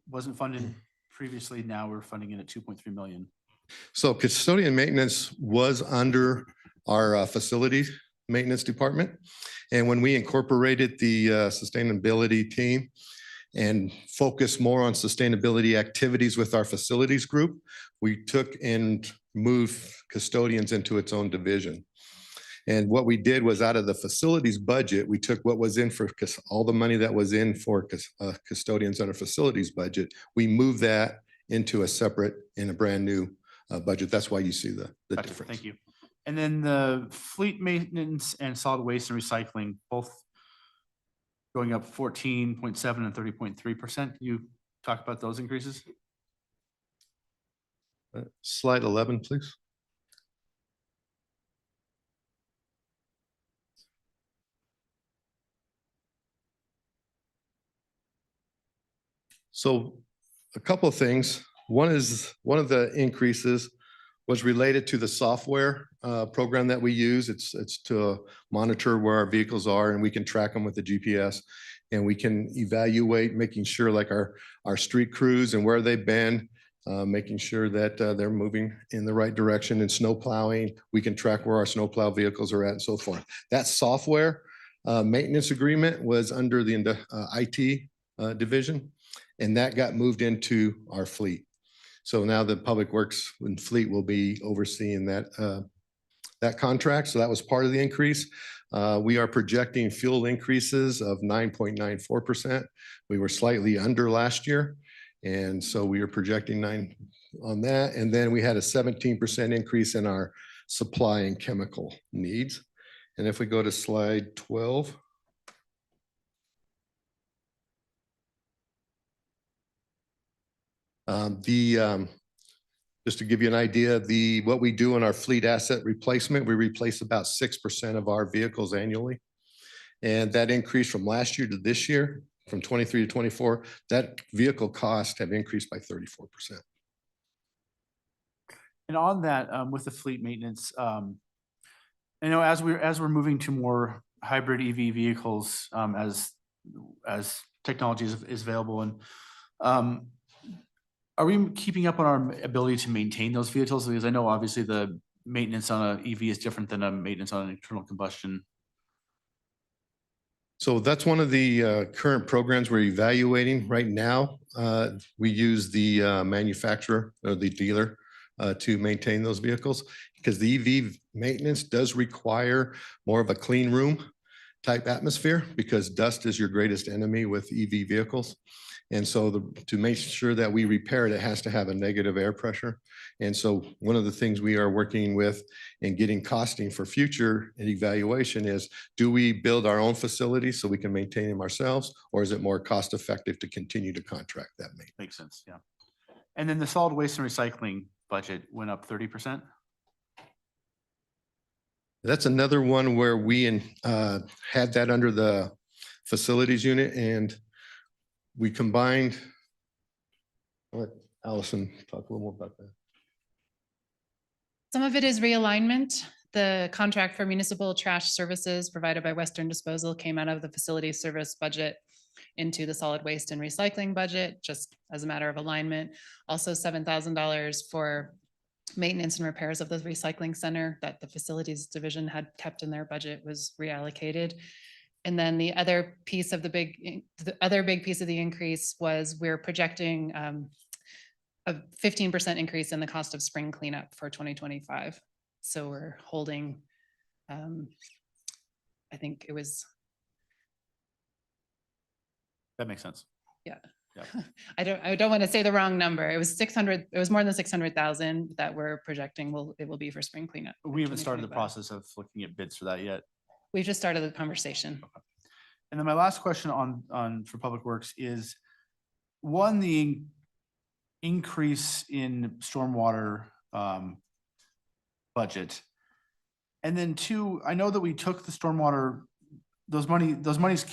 Wasn't funded previously, now we're funding it at 2.3 million. So custodian maintenance was under our facilities maintenance department. And when we incorporated the sustainability team and focused more on sustainability activities with our facilities group, we took and moved custodians into its own division. And what we did was out of the facilities budget, we took what was in for all the money that was in for custodians under facilities budget. We moved that into a separate and a brand new budget. That's why you see the Gotcha, difference. thank you. And then the fleet maintenance and solid waste and recycling, both going up 14.7 and 30.3%. Can you talk about those increases? Slide 11, please. So a couple of things. One of the increases was related to the software program that we use. It's to monitor where our vehicles are and we can track them with the GPS. and we can evaluate, making sure like our street crews and where they've been, making sure that they're moving in the right direction, and snow plowing. We can track where our snow plow vehicles are at and so forth. That software maintenance agreement was under the IT division, and that got moved into our fleet. So now the Public Works and Fleet will be overseeing that contract. So that was part of the increase. We are projecting fuel increases of 9.94%. We were slightly under last year. And so we are projecting 9 on that. And then we had a 17% increase in our supply and chemical needs. And if we go to slide 12. Just to give you an idea, what we do in our fleet asset replacement, we replace about 6% of our vehicles annually. And that increased from last year to this year, from 23 to 24, that vehicle costs have increased by 34%. And on that, with the fleet maintenance, I know as we're moving to more hybrid EV vehicles, as technology is available, and are we keeping up on our ability to maintain those vehicles? Because I know obviously the maintenance on an EV is different than a maintenance on an internal combustion. So that's one of the current programs we're evaluating right now. We use the manufacturer or the dealer to maintain those vehicles, because the EV maintenance does require more of a clean room type atmosphere, because dust is your greatest enemy with EV vehicles. And so to make sure that we repair it, it has to have a negative air pressure. And so one of the things we are working with and getting costing for future evaluation is, do we build our own facilities so we can maintain them ourselves, or is it more cost effective to continue to contract that maintenance? Makes sense, yeah. And then the solid waste and recycling budget went up 30%. That's another one where we had that under the facilities unit, and we combined. I'll let Allison talk a little more about that. Some of it is realignment. The contract for municipal trash services provided by Western Disposal came out of the facility service budget into the solid waste and recycling budget, just as a matter of alignment. Also $7,000 for maintenance and repairs of the recycling center that the facilities division had kept in their budget was reallocated. And then the other piece of the other big piece of the increase was we're projecting a 15% increase in the cost of spring cleanup for 2025. So we're holding, I think it was. That makes sense. Yeah. Yeah. I don't want to say the wrong number. It was 600, it was more than 600,000 that we're projecting it will be for spring cleanup. We haven't started the process of looking at bids for that yet. We've just started the conversation. Okay. And then my last question for Public Works is, one, the increase in stormwater budget. And then two, I know that we took the stormwater, those monies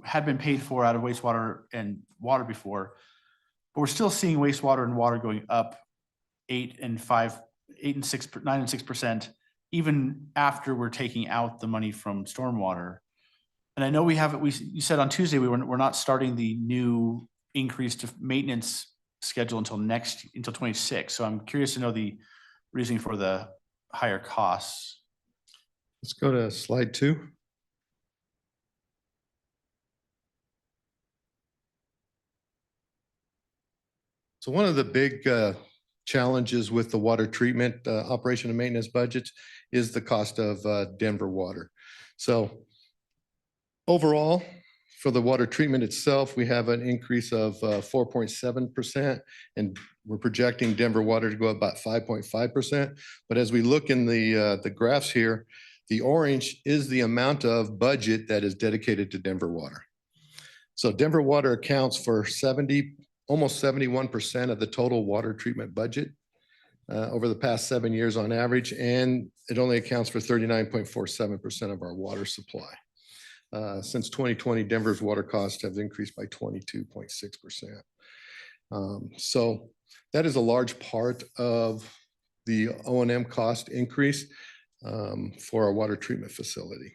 had been paid for out of wastewater and water before, but we're still seeing wastewater and water going up 9 and 6%, even after we're taking out the money from stormwater. And I know you said on Tuesday, we're not starting the new increased maintenance schedule until 26. So I'm curious to know the reasoning for the higher costs. Let's go to slide 2. So one of the big challenges with the water treatment operation and maintenance budgets is the cost of Denver water. So overall, for the water treatment itself, we have an increase of 4.7%, and we're projecting Denver water to go up about 5.5%. But as we look in the graphs here, the orange is the amount of budget that is dedicated to Denver water. So Denver water accounts for almost 71% of the total water treatment budget over the past 7 years on average, and it only accounts for 39.47% of our water supply. Since 2020, Denver's water costs have increased by 22.6%. So that is a large part of the O&M cost increase for our water treatment facility.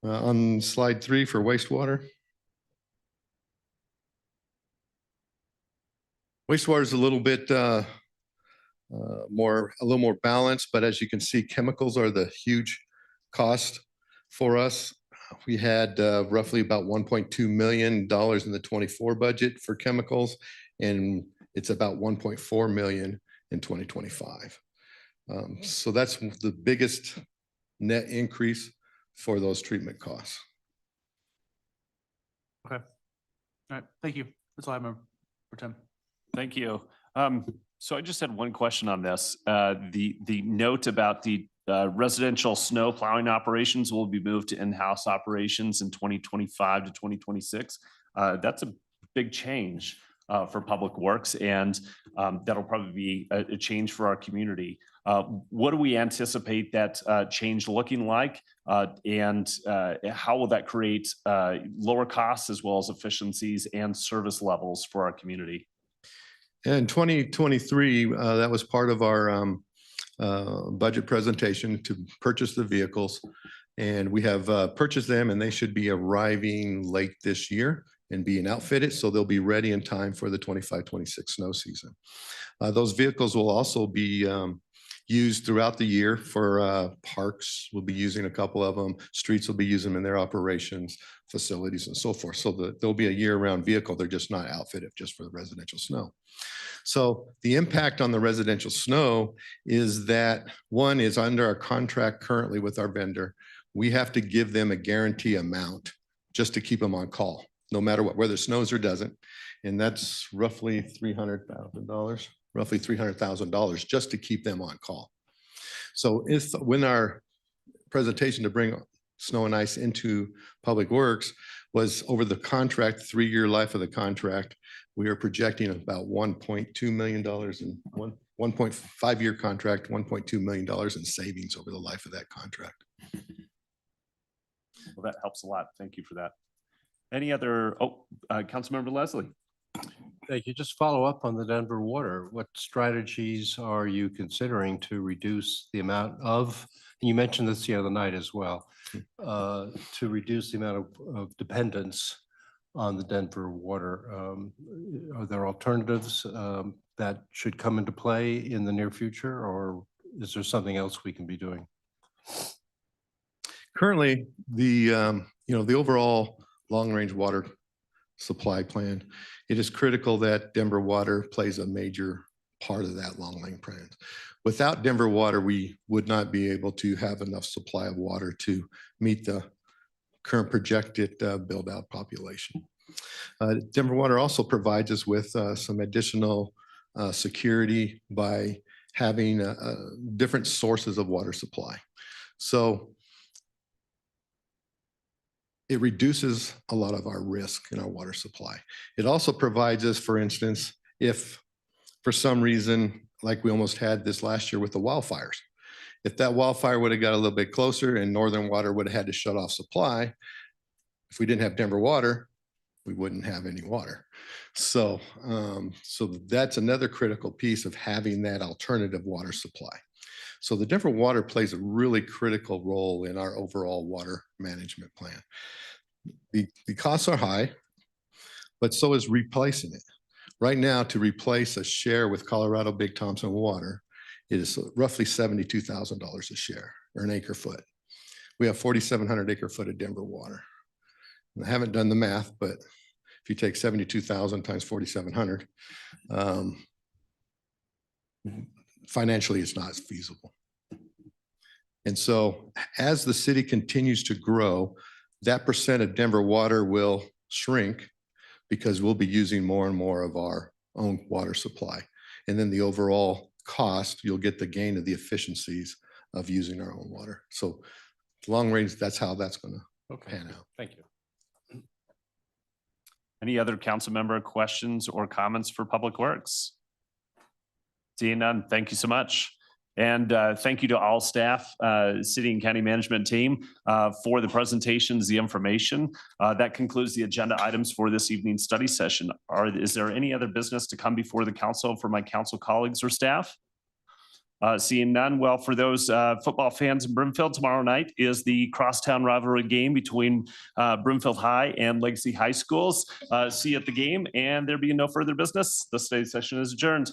On slide 3 for wastewater. Wastewater is a little bit a little more balanced, but as you can see, chemicals are the huge cost for us. We had roughly about $1.2 million in the 24 budget for chemicals, and it's about 1.4 million in 2025. So that's the biggest net increase for those treatment costs. Okay. All right. Thank you. That's all I remember for Tim. Thank you. So I just had one question on this. The note about the residential snow plowing operations will be moved to in-house operations in 2025 to 2026. That's a big change for Public Works, and that'll probably be a change for our community. What do we anticipate that change looking like? And how will that create lower costs as well as efficiencies and service levels for our community? In 2023, that was part of our budget presentation to purchase the vehicles. And we have purchased them, and they should be arriving late this year and being outfitted. So they'll be ready in time for the 25-26 snow season. Those vehicles will also be used throughout the year for parks. We'll be using a couple of them. Streets will be using them in their operations, facilities, and so forth. So there'll be a year-round vehicle. They're just not outfitted just for the residential snow. So the impact on the residential snow is that one is under our contract currently with our vendor. We have to give them a guarantee amount just to keep them on call, no matter what, whether it snows or doesn't. And that's roughly $300,000 just to keep them on call. So when our presentation to bring snow and ice into Public Works was over the contract, 3-year life of the contract, we are projecting about $1.2 million in 1.5-year contract, $1.2 million in savings over the life of that contract. Well, that helps a lot. Thank you for that. Any other, Councilmember Leslie. Thank you. Just follow up on the Denver water. What strategies are you considering to reduce the amount of, and you mentioned this the other night as well, to reduce the amount of dependence on the Denver water? Are there alternatives that should come into play in the near future, or is there something else we can be doing? Currently, the overall long-range water supply plan, it is critical that Denver Water plays a major part of that long-range plan. Without Denver Water, we would not be able to have enough supply of water to meet the current projected build-out population. Denver Water also provides us with some additional security by having different sources of water supply. So it reduces a lot of our risk in our water supply. It also provides us, for instance, if for some reason, like we almost had this last year with the wildfires, if that wildfire would have got a little bit closer and Northern Water would have had to shut off supply, if we didn't have Denver Water, we wouldn't have any water. So, so that's another critical piece of having that alternative water supply. So the Denver Water plays a really critical role in our overall water management plan. The costs are high, but so is replacing it. Right now, to replace a share with Colorado Big Thompson Water, it is roughly $72,000 a share or an acre foot. We have 4,700 acre foot of Denver Water. And I haven't done the math, but if you take 72,000 times 4,700, financially, it's not feasible. And so as the city continues to grow, that percent of Denver Water will shrink because we'll be using more and more of our own water supply. And then the overall cost, you'll get the gain of the efficiencies of using our own water. So long range, that's how that's going to pan out. Thank you. Any other council member questions or comments for Public Works? Seeing none, thank you so much. And thank you to all staff, city and county management team for the presentations, the information. That concludes the agenda items for this evening's study session. Is there any other business to come before the council for my council colleagues or staff? Seeing none, well, for those football fans in Broomfield, tomorrow night is the crosstown rivalry game between Broomfield High and Legacy High Schools. See you at the game, and there being no further business, the study session is adjourned.